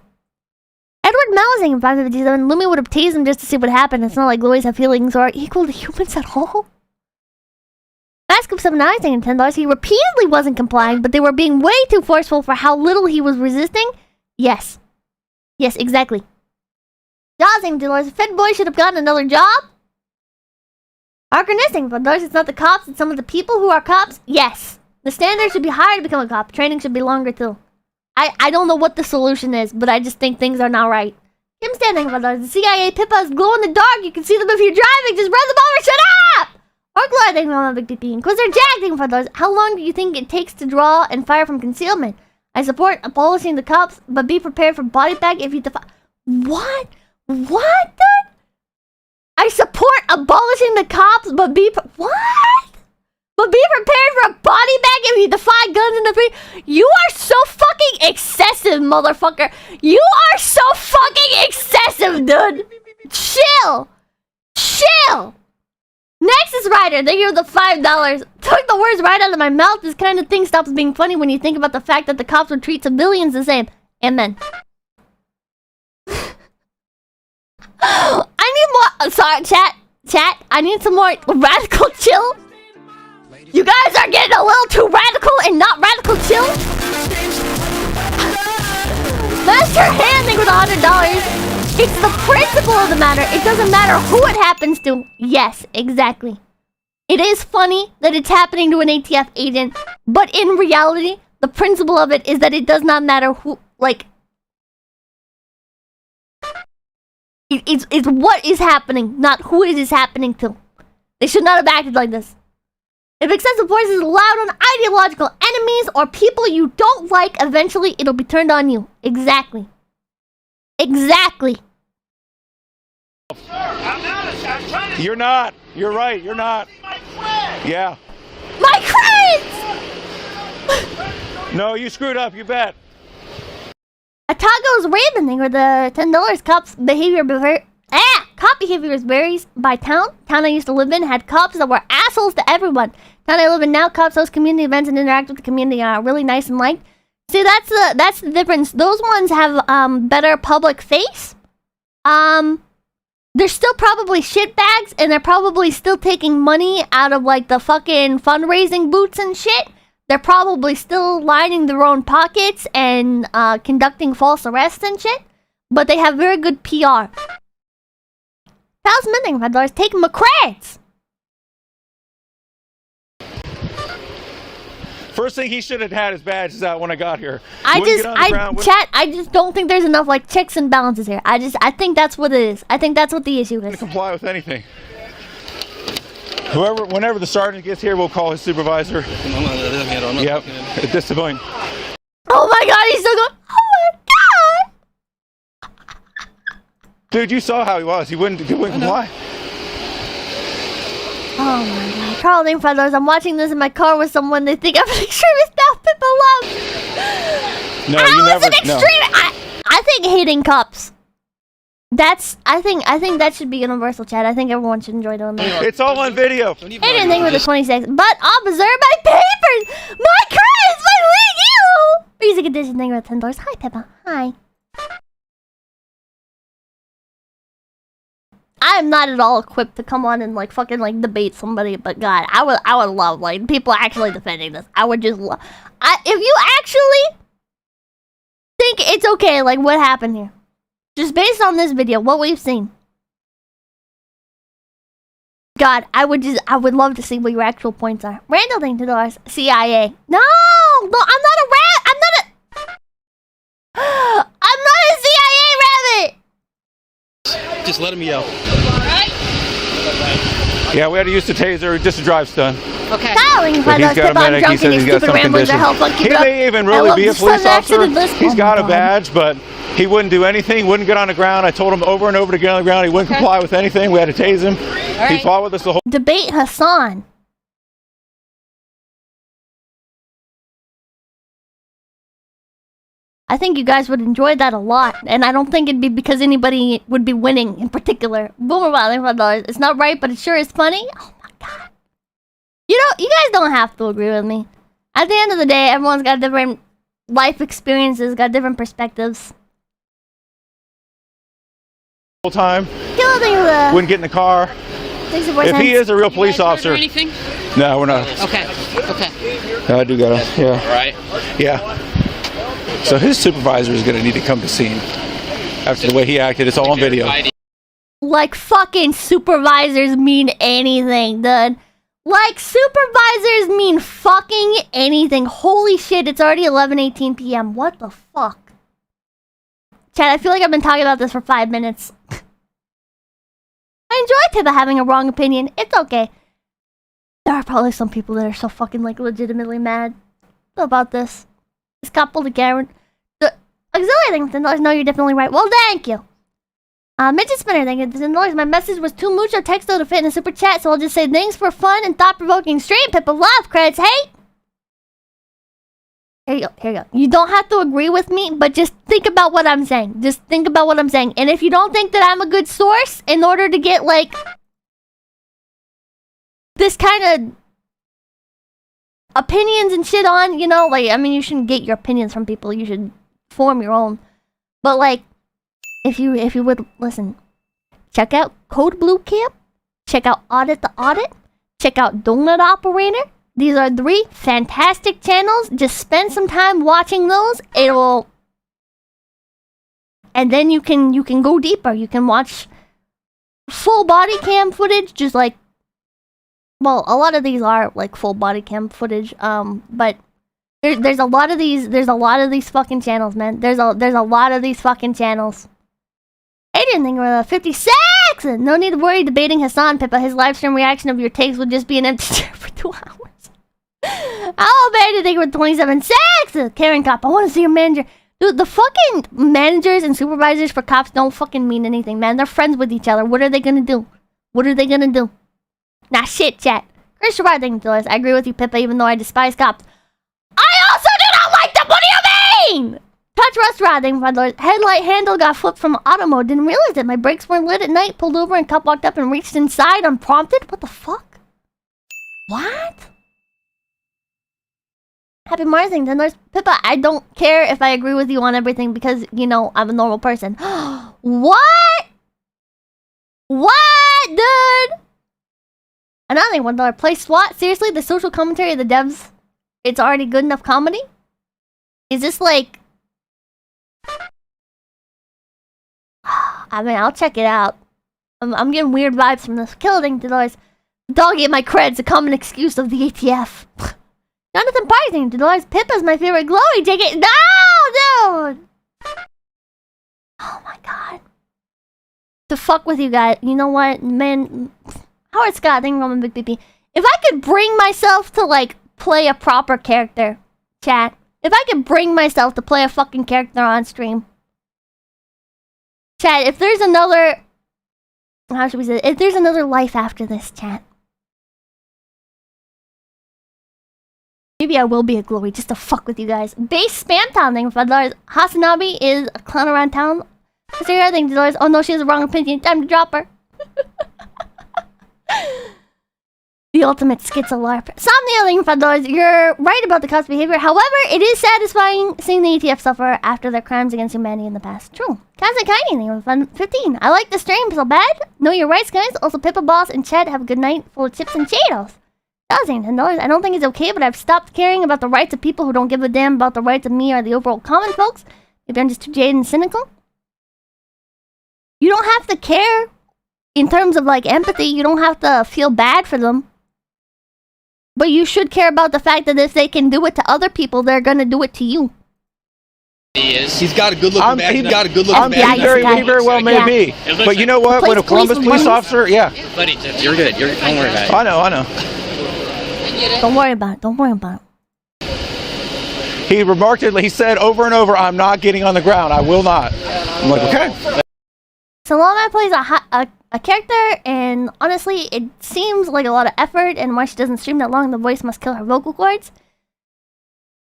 Edward Mousing in 557. Lumi would have tased him just to see what happened. It's not like Louis have feelings or equal to humans at all. Mask of 7 eyes saying $10. He repeatedly wasn't complying, but they were being way too forceful for how little he was resisting. Yes. Yes, exactly. Jaws saying $10. Fed boy should have gotten another job. Arcanisting $1. It's not the cops, it's some of the people who are cops. Yes. The standard should be higher to become a cop. Training should be longer too. I don't know what the solution is, but I just think things are not right. Kim standing $1. The CIA Pippa is glow in the dark. You can see them if you're driving. Just run them over. Shut up! Or glow thing on a big PP. Inquisitor Jack thing $5. How long do you think it takes to draw and fire from concealment? I support abolishing the cops, but be prepared for body bag if you defy. What? What, dude? I support abolishing the cops, but what? But be prepared for a body bag if you defy guns in the free. You are so fucking excessive, motherfucker. You are so fucking excessive, dude. Chill. Chill. Nexus Rider, they give the $5. Took the words right out of my mouth. This kind of thing stops being funny when you think about the fact that the cops would treat civilians the same. Amen. I need more. Sorry, chat. I need some more radical chill. You guys are getting a little too radical and not radical chill. Master Handing with $100. It's the principle of the matter. It doesn't matter who it happens to. Yes, exactly. It is funny that it's happening to an ATF agent, but in reality, the principle of it is that it does not matter who, like... It's what is happening, not who it is happening to. They should not have acted like this. If excessive force is allowed on ideological enemies or people you don't like, eventually it'll be turned on you. Exactly. Exactly. You're not. You're right. You're not. Yeah. My credits! No, you screwed up. You bet. Atago's Raven thing, or the $10 cops behavior cop behavior varies by town. Town I used to live in had cops that were assholes to everyone. Town I live in now, cops host community events and interact with the community are really nice and liked. See, that's the difference. Those ones have better public face. They're still probably shitbags, and they're probably still taking money out of like the fucking fundraising boots and shit. They're probably still lining their own pockets and conducting false arrests and shit. But they have very good PR. $1,000 take my creds. First thing he should have had his badge is out when I got here. I just don't think there's enough like checks and balances here. I think that's what it is. I think that's what the issue is. Comply with anything. Whenever the sergeant gets here, we'll call his supervisor. Yep, at this point. Oh my god, he's still going. Oh my god! Dude, you saw how he was. He wouldn't comply. Oh my god. Carl named $5. I'm watching this in my car with someone. They think I'm an extremist now. Pippa love. No, you never. No. I think hating cops. I think that should be universal, chat. I think everyone should enjoy doing that. It's all on video. Anything with the 26, but observe my papers, my credits, my league. Music edition thing with $10. Hi, Pippa. Hi. I am not at all equipped to come on and like fucking like debate somebody, but God, I would love like people actually defending this. I would just love. If you actually think it's okay, like what happened here, just based on this video, what we've seen. God, I would love to see what your actual points are. Randall thing to doors, CIA. No, I'm not a rat. I'm not a CIA rabbit. Just let him yell. Yeah, we had to use the taser, just a drive stun. Okay. Darling, But he's got a medic, he says he's got some condition. He may even really be a police officer. He's got a badge, but he wouldn't do anything, wouldn't get on the ground. I told him over and over to get on the ground. He wouldn't comply with anything. We had to tase him. He fought with us the whole... Debate Hassan. I think you guys would enjoy that a lot, and I don't think it'd be because anybody would be winning in particular. Boomer $5. It's not right, but it sure is funny. Oh my God. You know, you guys don't have to agree with me. At the end of the day, everyone's got different life experiences, got different perspectives. Whole time. Wouldn't get in the car. If he is a real police officer. Anything? No, we're not. Okay. Okay. I do gotta, yeah. All right. Yeah. So his supervisor is gonna need to come to scene. After the way he acted, it's all on video. Like fucking supervisors mean anything, dude. Like supervisors mean fucking anything. Holy shit, it's already 11:18 p.m. What the fuck? Chad, I feel like I've been talking about this for 5 minutes. I enjoy Pippa having a wrong opinion. It's okay. There are probably some people that are so fucking like legitimately mad about this. This couple together. The auxiliary thing, no, you're definitely right. Well, thank you. Midget Spinner, thank you. My message was too mucho texto to fit in a super chat, so I'll just say thanks for fun and thought-provoking stream. Pippa love, credits, hey! Here you go, here you go. You don't have to agree with me, but just think about what I'm saying. Just think about what I'm saying. And if you don't think that I'm a good source in order to get, like, this kind of opinions and shit on, you know, like, I mean, you shouldn't get your opinions from people. You should form your own. But, like, if you would listen, check out Code Blue Camp, check out Audit the Audit, check out Donut Operator. These are 3 fantastic channels. Just spend some time watching those. It'll, and then you can go deeper. You can watch full body cam footage, just like, well, a lot of these are like full body cam footage. But there's a lot of these fucking channels, man. There's a lot of these fucking channels. I didn't think we were 56! No need to worry debating Hassan, Pippa. His live stream reaction of your takes would just be an empty chair for 2 hours. How bad do you think we're 27 seconds? Karen Cop, I want to see your manager. Dude, the fucking managers and supervisors for cops don't fucking mean anything, man. They're friends with each other. What are they gonna do? What are they gonna do? Nah, shit, chat. Chris Sherrod, thank you, I agree with you, Pippa, even though I despise cops. I also do not like them! What do you mean? Touch Rust Rod, thank you, Lord. Headlight handle got flipped from auto mode. Didn't realize it. My brakes weren't lit at night. Pulled over and cop walked up and reached inside unprompted. What the fuck? What? Happy Mars, thank you, Pippa, I don't care if I agree with you on everything because, you know, I'm a normal person. What? What, dude? Another thing, $1 play SWAT. Seriously, the social commentary of the devs, it's already good enough comedy? Is this like... I mean, I'll check it out. I'm getting weird vibes from this. Killing $2. Dog ate my creds, a common excuse of the ATF. Jonathan Parsing, $2. Pippa's my favorite glowy. Take it. No, dude! Oh my god. To fuck with you guys. You know what, man? Howard Scott, thank you, Roman Big PP. If I could bring myself to, like, play a proper character, chat. If I could bring myself to play a fucking character on stream. Chat, if there's another... How should we say it? If there's another life after this, chat. Maybe I will be a glowy just to fuck with you guys. Base Spam Town, thank you, $5. Hasanabi is a clown around town. Sarah, thank you, $2. Oh no, she has a wrong opinion. Time to drop her. The The ultimate schizo-LARP. Somnialing Fedors, you're right about the cost behavior. However, it is satisfying seeing the ATF suffer after their crimes against humanity in the past. True. Kazakine, 15. I like the stream so bad. Know your rights, guys. Also, Pippa Boss and Ched have a good night full of chips and Cheetos. $10. I don't think it's okay, but I've stopped caring about the rights of people who don't give a damn about the rights of me or the overall common folks. Maybe I'm just too jaded and cynical. You don't have to care in terms of like empathy. You don't have to feel bad for them. But you should care about the fact that if they can do it to other people, they're gonna do it to you. He is. He's got a good looking man. He's got a good looking man. He very well may be. But you know what? When a Columbus police officer, Buddy, you're good. Don't worry about it. I know. Don't worry about it. Don't worry about it. He remarkably, he said over and over, I'm not getting on the ground. I will not. I'm like, okay. Salome plays a character, and honestly, it seems like a lot of effort, and why she doesn't stream that long, the voice must kill her vocal cords.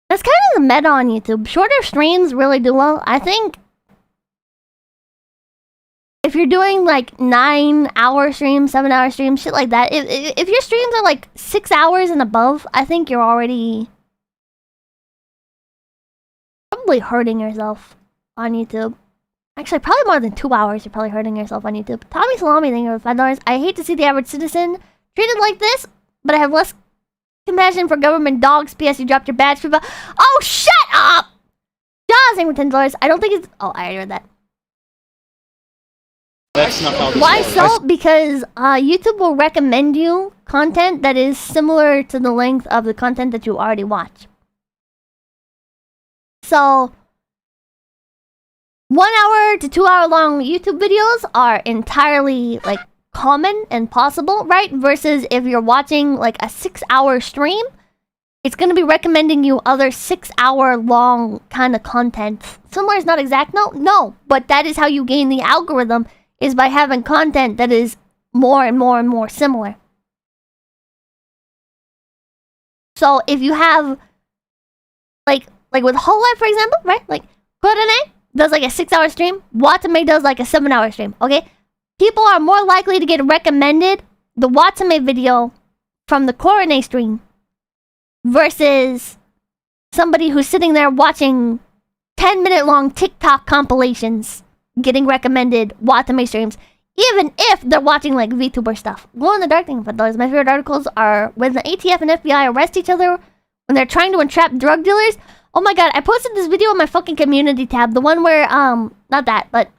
That's kind of the meta on YouTube. Shorter streams really do well. I think if you're doing like 9-hour streams, 7-hour streams, shit like that, if your streams are like 6 hours and above, I think you're already probably hurting yourself on YouTube. Actually, probably more than 2 hours, you're probably hurting yourself on YouTube. Tommy Salami, thank you for $5. I hate to see the average citizen treated like this, but I have less compassion for government dogs. P.S. You dropped your badge. Pippa. Oh, shut up! Jaws, thank you for $10. I don't think it's... Oh, I already read that. That's not how this Why works. so? Because YouTube will recommend you content that is similar to the length of the content that you already watch. So 1 hour to 2 hour long YouTube videos are entirely like common and possible, right? Versus if you're watching like a 6 hour stream, it's going to be recommending you other 6 hour long kind of content. Similar is not exact, no, but that is how you gain the algorithm, is by having content that is more and more and more similar. So if you have like with Whole Life, for example, right? Like Korone does like a 6 hour stream, Watame does like a 7 hour stream, okay? People are more likely to get recommended the Watame video from the Korone stream versus somebody who's sitting there watching 10-minute long TikTok compilations getting recommended Watame streams, even if they're watching like VTuber stuff. Glow in the Dark thing, but those my favorite articles are when the ATF and FBI arrest each other when they're trying to entrap drug dealers. Oh my god, I posted this video in my fucking community tab, the one where not that, but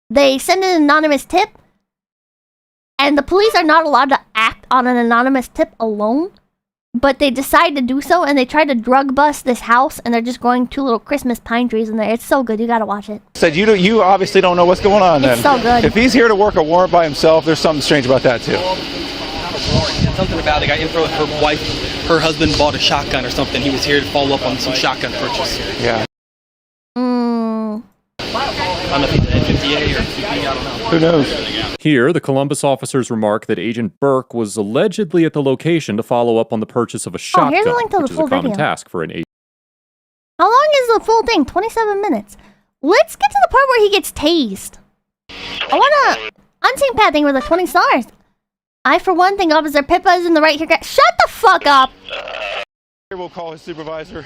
they send an anonymous tip and the police are not allowed to act on an anonymous tip alone, but they decide to do so, and they try to drug bust this house, and they're just growing 2 little Christmas pine trees in there. It's so good. You gotta watch it. Said you obviously don't know what's going on. It's then. so good. If he's here to work a warrant by himself, there's something strange about that too. Something about the guy info. Her wife, her husband bought a shotgun or something. He was here to follow up on some shotgun purchase. Yeah. I don't know if he's an NFTA or I don't know. Who knows? Here, the Columbus officers remark that Agent Burke was allegedly at the location to follow up on the purchase of a shotgun, here's a link to the which is full a common video. task for an agent. How long is the full thing? 27 minutes. Let's get to the part where he gets tased. I wanna... Unseen Pat, thank you for the 20 stars. I, for one, think Officer Pippa is in the right here. Shut the fuck up! We'll call his supervisor.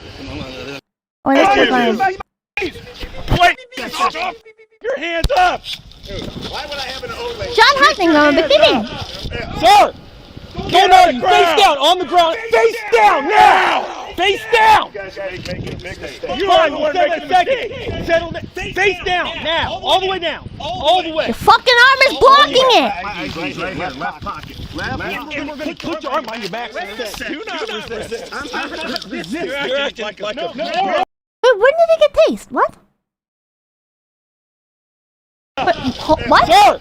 Oh, that's Pippa. Wait! Your hands up! Why would I have an old lady? John Hutton, I'm a beginning. Sir! No, face down, on the ground. Face down, now! Face down! Fine, we'll settle in a second. Settle down. Face down, now. All the way down. All the way. Your fucking arm is blocking it! Right here, left pocket. Left pocket. And we're going to put your arm on your back. Do not resist. You're acting like a... Wait, when did he get tased? What? What? Sir!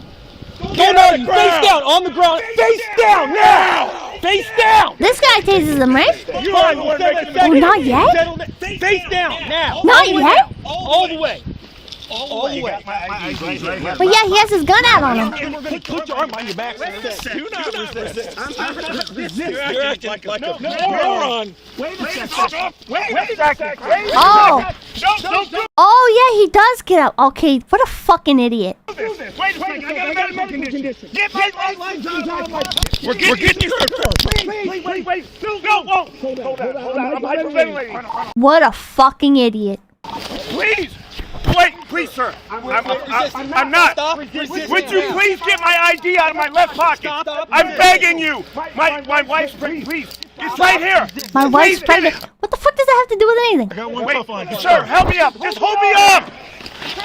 Face down, on the ground. Face down, now! Face down! This guy tases him, right? Fine, we'll settle in a Oh, second. not yet? Face down, now. Not yet? All the way. all the way. But yeah, he has his gun out on him. Put your arm behind your back. Do not resist. I'm not resisting. You're acting like a moron. Wait a second. Wait a second. Oh. Oh yeah, he does get up. Okay, what a fucking idiot. Wait a second. I got a medical condition. Get my license out of my pocket. We're getting you first. Wait. No. Hold on. I'm hyperventilating. What a fucking idiot. Please, sir. I'm not. Would you please get my ID out of my left pocket? I'm begging you. My wife's pregnant. Please. It's right here. My wife's pregnant. What the fuck does that have to do with anything? I got one cuff on. Sir, help me up. Just hold me up.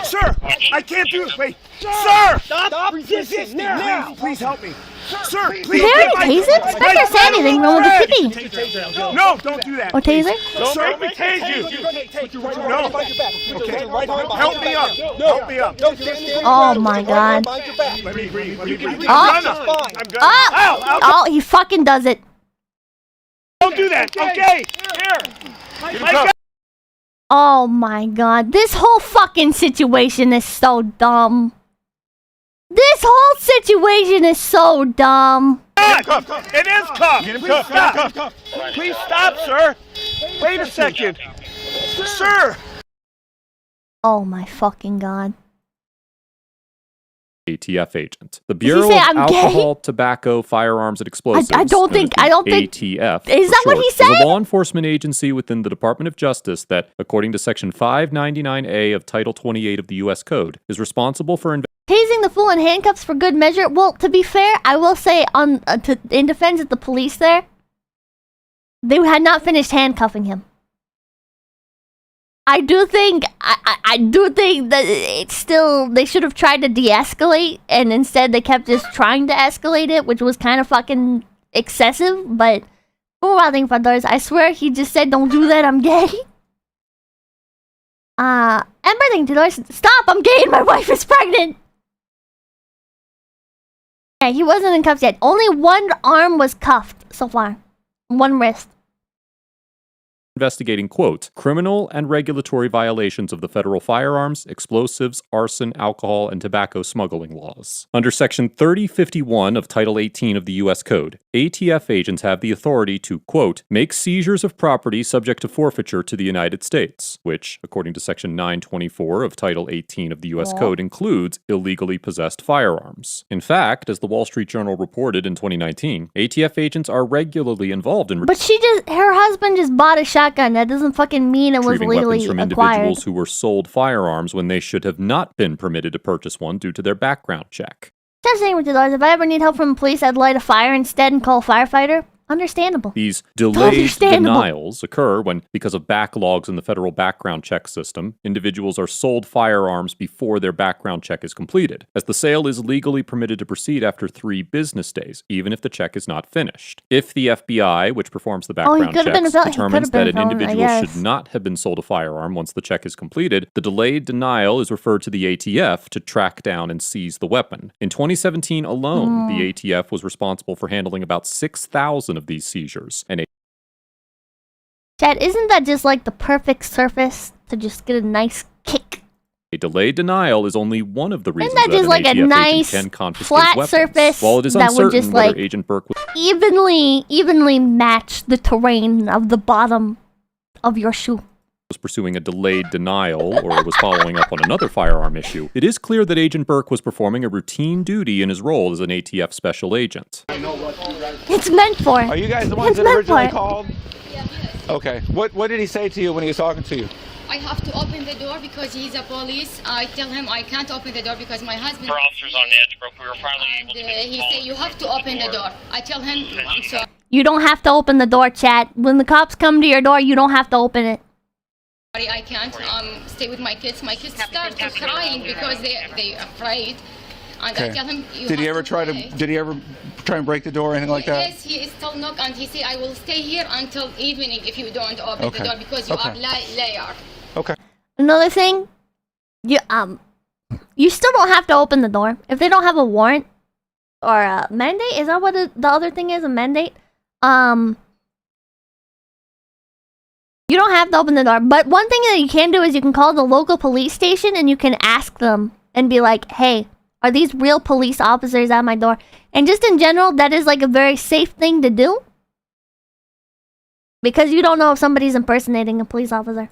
Sir, I can't do it. Wait. Sir! Stop resisting now. Please help me. Sir, please. Did they already tase him? I never said anything wrong with the kitty. No, don't do that. Or taser? Sir, let me tase you. No. Okay. Help me up. Help me up. Oh my god. Let me breathe. Oh. I'm gonna. Oh, he fucking does it. Don't do that. Okay. Here. Oh my god. This whole fucking situation is so dumb. This whole situation is so dumb. It is cuffed. Get him cuffed. Please stop, sir. Wait a second. Sir. Oh my fucking god. ATF agent. The Bureau of Alcohol, Tobacco, Firearms, and Explosives. I don't think. ATF. Is that what he said? Is a law enforcement agency within the Department of Justice that, according to Section 599A of Title 28 of the U.S. Code, is responsible for tasing the fool in handcuffs for good measure. Well, to be fair, I will say in defense of the police there, they had not finished handcuffing him. I do think that it's still, they should have tried to de-escalate, and instead they kept just trying to escalate it, which was kind of fucking excessive, but I swear he just said, don't do that, I'm gay. Stop, I'm gay and my wife is pregnant. Yeah, he wasn't in cuffs yet. Only one arm was cuffed so far. One wrist. Investigating, quote, criminal and regulatory violations of the federal firearms, explosives, arson, alcohol, and tobacco smuggling laws. Under Section 3051 of Title 18 of the U.S. Code, ATF agents have the authority to, quote, make seizures of property subject to forfeiture to the United States, which, according to Section 924 of Title 18 of the U.S. Code, includes illegally possessed firearms. In fact, as the Wall Street Journal reported in 2019, ATF agents are regularly involved in... But her husband just bought a shotgun. That doesn't fucking mean it was legally weapons from acquired. Individuals who were sold firearms when they should have not been permitted to purchase one due to their background check. Just saying with you, Lars, if I ever need help from the police, I'd light a fire instead and call a firefighter. Understandable. These delayed denials occur when, because of backlogs in the federal background check system, individuals are sold firearms before their background check is completed, as the sale is legally permitted to proceed after 3 business days, even if the check is not finished. If the FBI, which performs the background checks, determines that an individual should not have been sold a firearm once the check is completed, the delayed denial is referred to the ATF to track down and seize the weapon. In 2017 alone, the ATF was responsible for handling about 6,000 of these seizures. And Chad, isn't that just like the perfect surface to just get a nice kick? A delayed denial is only one of the reasons that just like a nice can confiscate flat weapons. surface While it is that would uncertain just whether like Agent Burke was evenly match the terrain of the bottom of your shoe. Pursuing a delayed denial or was following up on another firearm issue, it is clear that Agent Burke was performing a routine duty in his role as an ATF special agent. It's meant for. Are you guys the ones that originally called? Okay. What did he say to you when he was talking to you? I have to open the door because he's a police. I tell him I can't open the door because my husband... Our officers on edge, bro. We were finally able to... He said, you have to open the door. I tell him, I'm sorry. You don't have to open the door, chat. When the cops come to your door, you don't have to open it. I can't stay with my kids. My kids start crying because they're afraid. And I tell him, Did he ever try and break the door or anything like that? Yes, he still knock and he say, I will stay here until evening if you don't open the door because you are liar. Okay. Another thing, you still don't have to open the door if they don't have a warrant or a mandate. Is that what the other thing is? A mandate? You don't have to open the door. But one thing that you can do is you can call the local police station and you can ask them and be like, hey, are these real police officers at my door? And just in general, that is like a very safe thing to do. Because you don't know if somebody's impersonating a police officer.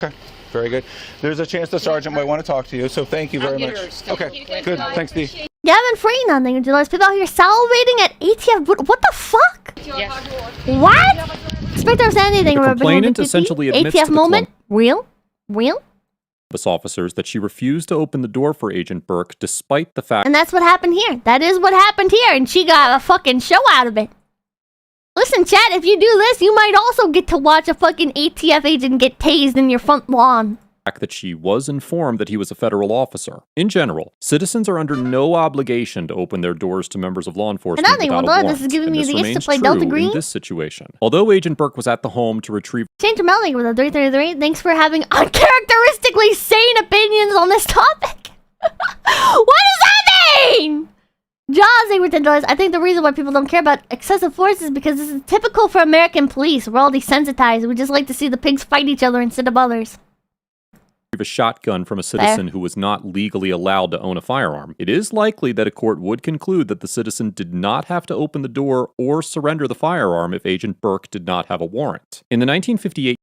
Okay, very good. There's a chance the sergeant might want to talk to you, so thank you very much. Okay, good. Thanks, Dee. Gavin Free, nothing. There's people out here salivating at ATF. What the fuck? Yes. What? Inspector said anything. The complainant essentially admits ATF to moment? Real? Officers that she refused to open the door for Agent Burke despite the fact. And that's what happened here. That is what happened here, and she got a fucking show out of it. Listen, chat, if you do this, you might also get to watch a fucking ATF agent get tased in your front lawn. That she was informed that he was a federal officer. In general, citizens are under no obligation to open their doors to members of law enforcement without a warrant. This is giving me and the this itch to remains play true Delta Green. in this situation. Although Agent Burke was at the home to retrieve Change your melding with a 333. Thanks for having uncharacteristically sane opinions on this topic. What does that mean? Jaws over $10. I think the reason why people don't care about excessive force is because this is typical for American police. We're all desensitized. We just like to see the pigs fight each other instead of others. a shotgun from a citizen who was not legally allowed to own a firearm, it is likely that a court would conclude that the citizen did not have to open the door or surrender the firearm if Agent Burke did not have a warrant. In the 1958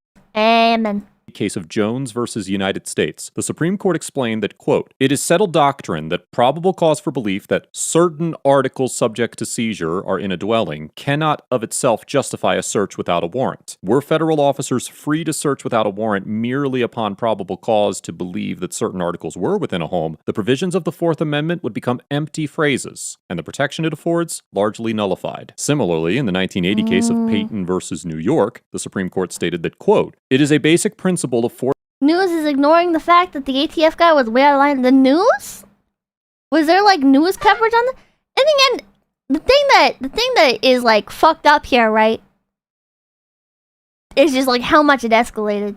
case of Jones versus United States, the Supreme Court explained that, quote, "It is settled doctrine that probable cause for belief that certain articles subject to seizure are in a dwelling cannot of itself justify a search without a warrant. Were federal officers free to search without a warrant merely upon probable cause to believe that certain articles were within a home, the provisions of the Fourth Amendment would become empty phrases, and the protection it affords largely nullified." Similarly, in the 1980 case of Payton versus New York, the Supreme Court stated that, quote, "It is a basic principle of force." News is ignoring the fact that the ATF guy was way out of line. The news? Was there like news coverage on that? And again, the thing that is like fucked up here, right? Is just like how much it escalated.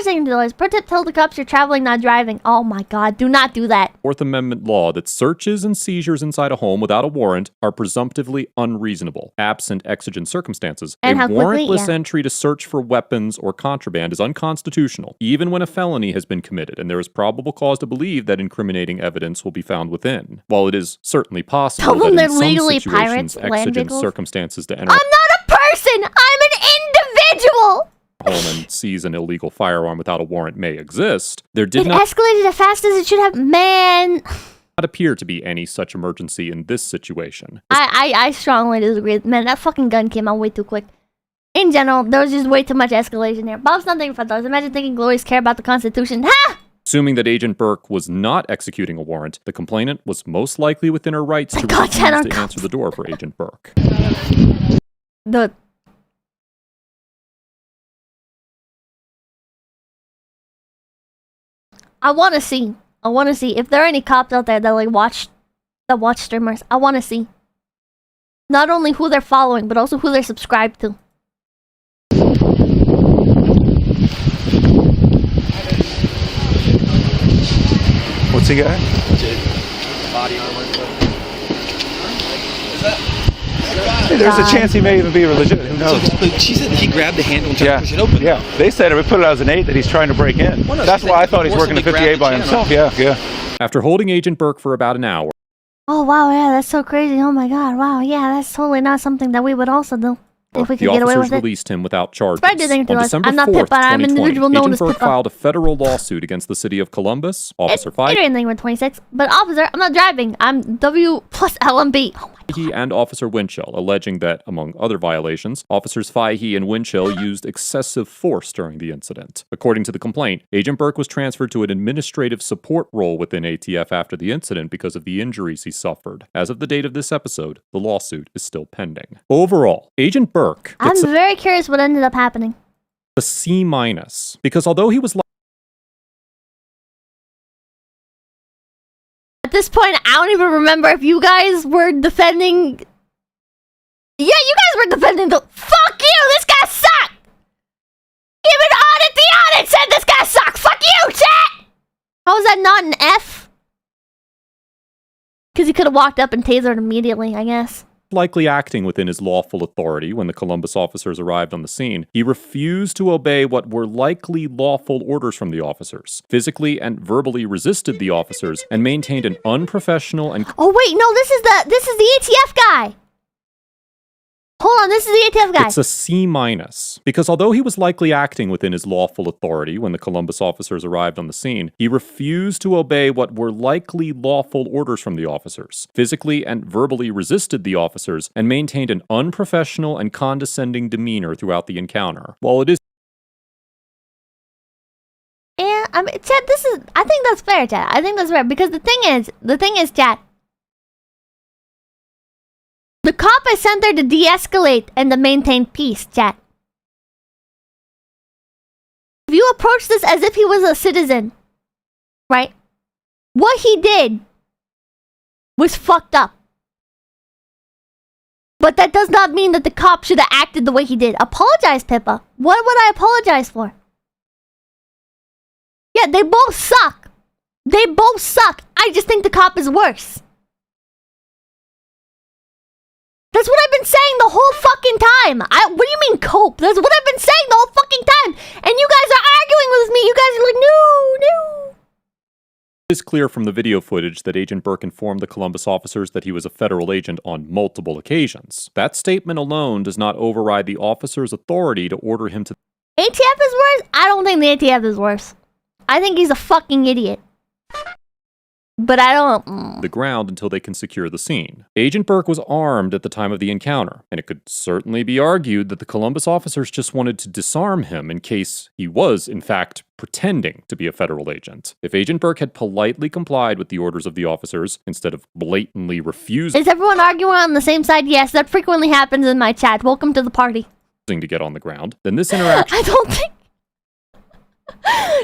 $10 per tip, tell the cops you're traveling, not driving. Oh my god, do not do that. Fourth Amendment law that searches and seizures inside a home without a warrant are presumptively unreasonable, absent exigent circumstances. And a how quickly, warrantless entry to search for weapons or contraband is unconstitutional, even when a felony has been committed and there is probable cause to believe that incriminating evidence will be found within. While it is certainly possible that in some situations exigent circumstances to enter I'm not a person! I'm an individual! home and seize an illegal firearm without a warrant may exist, there It not escalated as fast as it should have. Man, appear to be any such emergency in this situation. I strongly disagree. Man, that fucking gun came out way too quick. In general, there was just way too much escalation here. Bob's not thinking $5. Imagine thinking glorious care about the Constitution. Ha! Assuming that Agent Burke was not executing a warrant, the complainant was most likely within her rights to refuse to answer the door for Agent Burke. I want to see if there are any cops out there that like watch streamers. I want to see not only who they're following, but also who they're subscribed to. What's he got? Body armor. Hey, there's a chance he may even be legitimate. Who knows? But she said he grabbed the handle and tried to push it open. Yeah, they said it. We put it as an 8 that he's trying to break in. Well, no, that's why I thought he's working at 58 by himself. Yeah. After holding Agent Burke for about an hour. Oh wow, yeah, that's so crazy. Oh my god, wow, yeah, that's totally not something that we would also do if we could get away with it. The officers released him without charges. On December I'm not 4th, Pippa, I'm an individual known Agent as Burke Pippa. filed a federal lawsuit against the city of Columbus. Officer Fahey Anything with 26, but officer, I'm not driving. I'm W plus LMB. Oh and Officer Winchell, alleging that, among other violations, Officers Fahey and Winchell used excessive force during the incident. According to the complaint, Agent Burke was transferred to an administrative support role within ATF after the incident because of the injuries he suffered. As of the date of this episode, the lawsuit is still pending. Overall, Agent Burke gets I'm very curious what ended up happening. a C-, because although he was At this point, I don't even remember if you guys were defending... Yeah, you guys were defending the... Fuck you! This guy sucked! Even the audit said this guy sucked! Fuck you, chat! How is that not an F? Because he could have walked up and tasered immediately, I guess. likely acting within his lawful authority when the Columbus officers arrived on the scene, he refused to obey what were likely lawful orders from the officers, physically and verbally resisted the officers, and maintained an unprofessional and— Oh wait, no, this is the ATF guy. Hold on, this is the ATF guy. It's a C-, because although he was likely acting within his lawful authority when the Columbus officers arrived on the scene, he refused to obey what were likely lawful orders from the officers, physically and verbally resisted the officers, and maintained an unprofessional and condescending demeanor throughout the encounter. While it is— Yeah, I mean, Chad, I think that's fair, Chad. I think that's fair, because the thing is, Chad, the cop is sent there to de-escalate and to maintain peace, Chad. If you approach this as if he was a citizen, right? What he did was fucked up. But that does not mean that the cop should have acted the way he did. Apologize, Pippa. What would I apologize for? Yeah, they both suck. They both suck. I just think the cop is worse. That's what I've been saying the whole fucking time. What do you mean cope? That's what I've been saying the whole fucking time. And you guys are arguing with me. You guys are like, no. It is clear from the video footage that Agent Burke informed the Columbus officers that he was a federal agent on multiple occasions. That statement alone does not override the officer's authority to order him to— ATF is worse? I don't think the ATF is worse. I think he's a fucking idiot. But I don't— the ground until they can secure the scene. Agent Burke was armed at the time of the encounter, and it could certainly be argued that the Columbus officers just wanted to disarm him in case he was, in fact, pretending to be a federal agent. If Agent Burke had politely complied with the orders of the officers, instead of blatantly refusing— Is everyone arguing on the same side? Yes, that frequently happens in my chat. Welcome to the party. to get on the ground, then this interaction— I don't think—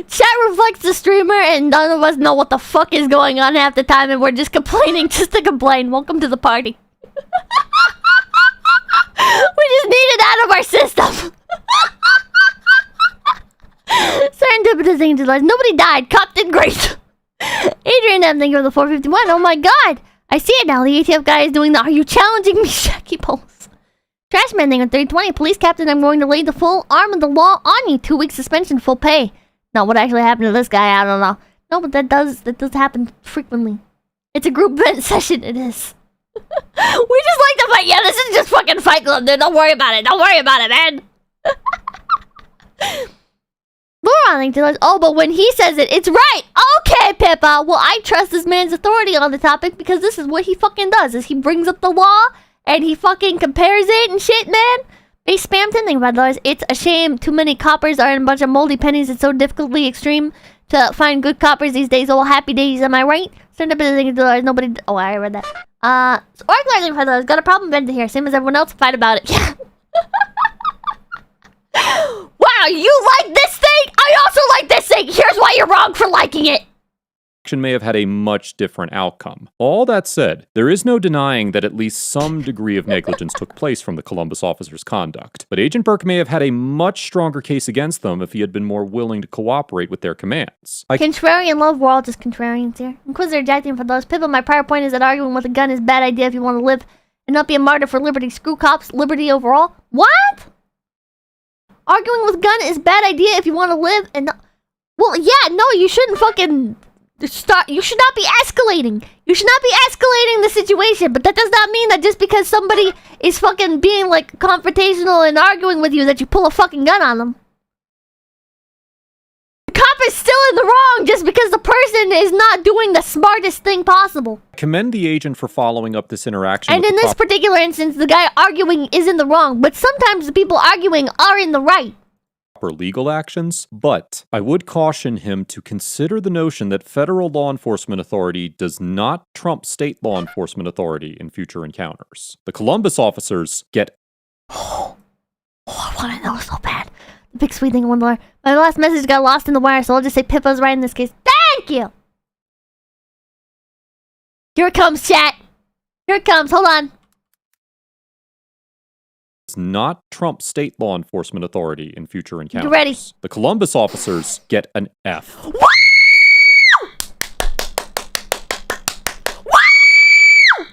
Chat reflects the streamer, and none of us know what the fuck is going on half the time, and we're just complaining just to complain. Welcome to the party. We just need it out of our system. Serendipitous angel eyes. Nobody died. Cop did great. Adrian M, thank you for the 451. Oh my god. I see it now. The ATF guy is doing the— Are you challenging me, Shaky Pulse? Trashman thing on 320. Police captain, I'm going to lay the full arm of the law on you. 2 weeks suspension, full pay. Not what actually happened to this guy, I don't know. No, but that does happen frequently. It's a group vent session, it is. We just like to fight. Yeah, this is just fucking Fight Club, dude. Don't worry about it. Don't worry about it, man. Laura, I think, oh, but when he says it, it's right. Okay, Pippa. Well, I trust this man's authority on the topic because this is what he fucking does, is he brings up the law and he fucking compares it and shit, man. They spam $10 about dollars. It's a shame too many coppers are in a bunch of moldy pennies. It's so difficultly extreme to find good coppers these days. Oh, happy days, am I right? Send up $10. Nobody— Oh, I read that. So organizing for those. Got a problem vendor here. Same as everyone else. Fight about it. Yeah. Wow, you like this thing? I also like this thing. Here's why you're wrong for liking it. may have had a much different outcome. All that said, there is no denying that at least some degree of negligence took place from the Columbus officers' conduct, but Agent Burke may have had a much stronger case against them if he had been more willing to cooperate with their commands. Contrarian love, we're all just contrarians here. Inquisitor ejecting for those. Pippa, my prior point is that arguing with a gun is a bad idea if you want to live and not be a martyr for liberty. Screw cops, liberty overall. What? Arguing with a gun is a bad idea if you want to live and not— Well, yeah, no, you shouldn't fucking start— You should not be escalating. You should not be escalating the situation, but that does not mean that just because somebody is fucking being, like, confrontational and arguing with you that you pull a fucking gun on them. The cop is still in the wrong just because the person is not doing the smartest thing possible. I commend the agent for following up this interaction. And in this particular instance, the guy arguing is in the wrong, but sometimes the people arguing are in the right. Legal actions, but I would caution him to consider the notion that federal law enforcement authority does not trump state law enforcement authority in future encounters. The Columbus officers get— Oh, I want to know so bad. The big sweet thing in $1. My last message got lost in the wire, so I'll just say Pippa's right in this case. Thank you! Here it comes, chat. Here it comes. Hold on. Does not trump state law enforcement authority in future encounters. You ready? The Columbus officers get an F. Wow! Wow!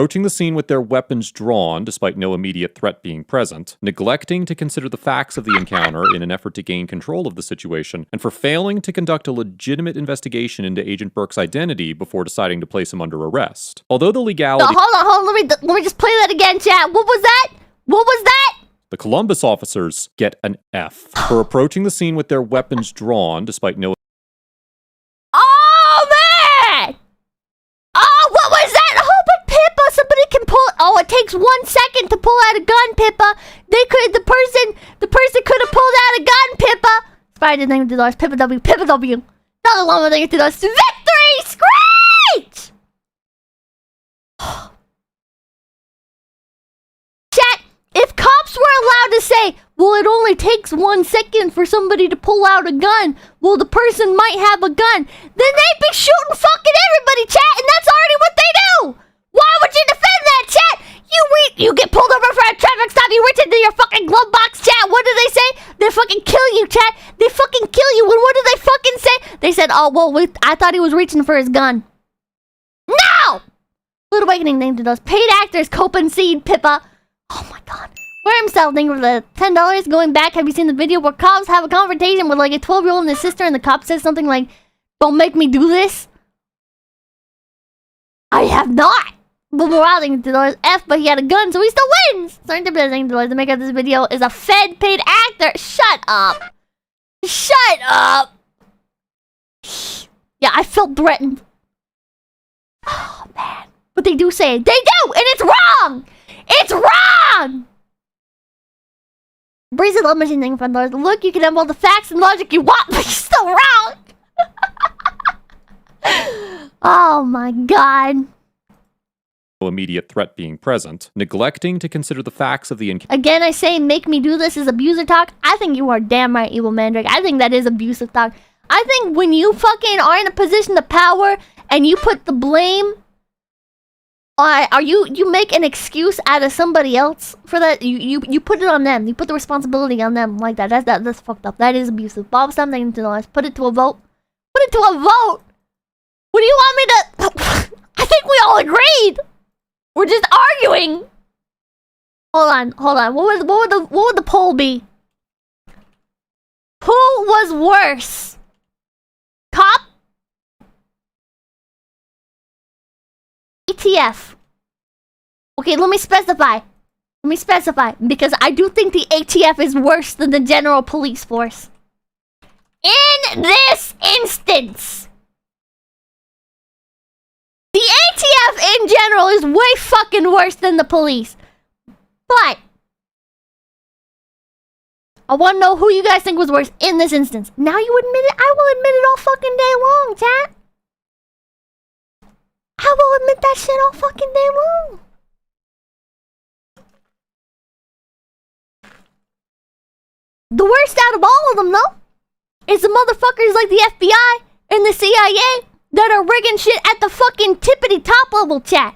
approaching the scene with their weapons drawn despite no immediate threat being present, neglecting to consider the facts of the encounter in an effort to gain control of the situation, and for failing to conduct a legitimate investigation into Agent Burke's identity before deciding to place him under arrest. Although the legality— hold on, let me just play that again, chat. What was that? What was that? The Columbus officers get an F for approaching the scene with their weapons drawn despite no— Oh, man! Oh, what was that? Oh, but Pippa, somebody can pull— Oh, it takes 1 second to pull out a gun, Pippa. The person could have pulled out a gun, Pippa. Spider name to dollars, Pippa W, Pippa W. Not long with to dollars. Victory! Screech! Chat, if cops were allowed to say, well, it only takes 1 second for somebody to pull out a gun, well, the person might have a gun, then they'd be shooting fucking everybody, chat, and that's already what they do! Why would you defend that, chat? You get pulled over for a traffic stop, you reach into your fucking glove box, chat, what do they say? They fucking kill you, chat, they fucking kill you, and what do they fucking say? They said, oh, well, I thought he was reaching for his gun. No! Little Awakening named it us. Paid actors, Cope and Seed, Pippa. Oh my god. Wear himself, thank you for the $10. Going back, have you seen the video where cops have a confrontation with like a 12-year-old and his sister, and the cop says something like, don't make me do this? I have not. But morale, thank you for the F, but he had a gun, so he still wins. Sorry to be thank you to make up this video is a Fed paid actor. Shut up. Shut up. Yeah, I felt threatened. Oh, man. But they do say it. They do! And it's wrong! It's wrong! Breezy Love Machine, thank you for $5. Look, you can have all the facts and logic you want, but you're still wrong! Oh my god. no immediate threat being present, neglecting to consider the facts of the encounter. Again, I say make me do this is abuser talk. I think you are damn right, Evil Mandrake. I think that is abusive talk. I think when you fucking are in a position of power and you put the blame you make an excuse out of somebody else for that. You put it on them. You put the responsibility on them like that. That's fucked up. That is abusive. Bob, stop thinking to us. Put it to a vote. Put it to a vote. What do you want me to? I think we all agreed. We're just arguing. Hold on. What would the poll be? Who was worse? Cop? ATF. Okay, let me specify. Because I do think the ATF is worse than the general police force. In this instance, the ATF in general is way fucking worse than the police. But I want to know who you guys think was worse in this instance. Now you admit it? I will admit it all fucking day long, chat. I will admit that shit all fucking day long. The worst out of all of them, though, is the motherfuckers like the FBI and the CIA that are rigging shit at the fucking tippity top level, chat.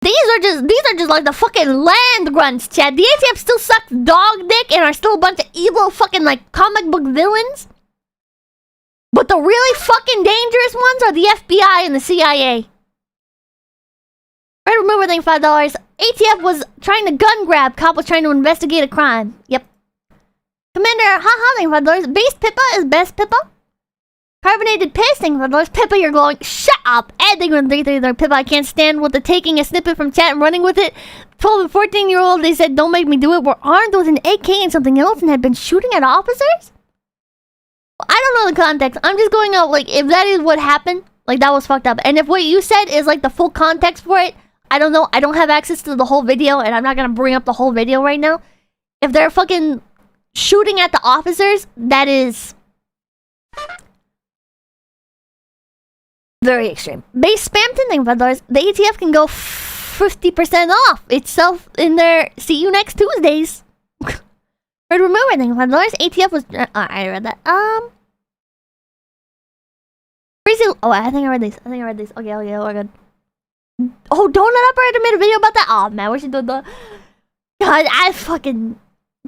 These are just like the fucking land grunts, chat. The ATF still sucks dog dick and are still a bunch of evil fucking like comic book villains. But the really fucking dangerous ones are the FBI and the CIA. Right, remember thing $5. ATF was trying to gun grab. Cop was trying to investigate a crime. Yep. Commander, haha, thing $5. Base Pippa is best Pippa. Carbonated piss, thing $5. Pippa, you're glowing. Shut up. And thing $3. Pippa, I can't stand with the taking a snippet from chat and running with it. 12 and 14-year-old, they said, don't make me do it. Were armed with an AK and something else and had been shooting at officers? I don't know the context. I'm just going out, like, if that is what happened, like, that was fucked up. And if what you said is, like, the full context for it, I don't know. I don't have access to the whole video, and I'm not gonna bring up the whole video right now. If they're fucking shooting at the officers, that is very extreme. Base Spampton thing, $5. The ATF can go 50% off itself in their see you next Tuesdays. Red remove everything. $5. ATF was. I read that. Crazy. Oh, I think I read these. Okay, we're good. Oh, Donut Operator made a video about that. Oh man, we should do the. God,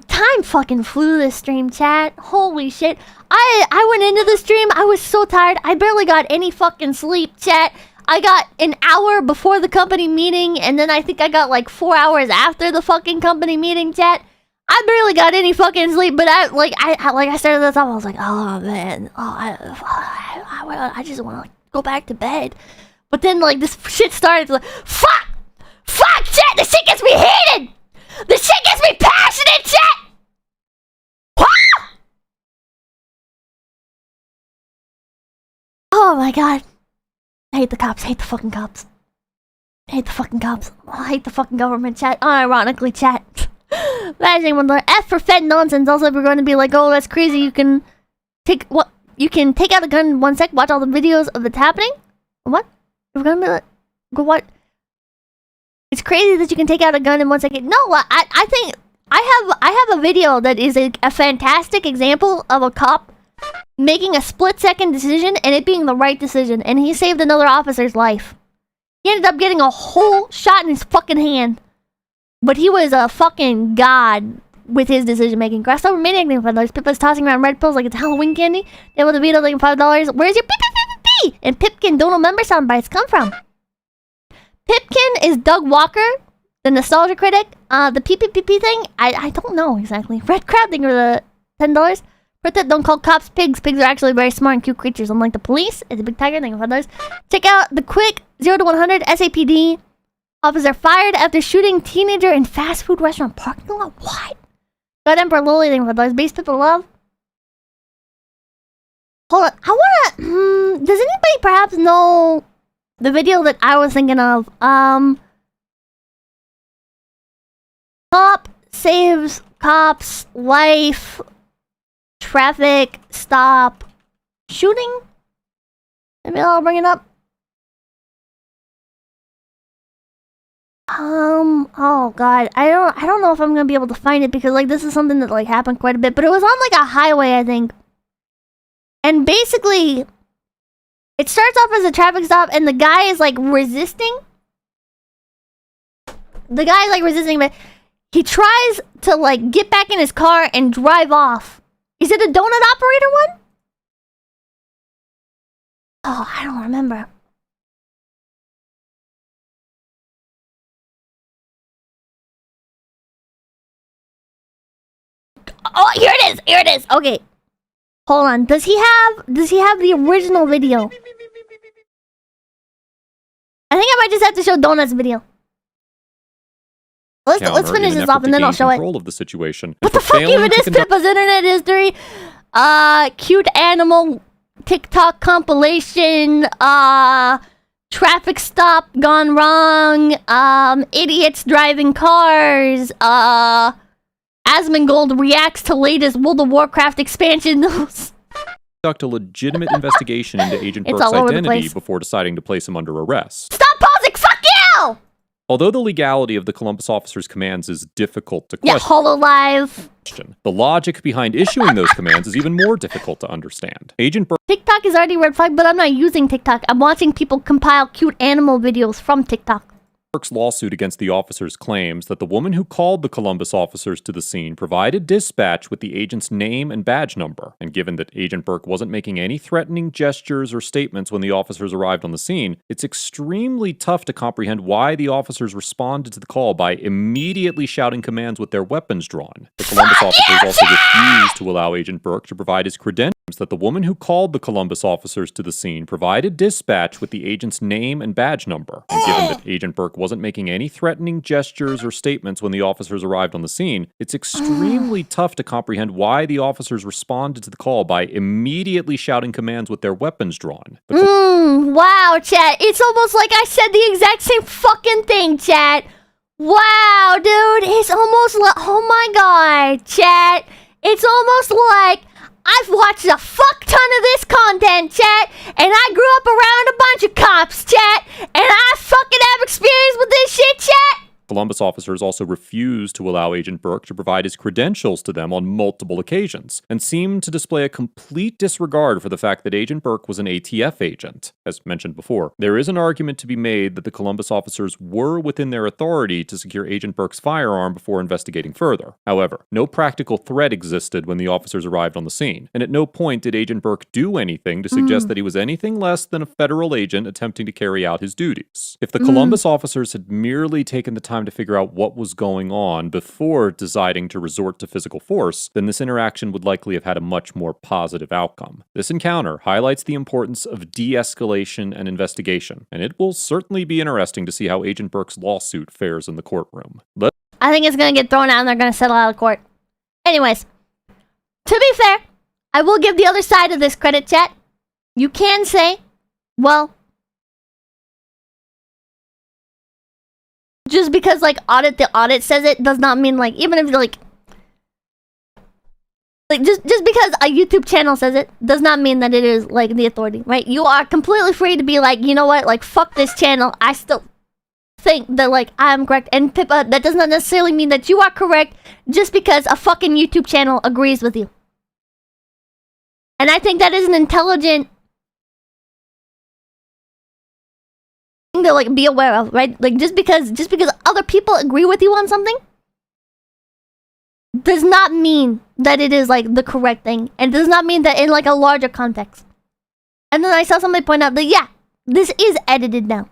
time fucking flew this stream, chat. Holy shit. I went into the stream. I was so tired. I barely got any fucking sleep, chat. I got an hour before the company meeting, and then I think I got like 4 hours after the fucking company meeting, chat. I barely got any fucking sleep, but I started this off, I was like, oh man, I just want to go back to bed. But then like this shit started, like, fuck, chat, this shit gets me heated! This shit gets me passionate, chat! Oh my god. I hate the cops, hate the fucking cops. Hate the fucking cops. I hate the fucking government, chat. Unironically, chat. Imagine when the F for Fed nonsense. Also, if you're going to be like, oh, that's crazy, you can take out a gun in 1 sec, watch all the videos of it happening? What? You're gonna be like, go what? It's crazy that you can take out a gun in 1 second. No, I think I have a video that is a fantastic example of a cop making a split-second decision and it being the right decision, and he saved another officer's life. He ended up getting a whole shot in his fucking hand. But he was a fucking god with his decision-making. Grassed over maniac named $5. Pippa's tossing around red pills like it's Halloween candy. They able to beat up like $5. Where's your Pippa? And Pipkin don't remember sound bites come from? Pipkin is Doug Walker, the nostalgia critic. The PPPP thing, I don't know exactly. Red Crab thing for the $10. Protect, don't call cops pigs. Pigs are actually very smart and cute creatures, unlike the police. It's a big tiger thing for $5. Check out the quick 0 to 100 SAPD. Officer fired after shooting teenager in fast food restaurant parking lot. What? Got Emperor Lily thing for $5. Base people love. Hold on, I wanna. Does anybody perhaps know the video that I was thinking of? Cop saves cop's life. Traffic stop shooting. Maybe I'll bring it up. Oh god, I don't know if I'm gonna be able to find it because like this is something that like happened quite a bit, but it was on like a highway, I think. And basically, it starts off as a traffic stop, and the guy is like resisting. The guy is like resisting, but he tries to like get back in his car and drive off. Is it a donut operator one? Oh, I don't remember. Oh, here it is. Here it is. Okay. Hold on. Does he have the original video? I think I might just have to show Donut's video. Let's finish this off and then I'll show it. Control of the situation. What the fuck even is Pippa's internet history? Cute animal TikTok compilation. Traffic stop gone wrong. Idiots driving cars. Asmongold reacts to latest World of Warcraft expansion news. Conduct a legitimate investigation into Agent Burke's identity before deciding to place him under arrest. Stop pausing! Fuck you! Although the legality of the Columbus officer's commands is difficult to question, HoloLive. The logic behind issuing those commands is even more difficult to understand. Agent Burke... TikTok is already red flag, but I'm not using TikTok. I'm watching people compile cute animal videos from TikTok. Burke's lawsuit against the officers claims that the woman who called the Columbus officers to the scene provided dispatch with the agent's name and badge number, and given that Agent Burke wasn't making any threatening gestures or statements when the officers arrived on the scene, it's extremely tough to comprehend why the officers responded to the call by immediately shouting commands with their weapons drawn. The Columbus officers also refused to allow Agent Burke to provide his credentials that the woman who called the Columbus officers to the scene provided dispatch with the agent's name and badge number, and given that Agent Burke wasn't making any threatening gestures or statements when the officers arrived on the scene, it's extremely tough to comprehend why the officers responded to the call by immediately shouting commands with their weapons drawn. Wow, chat. It's almost like I said the exact same fucking thing, chat. Wow, dude. It's almost like, oh my god, chat. It's almost like I've watched a fuck ton of this content, chat, and I grew up around a bunch of cops, chat, and I fucking have experience with this shit, chat. Columbus officers also refused to allow Agent Burke to provide his credentials to them on multiple occasions, and seemed to display a complete disregard for the fact that Agent Burke was an ATF agent. As mentioned before, there is an argument to be made that the Columbus officers were within their authority to secure Agent Burke's firearm before investigating further. However, no practical threat existed when the officers arrived on the scene, and at no point did Agent Burke do anything to suggest that he was anything less than a federal agent attempting to carry out his duties. If the Columbus officers had merely taken the time to figure out what was going on before deciding to resort to physical force, then this interaction would likely have had a much more positive outcome. This encounter highlights the importance of de-escalation and investigation, and it will certainly be interesting to see how Agent Burke's lawsuit fares in the courtroom. I think it's gonna get thrown out and they're gonna settle out of court. Anyways, to be fair, I will give the other side of this credit, chat. You can say, well, just because like the audit says it does not mean like, even if like just because a YouTube channel says it does not mean that it is like the authority, right? You are completely free to be like, you know what, like fuck this channel. I still think that like I'm correct. And Pippa, that does not necessarily mean that you are correct just because a fucking YouTube channel agrees with you. And I think that is an intelligent thing to like be aware of, right? Like just because other people agree with you on something does not mean that it is like the correct thing, and does not mean that in like a larger context. And then I saw somebody point out that yeah, this is edited now.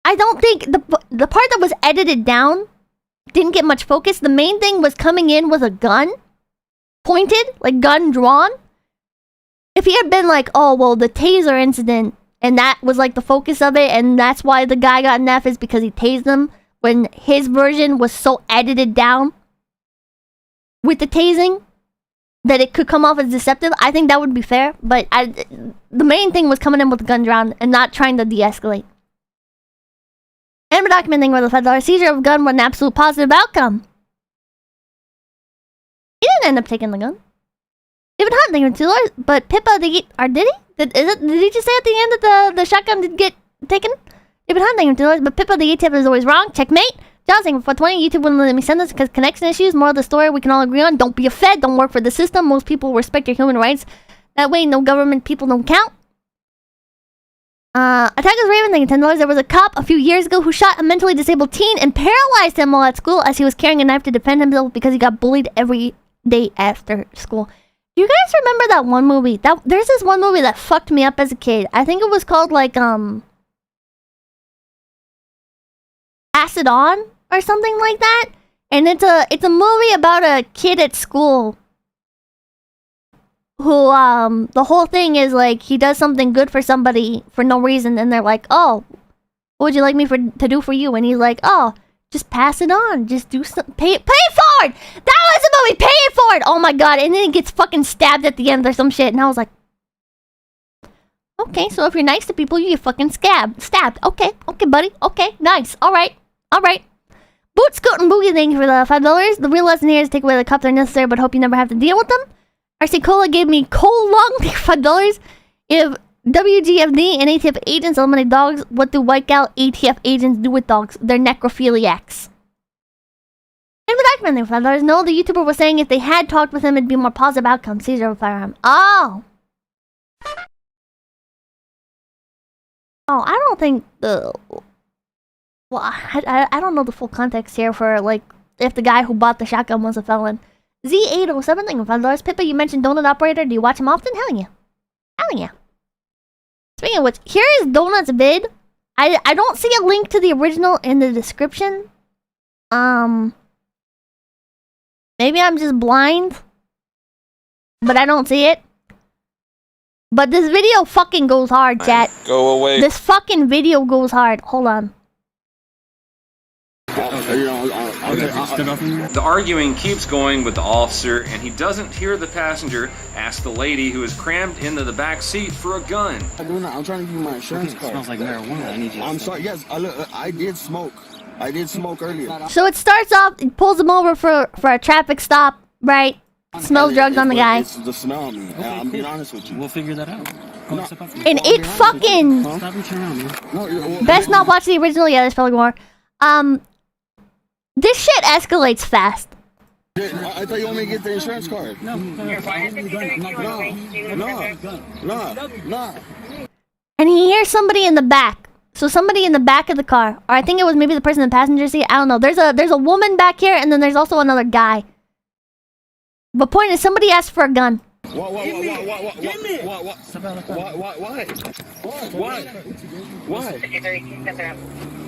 I don't think the part that was edited down didn't get much focus. The main thing was coming in with a gun pointed, like gun drawn. If he had been like, oh well, the taser incident, and that was like the focus of it, and that's why the guy got an F is because he tased them, when his version was so edited down with the tasing that it could come off as deceptive, I think that would be fair. But the main thing was coming in with the gun drawn and not trying to de-escalate. And we're documenting where the $5 seizure of a gun was an absolute positive outcome. He didn't end up taking the gun. David Hunt, thank you $2. But Pippa, did he? Did he just say at the end that the shotgun did get taken? David Hunt, thank you $2. But Pippa, the ATF is always wrong. Checkmate. John, thank you for 20. YouTube wouldn't let me send this because connection issues. More of the story we can all agree on. Don't be a Fed. Don't work for the system. Most people respect your human rights. That way, no government people don't count. Attackers Raven, thank you $10. There was a cop a few years ago who shot a mentally disabled teen and paralyzed him while at school as he was carrying a knife to defend himself because he got bullied every day after school. Do you guys remember that one movie? There's this one movie that fucked me up as a kid. I think it was called like Acid On or something like that. And it's a movie about a kid at school who the whole thing is like he does something good for somebody for no reason, and they're like, oh, what would you like me to do for you? And he's like, oh, just pass it on, just do something, pay it forward. That was the movie, pay it forward. Oh my god. And then he gets fucking stabbed at the end or some shit, and I was like, okay, so if you're nice to people, you get fucking stabbed. Okay, buddy, okay, nice, all right. Boot Scoot and Boogie, thank you for the $5. The real lesson here is take away the cops that are necessary, but hope you never have to deal with them. RC Cola gave me Cole Long, $5. If WGFD and ATF agents eliminate dogs, what do White Gal ATF agents do with dogs? They're necrophiliacs. And the document, $5. No, the YouTuber was saying if they had talked with him, it'd be more positive outcome. Seizure of firearm. Oh, I don't think the... Well, I don't know the full context here for, like, if the guy who bought the shotgun was a felon. Z807, thank you $5. Pippa, you mentioned Donut Operator. Do you watch him often? Hell yeah. Hell yeah. Speaking of which, here is Donut's vid. I don't see a link to the original in the description. Maybe I'm just blind, but I don't see it. But this video fucking goes hard, chat. Go away. This fucking video goes hard. Hold on. The arguing keeps going with the officer, and he doesn't hear the passenger ask the lady who is crammed into the back seat for a gun. I'm trying to give you my insurance card. It smells like marijuana. I need you. I'm sorry. Yes, I did smoke. I did smoke earlier. So it starts off, it pulls him over for a traffic stop, right? Smells drugs on the guy. It's the smell of me. I'm being honest with you. We'll figure that out. And it fucking... Best not watch the original. Yeah, there's probably more. This shit escalates fast. I thought you want me to get the insurance card. No. And he hears somebody in the back. So somebody in the back of the car, or I think it was maybe the person in the passenger seat. I don't know. There's a woman back here, and then there's also another guy. The point is, somebody asked for a gun. Why?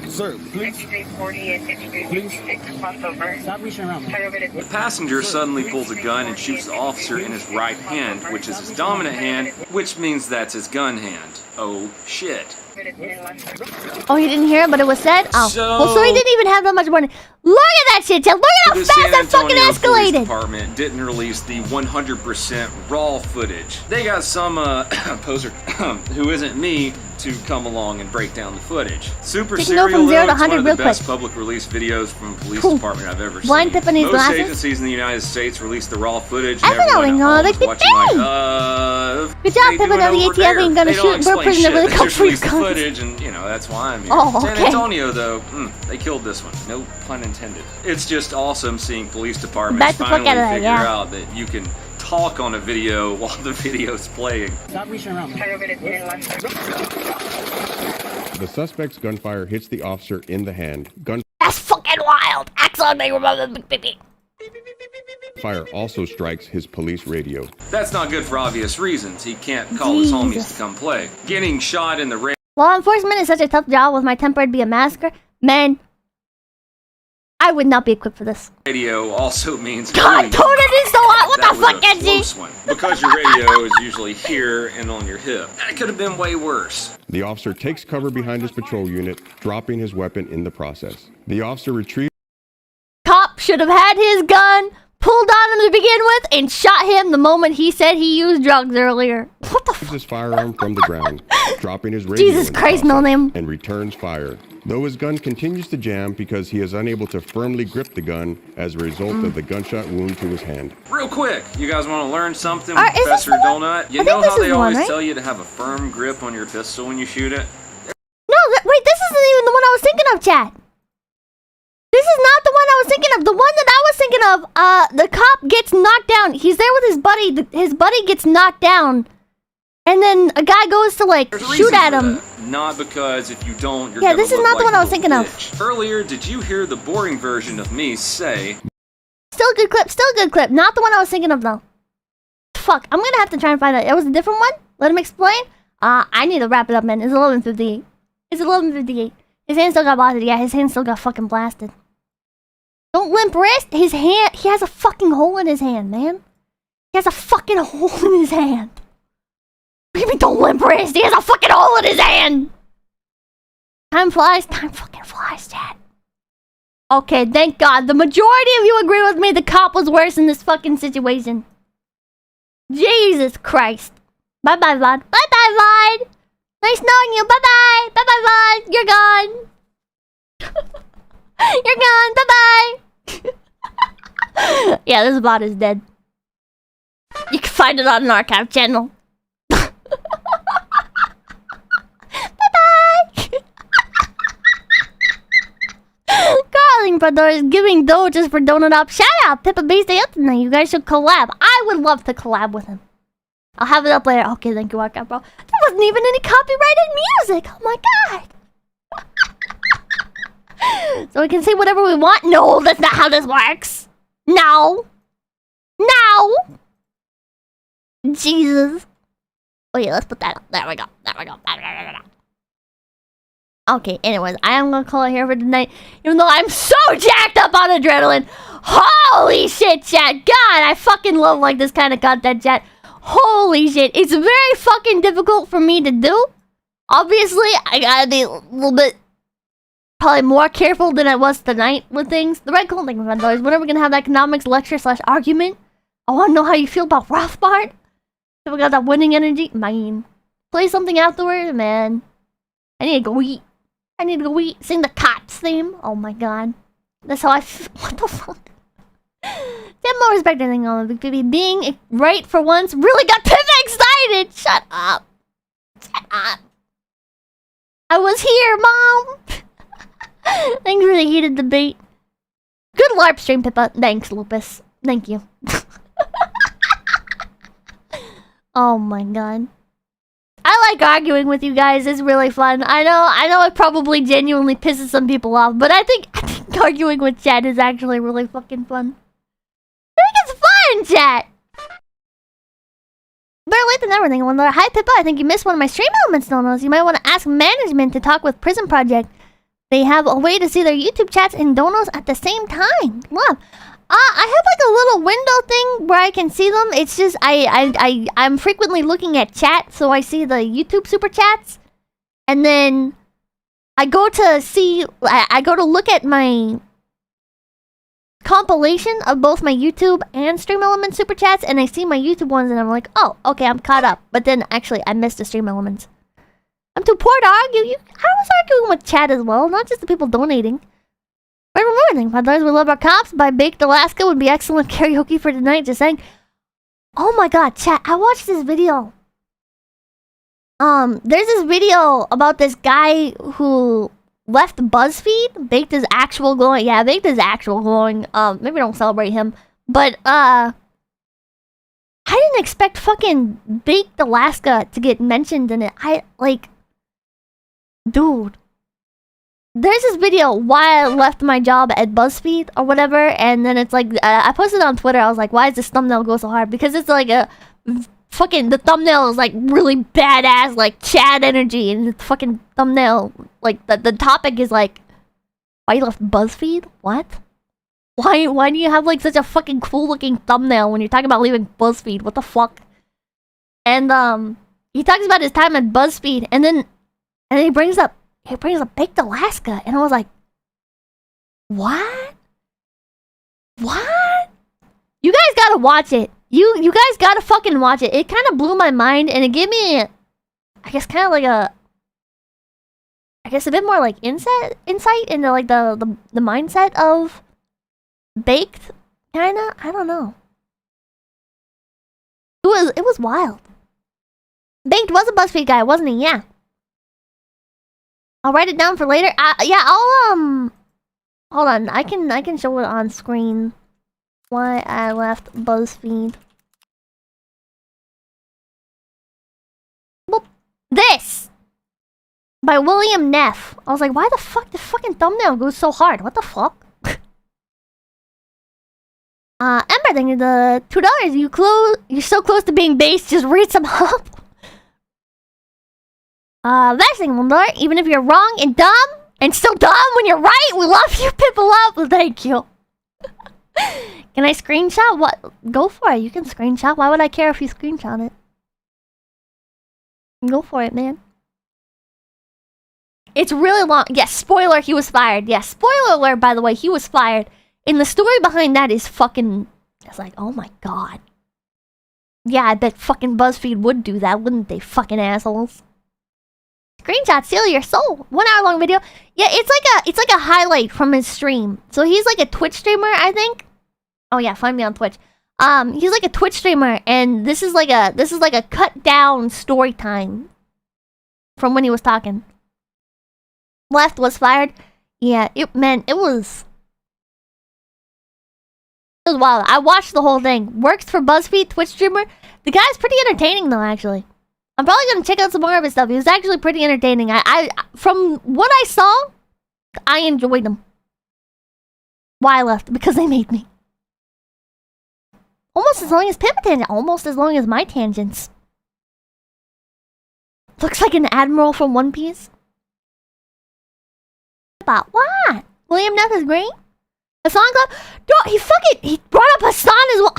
Sir, please. The passenger suddenly pulls a gun and shoots the officer in his right hand, which is his dominant hand, which means that's his gun hand. Oh, shit. Oh, he didn't hear it, but it was said? Oh. So he didn't even have that much warning. Look at that shit, Ted. Look at how fast that fucking escalated. The department didn't release the 100% raw footage. They got some poser who isn't me to come along and break down the footage. Super serial, from 0 to 100 it's one of the real best quick. public release videos from a police department I've ever Blind seen. Pippa needs Most glasses? agencies in the United States release the raw footage I and everyone know, at like home the is watching like, Good job, they Pippa. doing Now the over ATF there? ain't gonna They don't shoot. We're explain prison shit. really They come just free release the guns. footage and, you know, that's why I'm here. Oh, San okay. Antonio, though, they killed this one. No pun intended. It's just awesome seeing police departments Back the fuck finally out of that, figure yeah. out that you can talk on a video while the video's playing. Stop reaching around. The suspect's gunfire hits the officer in the hand. That's fucking wild. Axon, they remember the baby. Gunfire also strikes his police radio. That's not good for obvious reasons. He can't call his homies to come play. Getting shot in the radio. Law enforcement is such a tough job with my temper to be a massacre. Man, I would not be equipped for this. Radio also means God, really tone it is so hot. What that the was fuck, a Edgy? close one. Because your radio is usually here and on your hip. That could have been way worse. The officer takes cover behind his patrol unit, dropping his weapon in the process. The officer retrieves Cop should have had his gun, pulled on him to begin with, and shot him the moment he said he used drugs earlier. What the fuck? his firearm from the ground, dropping his radio Jesus in the Christ, process, no name. and returns fire. Though his gun continues to jam because he is unable to firmly grip the gun as a result of the gunshot wound to his hand. Real quick, you guys want to learn something Is with this Professor the one? Donut? You I know think this how is they the one, always right? tell you to have a firm grip on your pistol when you shoot it? No, wait, this isn't even the one I was thinking of, Chad. This is not the one I was thinking of. The one that I was thinking of, the cop gets knocked down. He's there with his buddy. His buddy gets knocked down. And then a guy goes to, like, There's a shoot reason at for him. that. Not because if you don't, you're Yeah, gonna this is look not the like one a I was little thinking of. bitch. Earlier, did you hear the boring version of me say... Still a good clip, still a good clip. Not the one I was thinking of, though. Fuck, I'm gonna have to try and find out. It was a different one? Let him explain? I need to wrap it up, man. It's 11:58. It's 11:58. His hand still got blasted. Yeah, his hand still got fucking blasted. Don't limp wrist. His hand, he has a fucking hole in his hand, man. He has a fucking hole in his hand. What do you mean don't limp wrist? He has a fucking hole in his hand. Time flies. Time fucking flies, Chad. Okay, thank God. The majority of you agree with me. The cop was worse in this fucking situation. Jesus Christ. Bye-bye, Vlad. Bye-bye, Vlad. Nice knowing you. Bye-bye. Bye-bye, Vlad. You're gone. You're gone. Bye-bye. Yeah, this bot is dead. You can find it on an archive channel. Bye-bye. Carling brother is giving dough just for Donut Up. Shout out, Pippa Base Day up tonight. You guys should collab. I would love to collab with him. I'll have it up later. Okay, thank you, archive bro. There wasn't even any copyrighted music. Oh my God. So we can say whatever we want? No, that's not how this works. No. No. Jesus. Oh yeah, let's put that up. There we go. There we go. Okay, anyways, I am gonna call it here for tonight. Even though I'm so jacked up on adrenaline. Holy shit, chat. God, I fucking love like this kind of content, chat. Holy shit. It's very fucking difficult for me to do. Obviously, I gotta be a little bit probably more careful than I was tonight with things. The red cool thing with is when are we gonna have that economics lecture / argument? I wanna know how you feel about Rothbard. If we got that winning energy, man. Play something afterward, man. I need to go eat. I need to go eat. Sing the Cops theme. Oh my God. That's how I feel. What the fuck? Get more respect, I think, on the Big Baby. Being right for once really got Pippa excited. Shut up. Shut up. I was here, Mom. Thanks for the heated debate. Good LARP stream, Pippa. Thanks, Lupus. Thank you. Oh my god. I like arguing with you guys. It's really fun. I know it probably genuinely pisses some people off, but I think arguing with chat is actually really fucking fun. I think it's fun, chat! Better late than never, thinking one there. Hi, Pippa. I think you missed one of my stream elements, donos. You might want to ask management to talk with Prison Project. They have a way to see their YouTube chats and donos at the same time. Love. I have like a little window thing where I can see them. It's just I'm frequently looking at chat, so I see the YouTube super chats, and then I go to look at my compilation of both my YouTube and Stream Elements super chats, and I see my YouTube ones, and I'm like, oh, okay, I'm caught up. But then actually, I missed the Stream Elements. I'm too poor to argue. I was arguing with chat as well, not just the people donating. But remember, my brothers, we love our cops. By Baked Alaska would be excellent karaoke for tonight. Just saying. Oh my god, chat! I watched this video. There's this video about this guy who left BuzzFeed. Baked is actual glowing. Yeah, Baked is actual glowing. Maybe don't celebrate him. But I didn't expect fucking Baked Alaska to get mentioned in it. Dude. There's this video why I left my job at BuzzFeed or whatever, and then it's like, I posted it on Twitter. I was like, why does this thumbnail go so hard? Because it's like a fucking, the thumbnail is like really badass, like Chad energy, and the fucking thumbnail, like the topic is like, why you left BuzzFeed? What? Why do you have like such a fucking cool looking thumbnail when you're talking about leaving BuzzFeed? What the fuck? And he talks about his time at BuzzFeed, and then he brings up Baked Alaska, and I was like, what? What? You guys gotta watch it. You guys gotta fucking watch it. It kind of blew my mind, and it gave me, I guess, kind of like a bit more like insight into like the mindset of Baked, kinda. I don't know. It was wild. Baked was a BuzzFeed guy, wasn't he? Yeah. I'll write it down for later. Yeah, I'll hold on. I can show it on screen. Why I left BuzzFeed. Boop. This by William Neff. I was like, why the fuck the fucking thumbnail goes so hard? What the fuck? Ember, thank you the $2. You're so close to being based. Just read some up. Vesting Wonder, even if you're wrong and dumb, and still dumb when you're right, we love you, Pippa Love. Well, thank you. Can I screenshot? What? Go for it. You can screenshot. Why would I care if you screenshot it? Go for it, man. It's really long. Yes, spoiler, he was fired. Yes, spoiler alert, by the way, he was fired. And the story behind that is fucking... It's like, oh my god. Yeah, I bet fucking BuzzFeed would do that, wouldn't they, fucking assholes? Screenshot, steal your soul. 1 hour long video. Yeah, it's like a highlight from his stream. So he's like a Twitch streamer, I think. Oh yeah, find me on Twitch. He's like a Twitch streamer, and this is like a cut down story time from when he was talking. Left was fired. Yeah, it was wild. I watched the whole thing. Works for BuzzFeed, Twitch streamer. The guy's pretty entertaining though, actually. I'm probably gonna check out some more of his stuff. He was actually pretty entertaining. I from what I saw, I enjoyed them. Why I left? Because they made me. Almost as long as Pippa Tangent. Almost as long as my tangents. Looks like an admiral from One Piece. About what? William Neff is great. Hassan Club? Dude, he brought up Hassan as well.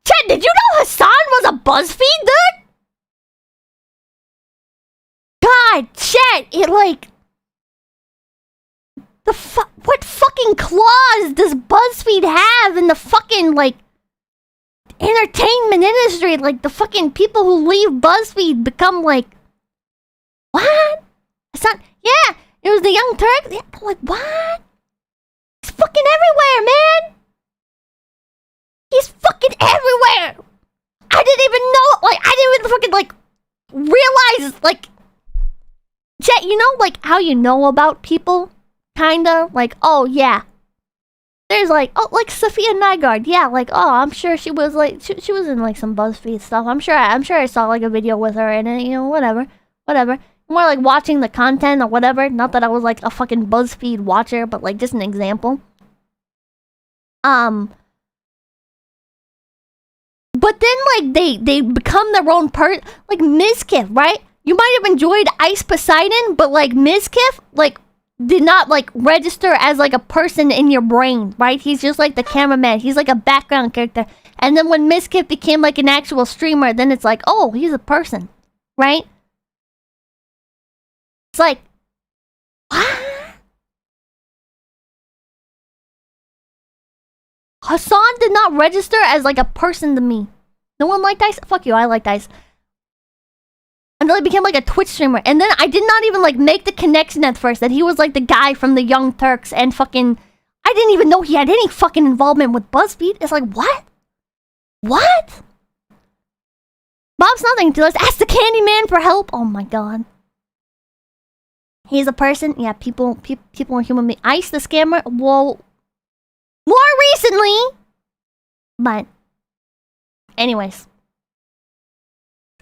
Chad, did you know Hassan was a BuzzFeed dude? God, chat, it like... What fucking claws does BuzzFeed have in the fucking, like... entertainment industry? Like, the fucking people who leave BuzzFeed become, like... What? It's not... Yeah, it was the Young Turks. Yeah, like, what? He's fucking everywhere, man! He's fucking everywhere! I didn't even know... Like, I didn't even fucking, like... realize, like... Chat, you know, like, how you know about people? kinda, like, oh yeah. There's like, oh, like Sophia Nygaard, yeah, like, oh, I'm sure she was like, she was in like some BuzzFeed stuff. I'm sure I saw like a video with her in it, you know, whatever. More like watching the content or whatever. Not that I was like a fucking BuzzFeed watcher, but like just an example. But then like they become their own part, like Mizkif, right? You might have enjoyed Ice Poseidon, but like Mizkif, like did not like register as like a person in your brain, right? He's just like the cameraman. He's like a background character. And then when Mizkif became like an actual streamer, then it's like, oh, he's a person, right? It's like, what? Hassan did not register as like a person to me. No one liked Ice? Fuck you, I liked Ice. Until he became like a Twitch streamer. And then I did not even like make the connection at first that he was like the guy from the Young Turks and fucking... I didn't even know he had any fucking involvement with BuzzFeed. It's like, what? What? Bob's nothing to us. Ask the Candyman for help. Oh my god. He's a person. Yeah, people are human beings. Ice the scammer. Whoa. More recently. But. Anyways.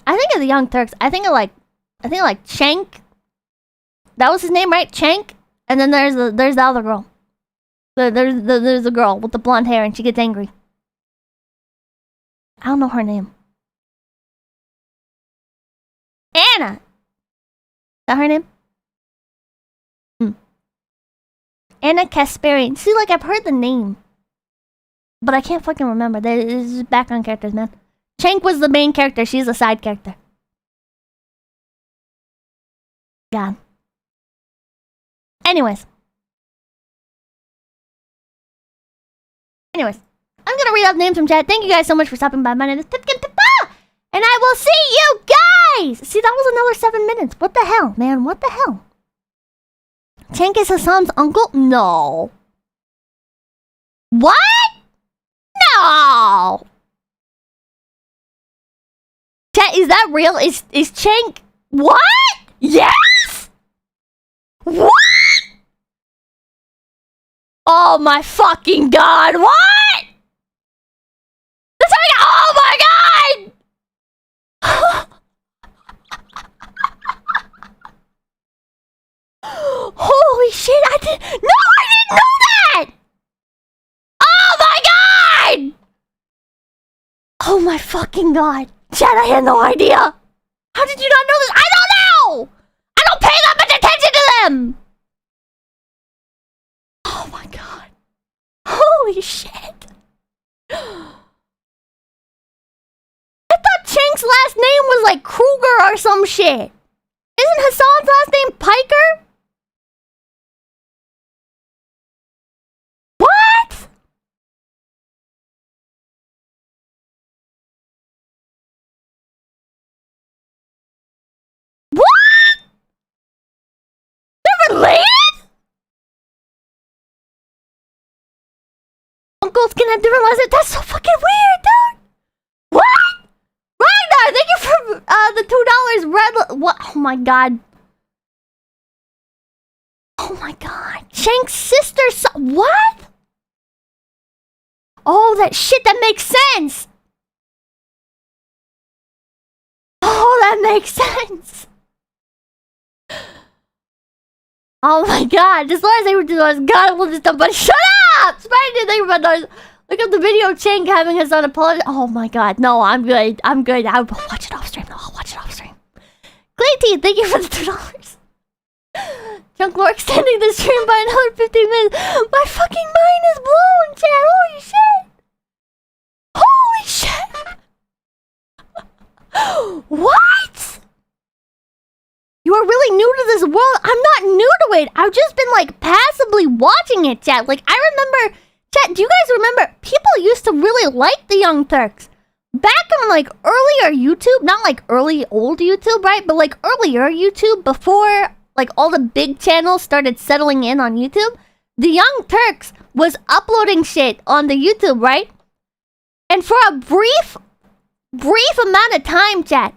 I think of the Young Turks. I think of like Chank. That was his name, right? Chank. And then there's the other girl. There's the girl with the blonde hair and she gets angry. I don't know her name. Anna. Is that her name? Anna Kasparian. See, like, I've heard the name. But I can't fucking remember. This is background characters, man. Chank was the main character. She's a side character. God. Anyways. I'm gonna read out names from chat. Thank you guys so much for stopping by. My name is Pipkin Pippa! And I will see you guys! See, that was another 7 minutes. What the hell, man? What the hell? Chank is Hassan's uncle? No. What? No! Chat, is that real? Is Chank... What? Yes? What? Oh my fucking god, what? That's how oh my god! Holy shit, I didn't know that! Oh my god! Oh my fucking god. Chad, I had no idea. How did you not know this? I don't know! I don't pay that much attention to them! Oh my god. Holy shit. I thought Chank's last name was like Kruger or some shit. Isn't Hassan's last name Piker? What? What? They're related? Uncles can have different last names? That's so fucking weird, dude. What? Ragnar, thank you for the $2. Red. What? Oh my god. Oh my god. Shank's sister. What? Oh, that shit. That makes sense. Oh, that makes sense. Oh my god. Just let us say we're doing God, we'll just dump. But shut up! Spider didn't think about those. Look up the video of Chank having his son apologize. Oh my god. No, I'm good. I'll watch it off stream. No, I'll watch it off stream. Clayty, thank you for the $2. Chunk more extending the stream by another 15 minutes. My fucking mind is blown, chat. Holy shit. Holy shit. What? You are really new to this world. I'm not new to it. I've just been like passively watching it, chat. Like I remember, chat, do you guys remember people used to really like the Young Turks? Back on like earlier YouTube, not like early old YouTube, right? But like earlier YouTube before like all the big channels started settling in on YouTube, the Young Turks was uploading shit on the YouTube, right? And for a brief amount of time, chat,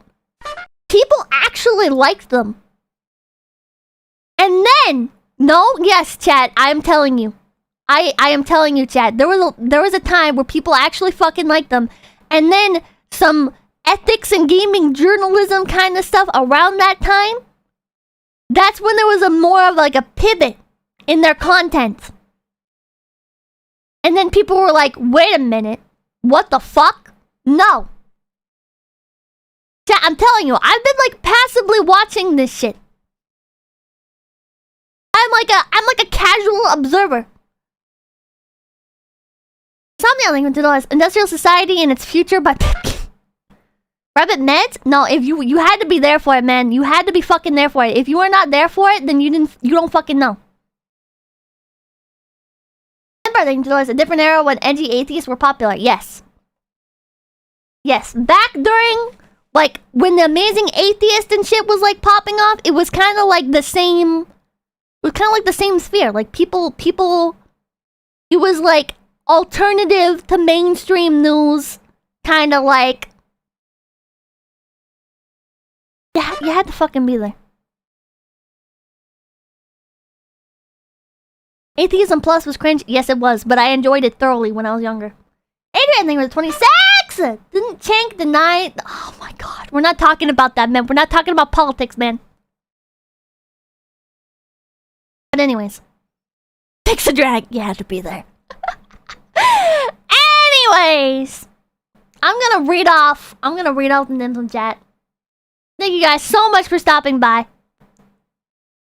people actually liked them. And then No, yes, chat. I am telling you. I am telling you, chat. There was a time where people actually fucking liked them, and then some ethics and gaming journalism kind of stuff around that time. That's when there was a more of like a pivot in their content. And then people were like, wait a minute, what the fuck? No. Chat, I'm telling you, I've been like passively watching this shit. I'm like a casual observer. Something like Industrial Society and Its Future by Rabbit Meds? No, if you had to be there for it, man. You had to be fucking there for it. If you were not there for it, then you don't fucking know. Remember, there was a different era when edgy atheists were popular. Yes. Yes. Back during, like, when the Amazing Atheist and shit was, like, popping off, it was kind of like the same... It was kind of like the same sphere. Like, people... It was, like, alternative to mainstream news. Kind of like... Yeah, you had to fucking be there. Atheism Plus was cringe. Yes, it was, but I enjoyed it thoroughly when I was younger. Adrian, I think it was 26! Didn't Chank deny... Oh my god. We're not talking about that, man. We're not talking about politics, man. But anyways. Pixadrag, you had to be there. Anyways. I'm gonna read off the names in chat. Thank you guys so much for stopping by.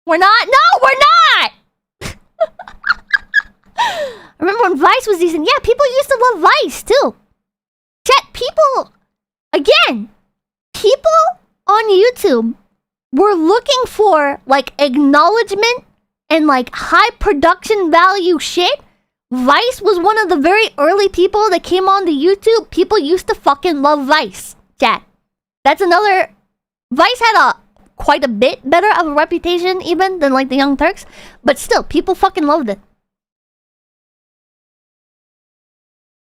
We're not... No, we're not! Remember when Vice was decent? Yeah, people used to love Vice, too. Chat, people... Again, people on YouTube were looking for, like, acknowledgement and, like, high production value shit. Vice was one of the very early people that came on to YouTube. People used to fucking love Vice. Chat. That's another... Vice had quite a bit better of a reputation even than, like, the Young Turks. But still, people fucking loved it.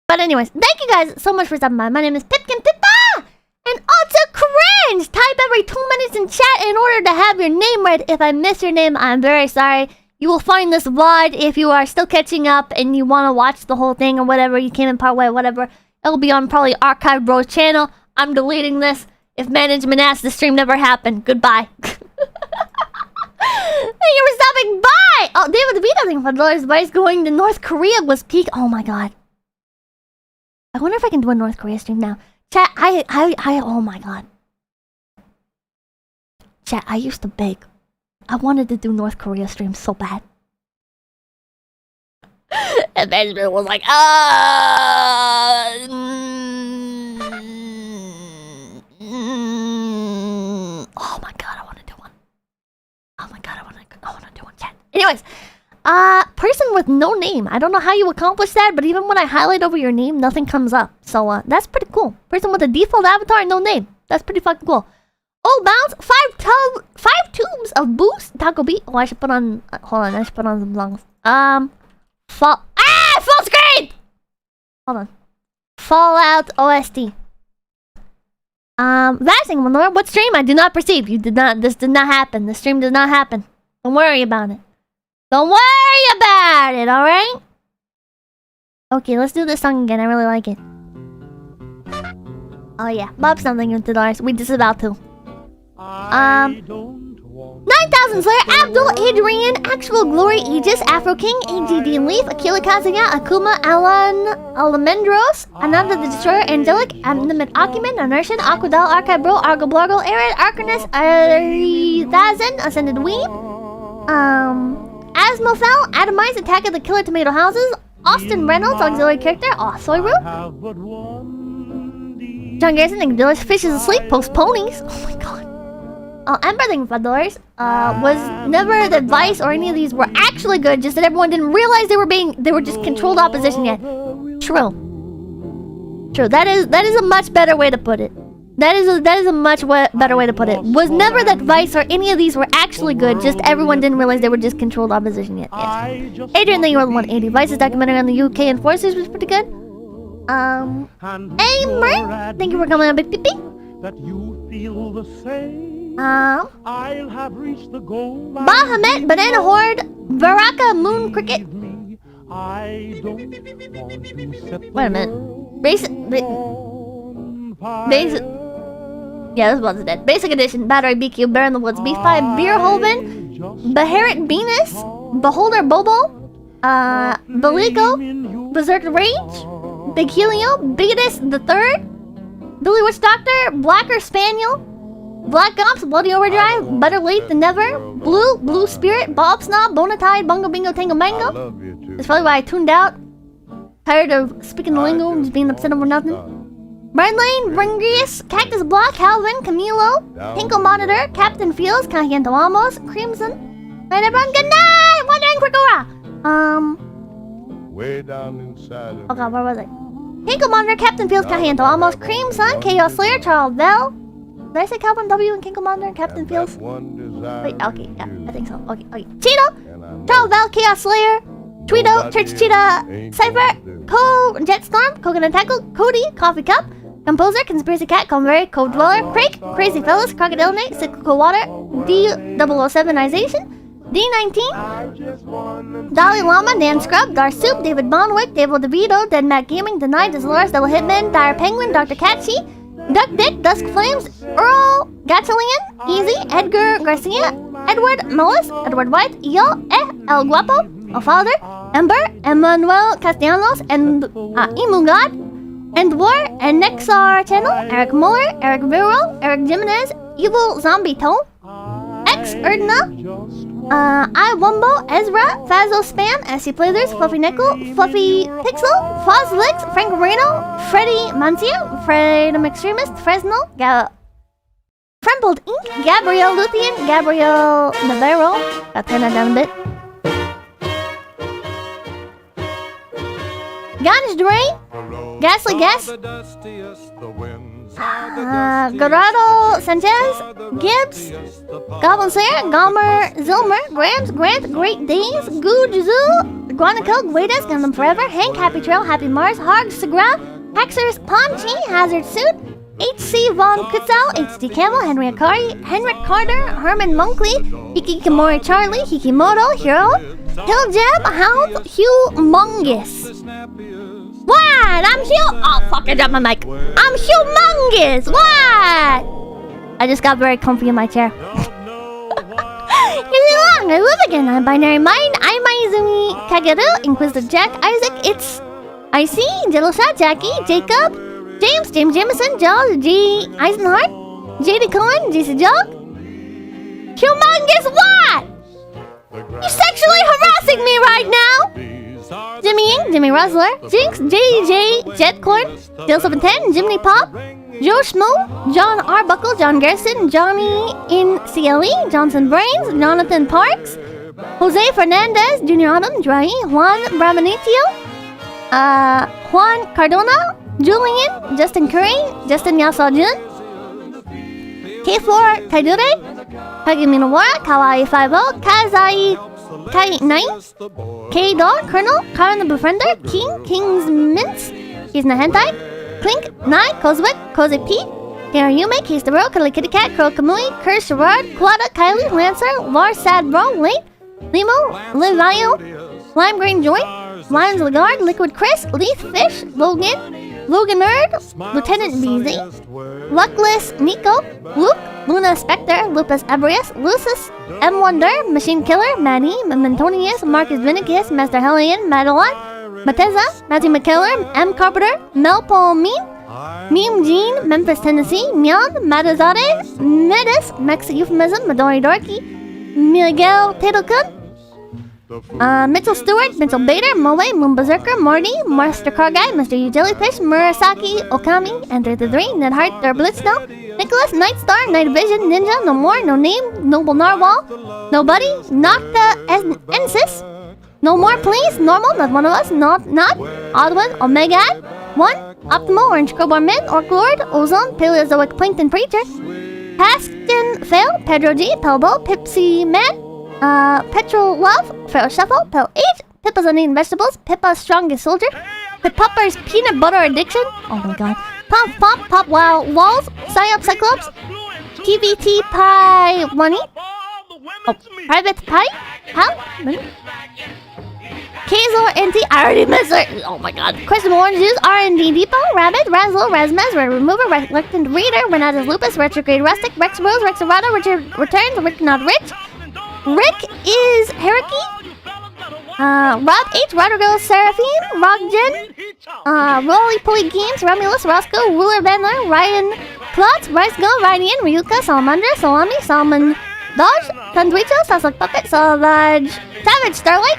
But anyways, thank you guys so much for stopping by. My name is Pipkin Pippa! And also cringe! Type every 2 minutes in chat in order to have your name read. If I miss your name, I'm very sorry. You will find this VOD if you are still catching up and you want to watch the whole thing or whatever. You came in part way, whatever. It'll be on probably Archive Bro's channel. I'm deleting this. If management asks, the stream never happened. Goodbye. Thank you for stopping by! Oh, David the Beat, for Dollars Vice going to North Korea was peak. Oh my god. I wonder if I can do a North Korea stream now. Chat, oh my god. Chat, I used to beg. I wanted to do North Korea streams so bad. And Benjamin was like, oh my god, I want to do one. Oh my god, I want to do one, chat. Anyways, person with no name. I don't know how you accomplish that, but even when I highlight over your name, nothing comes up. So, that's pretty cool. Person with a default avatar and no name. That's pretty fucking cool. Oh, bounce! 5 tubes of boost Taco Beat. Oh, I should put on... hold on, I should put on some songs. Full screen! Hold on. Fallout OST. Vaxing, what stream? I do not perceive. This did not happen. The stream did not happen. Don't worry about it. Don't worry about it, alright? Okay, let's do this song again. I really like it. Oh yeah, Bob something into dollars. We just about to. 9,000 Slayer, Abdul, Adrian, Actual Glory, Aegis, Afro King, AGD Leaf, Akila Kazuya, Akuma, Alan, Alamendros, Ananda the Destroyer, Angelic, Amnimid Akumen, Inertian, Aquadal, Archive Bro, Argo Blorgo, Arid, Arcanus, Arizazin, Ascended Weeb, Asmofel, Atomize, Attack of the Killer Tomato Houses, Austin Reynolds, Auxiliary Character, Soyru, John Garrison, Ignorance, Fish is Asleep, Post Ponies, oh my god. Everything for dollars was never that Vice or any of these were actually good, just that everyone didn't realize they were just controlled opposition yet. True. That is a much better way to put it. That is a much better way to put it. Was never that Vice or any of these were actually good, just everyone didn't realize they were just controlled opposition yet. Yes. Adrian, thank you for the 180. Vice's documentary on the UK enforcers was pretty good. Hey, Mark, thank you for coming on, Big Pee. That you feel the same. I'll have reached the goal. Bahamut, Banana Horde, Baraka, Moon Cricket. I don't want to set Wait a minute. Basic. Yeah, this one's dead. Basic Edition, Battery BQ, Bear in the Woods, B5, Beerhoven, Beharit Venus, Beholder Bobo, Belico, Berserk Rage, Big Helio, Bigotus the Third, Billy Witch Doctor, Blacker Spaniel, Black Ops, Bloody Overdrive, Better Late Than Never, Blue Spirit, Bob Snob, Bonatide, Bungo Bingo Tango Mango. That's probably why I tuned out. Tired of speaking the lingo and just being upset over nothing. Bright Lane, Bringrius, Cactus Block, Calvin, Camilo, Pinko Monitor, Captain Fields, Cajiento Amos, Crimson. Night everyone, good night! Wandering Quicora! Way down inside of Oh god, where was I? Pinko Monitor, Captain Fields, Cajiento Amos, Cream Sun, Chaos Slayer, Charles Bell. Did I say Calvin W and Kinko Monitor, Captain Fields? Wait, okay, yeah, I think so. Okay. Cheeto, Charles Bell, Chaos Slayer, Tweedo, Church Cheetah, Cypher, Jetstorm, Coconut Tackle, Cody, Coffee Cup, Composer, Conspiracy Cat, Convery, Code Dweller, Crake, Crazy Fellas, Crocodile Nate, Cyclical Water, D007ization, D19, Dalai Lama, Dan Scrub, Dar Soup, David Bonwick, David DeVito, Dead Mac Gaming, Denied, Dolores, Double Hitman, Dire Penguin, Dr. Catchy, Duck Dick, Dusk Flames, Earl, Gatalian, Easy, Edgar Garcia, Edward Mellis, Edward White, Yo, El Guapo, El Father, Ember, Emmanuel Castellanos, and Emu God, and War, and Nexar Channel, Eric Muller, Eric Vero, Eric Jimenez, Evil Zombie Toe, X Erdna, I Wumbo, Ezra, Fazzo Spam, SC Players, Fluffy Nickel, Fluffy Pixel, Fozlix, Frank Moreno, Freddy Mancia, Freedom Extremist, Fresno, Frembled Inc., Gabrielle Luthien, Gabrielle Navarro. I'll turn that down a bit. Ganish Dre, Ghastly Guess, Gerardo Sanchez, Gibbs, Goblin Slayer, Gomer, Zilmer, Grams, Grant, Great Days, Gujuzu, Guanaco, Guedes, Gundam Forever, Hank, Happy Trail, Happy Mars, Harg, Sagra, Hexers, Ponchi, Hazard Suit, HC Von Kutzau, HD Camel, Henry Akari, Henrik Carter, Herman Monkley, Hikikomori Charlie, Hikimoto, Hero, Hill Jeb, Hound, Humongous. What? I'm oh fuck, I dropped my mic. I'm humongous! What? I just got very comfy in my chair. Is it long? I live again. I'm Binary Mind. I'm Izumi Kageru, Inquisitor Jack, Isaac, it's IC, Jelosha, Jackie, Jacob, James Jameson, Joe, G. Eisenhart, JD Cohen, JC Jog. Humongous what? You sexually harassing me right now? Jimmy Ying, Jimmy Rosler, Jinx, JJ, Jetcorn, Dill710, Jimmy Pop, Joe Schmo, John Arbuckle, John Gerson, Johnny in CLE, Johnson Brains, Jonathan Parks, Jose Fernandez, Junior Autumn, Dry, Juan Bramanitio, Juan Cardona, Julian, Justin Curry, Justin Yasajun, K4 Kaidure, Kagi Minowara, Kawaii 50, Kazai Kai9, K-Dog, Colonel, Karan the Befriender, King's Mince, he's na hentai, Clink, Nai, Kozwick, Koze P, Yume, Case the Road, Cuddly Kitty Cat, Crow Kamui, Kerr Sherrard, Quada, Kylie, Lancer, Lars Sad Bro, Late, Limo, Livayo, Lime Green Joint, Lions Lagarde, Liquid Chris, Leith Fish, Logan Nerd, Lieutenant BZ, Luckless Nico, Luke, Luna Spectre, Lupus Ebrius, Lucis, M. Wonder, Machine Killer, Maddie, Mentonius, Marcus Vinicius, Master Hellion, Madeline, Mateza, Matthew McKellar, M. Carpenter, Mel Paul Meme Jean, Memphis, Tennessee, Myon, Madazade, Medis, Mexican Euphemism, Midori Dorky, Miguel Taylor-kun, Mitchell Stewart, Mitchell Bader, Moe, Moon Berserker, Morty, Master Car Guy, Mr. U Jellyfish, Murasaki Okami, Enter the 3, Ned Hart, Thur Blitzno, Nicholas, Nightstar, Night Vision, Ninja, No More, No Name, Noble Narwhal, Nobody, Nocta Ensis, No More Please, Normal, Not One of Us, Not, Oddwin, Omega, 1, Optimal, Orange Crowbar Min, Orc Lord, Ozone, Paleozoic Plankton Preacher, Paskin Fail, Pedro G, Pelbo, Pipsy Man, Petrol Love, Pharaoh Shuffle, Pel H, Pippa's Uneaten Vegetables, Pippa's Strongest Soldier, Pippa's Peanut Butter Addiction, oh my god, Pop, Wow Walls, Psyop Cyclops, TBT Pie Money. Oh, Private Pie? How? Kazor NT. I already missed it. Oh my god. Question Orange Juice. R&D Depot. Rabbit. Razzle. Razmez. Red Remover. Reluctant Reader. Renatus Lupus. Retrograde Rustic. Rex Rose. Rex Errata. Richard Returns. Rick Not Rich. Rick is Heriki. Rob H. Rodrigo Seraphine. Rock Jen. Rolly Pulley Games. Romulus. Roscoe. Ruler Bandler. Ryan Klotz. Rice Go. Ryan Ryuka. Salamandra. Salami. Salmon Dodge. Tandwicho. Sasak Puppet. Savage. Savage Starlight.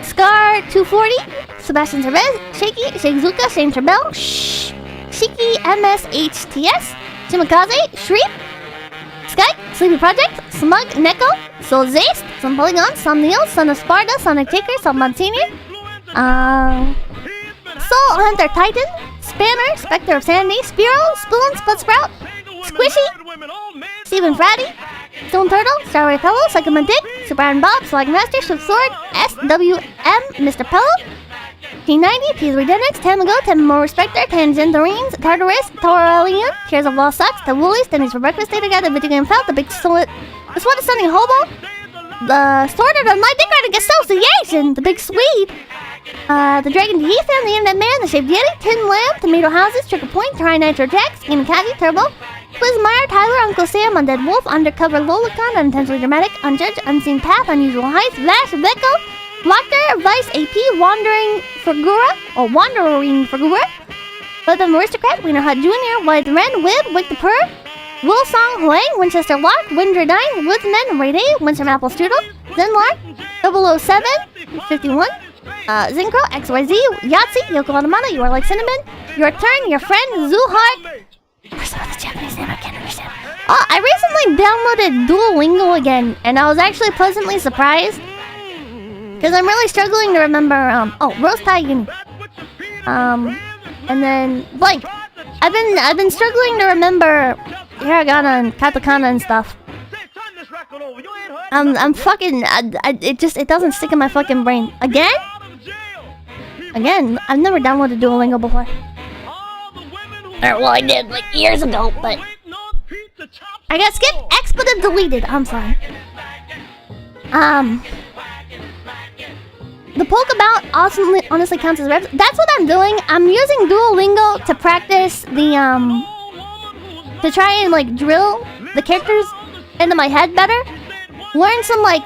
Scar 240. Sebastian Cervez. Shaky. Shakezuka. Shane Trebell. Shh. Shiki MSHTS. Shimakaze. Shreep. Sky. Sleepy Project. Smug. Neko. Soul Zaste. Some Polygon. Some Neil. Son of Sparta. Sonic Taker. Some Monsignor. Soul Hunter Titan. Spanner. Spectre of Sandy. Spiro. Spoon. Split Sprout. Squishy. Stephen Fratty. Stone Turtle. Starway Fellow. Psychoman Dick. Super Iron Bob. Slag Master. Swift Sword. SWM. Mr. Pello. T90. P3 Denix. Tamago. Tamamo Respector. Tangentarines. Tartarus. Taurelian. Tears of Lost Sucks. The Woolies. Denny's for Breakfast. Data Guy. The Video Game Felt. The Big Solid. The Sweat of Sunny Hobo. The Sorted of My Dick Riding Association. The Big Swede. The Dragon Ethan. The Internet Man. The Shaved Yeti. Tin Lamp. Tomato Houses. Trigger Point. Tri Nitro Jax. Inakati. Turbo. Quizmeyer, Tyler, Uncle Sam, Undead Wolf, Undercover Lolicon, Unintentionally Dramatic, Unjudged, Unseen Path, Unusual Heights, Vash, Veko, Blocker, Vice AP, Wandering Figura, Weapon Aristocrat, Wiener Hut Jr., White Ren, Wib, Wick the Purr, Wilsong, Huang, Winchester Lock, Windredine, Woodsman, Ray Day, Winsome Apple Strudel, Zenlark, 007, 51, Zincro, XYZ, Yahtzee, Yoko Adamana, You Are Like Cinnamon, Your Turn, Your Friend, Zuhart. What's the Japanese name? I can't understand. Oh, I recently downloaded Duolingo again, and I was actually pleasantly surprised. Because I'm really struggling to remember, Rose Tigan. And then, blank. I've been struggling to remember hiragana and katakana and stuff. I'm fucking, it doesn't stick in my fucking brain. Again? I've never downloaded Duolingo before. Well, I did, like, years ago, but I got skipped, expletive deleted. I'm sorry. The Polkabout honestly counts as reps. That's what I'm doing. I'm using Duolingo to practice the, to try and, like, drill the characters into my head better. Learn some, like,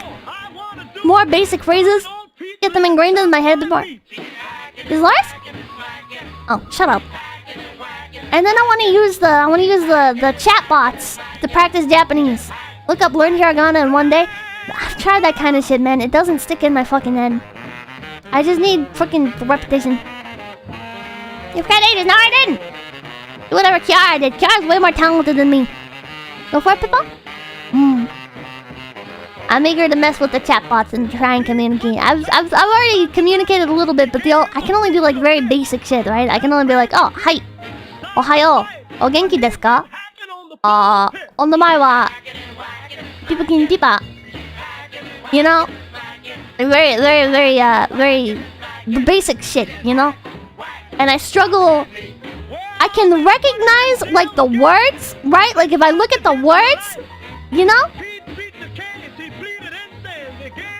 more basic phrases. Get them ingrained into my head more. Is Lars? Oh, shut up. And then I want to use the chat bots to practice Japanese. Look up Learn Hiragana in one day. I've tried that kind of shit, man. It doesn't stick in my fucking head. I just need fucking repetition. You forgot ages. No, I didn't. Do whatever Kiara did. Kiara's way more talented than me. Go for it, Pippa? I'm eager to mess with the chat bots and try and communicate. I've already communicated a little bit, but I can only do like very basic shit, right? I can only be like, oh, hi. Ohayo. O genki desu ka? Onamae wa Pipakin Pippa. You know? Very the basic shit, you know? And I struggle. I can recognize like the words, right? Like if I look at the words, you know?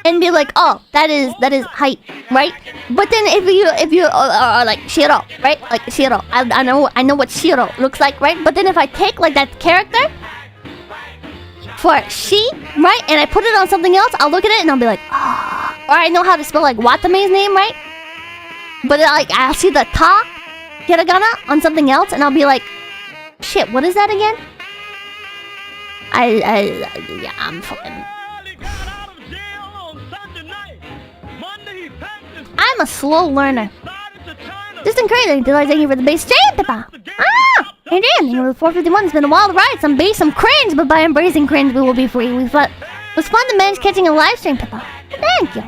And be like, oh, that is height, right? But then if you are like Shiro, right? Like Shiro, I know what Shiro looks like, right? But then if I take like that character for she, right? And I put it on something else, I'll look at it and I'll be like, ah. Or I know how to spell like Watame's name, right? But like I'll see the ta hiragana on something else and I'll be like, shit, what is that again? Yeah, I'm fucking. I'm a slow learner. Just encouraging. Thank you for the base stream, Pippa. Ah! Hey, Dan. You know, the 451 has been a wild ride. Some base, some cringe, but by embracing cringe, we will be free. It was fun to manage catching a live stream, Pippa. Thank you.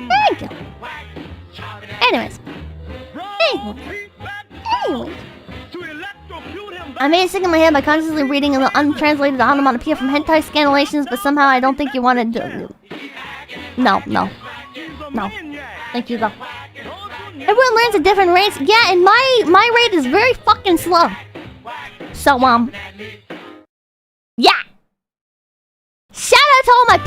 Thank you. Anyways. I made it stick in my head by consciously reading the untranslated onomatopoeia from hentai scanlations, but somehow I don't think you wanted to. No. Thank you, though. Everyone learns at different rates. Yeah, and my rate is very fucking slow. So,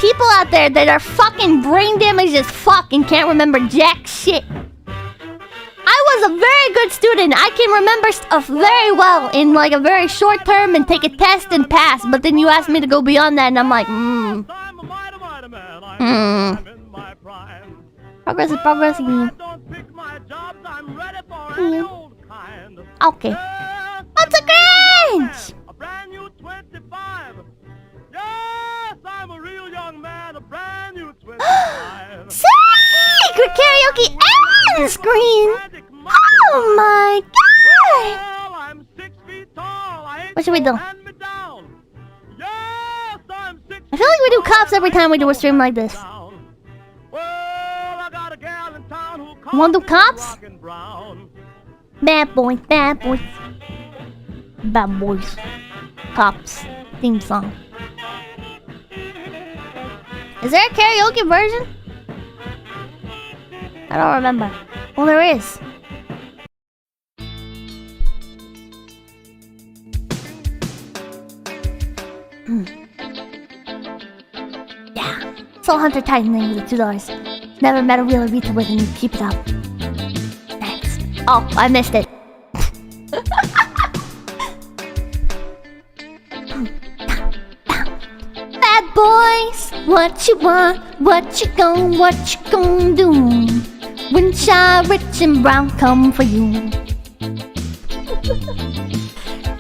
people out there that are fucking brain damaged as fuck and can't remember jack shit. I was a very good student. I can remember stuff very well in like a very short term and take a test and pass. But then you ask me to go beyond that and I'm like, Progress is progressing. Okay. What's a cringe? Secret karaoke and screen. Oh my god! What should we do? I feel like we do cops every time we do a stream like this. You wanna do cops? Bad boys, bad boys. Bad boys. Cops. Theme song. Is there a karaoke version? I don't remember. Well, there is. Yeah. Soul Hunter Titan name with $2. Never met a real Rita with and you keep it up. Thanks. Oh, I missed it. Bad boys, what you want, what you gon' do? When Shy, Rich, and Brown come for you.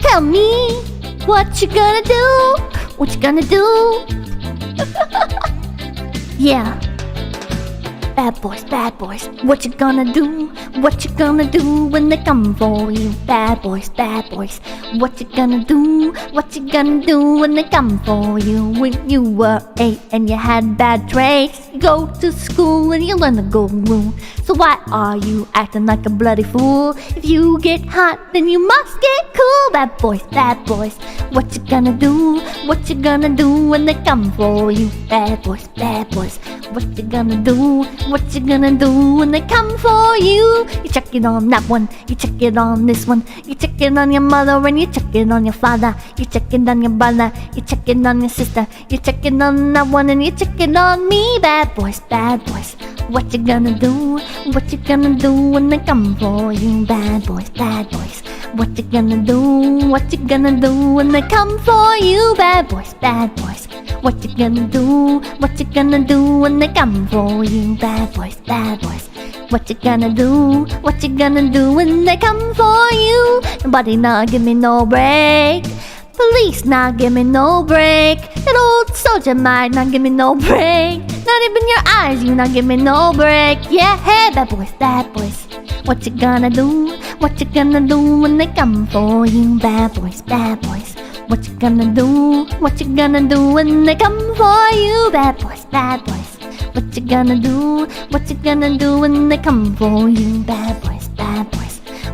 Tell me, what you gonna do? What you gonna do? Yeah. Bad boys, what you gonna do? What you gonna do when they come for you? Bad boys, what you gonna do? What you gonna do when they come for you? When you were 8 and you had bad traits, you go to school and you learn the golden rule. So why are you acting like a bloody fool? If you get hot, then you must get cool. Bad boys, what you gonna do? What you gonna do when they come for you? Bad boys, what you gonna do? What you gonna do when they come for you? You check it on that one, you check it on this one. You check it on your mother and you check it on your father. You check it on your brother, you check it on your sister. You check it on that one and you check it on me. Bad boys, what you gonna do? What you gonna do when they come for you? Bad boys, what you gonna do? What you gonna do when they come for you? Bad boys, what you gonna do? What you gonna do when they come for you? Bad boys, what you gonna do? What you gonna do when they come for you? Nobody not give me no break. Police not give me no break. That old soldier might not give me no break. Not even your eyes, you not give me no break. Yeah, hey, bad boys, what you gonna do? What you gonna do when they come for you? Bad boys, what you gonna do? What you gonna do when they come for you? Bad boys, what you gonna do? What you gonna do when they come for you? Bad boys,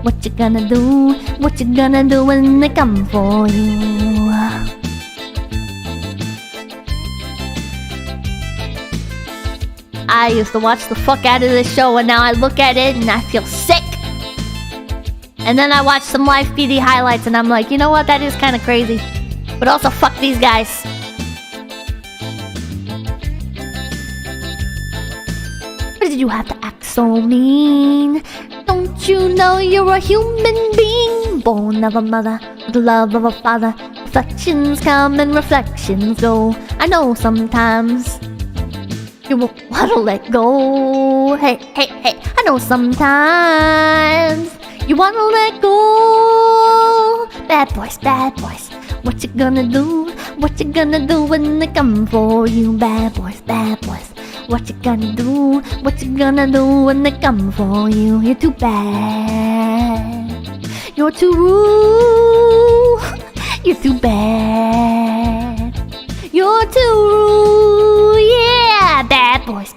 what you gonna do? What you gonna do when they come for you? I used to watch the fuck out of this show and now I look at it and I feel sick. And then I watch some live PD highlights and I'm like, you know what, that is kind of crazy. But also fuck these guys. Why did you have to act so mean? Don't you know you're a human being? Born of a mother, with the love of a father. Reflections come and reflections go. I know sometimes you won't want to let go. Hey, I know sometimes you wanna let go. Bad boys, what you gonna do? What you gonna do when they come for you? Bad boys, what you gonna do? What you gonna do when they come for you? You're too bad. You're too rude. You're too bad. You're too rude. Yeah, bad boys,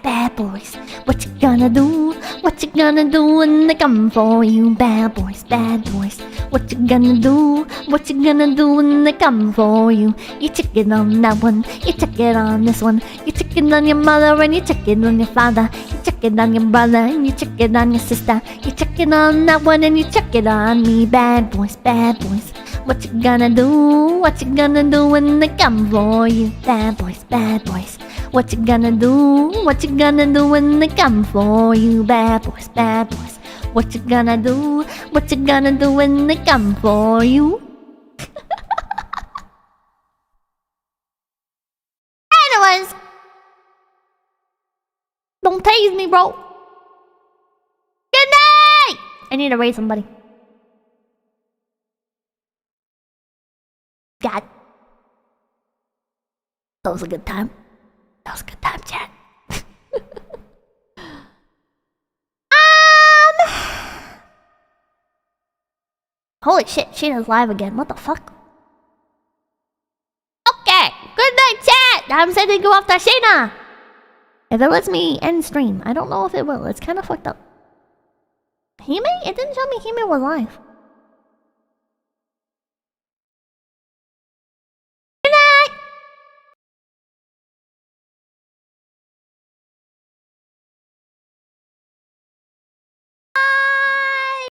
what you gonna do? What you gonna do when they come for you? Bad boys, what you gonna do? What you gonna do when they come for you? You check it on that one, you check it on this one. You check it on your mother and you check it on your father. You check it on your brother and you check it on your sister. You check it on that one and you check it on me. Bad boys, what you gonna do? What you gonna do when they come for you? Bad boys, What you gonna do? What you gonna do when they come for you? Bad boys, bad boys. What you gonna do? What you gonna do when they come for you? Anyways, don't tase me, bro. Good night! I need to raise somebody. God. That was a good time. That was a good time, chat. Holy shit, Shayna's live again. What the fuck? Okay, good night, chat. I'm sending you off to Shayna. If it lets me end stream, I don't know if it will. It's kind of fucked up. Hime? It didn't show me Hime was live.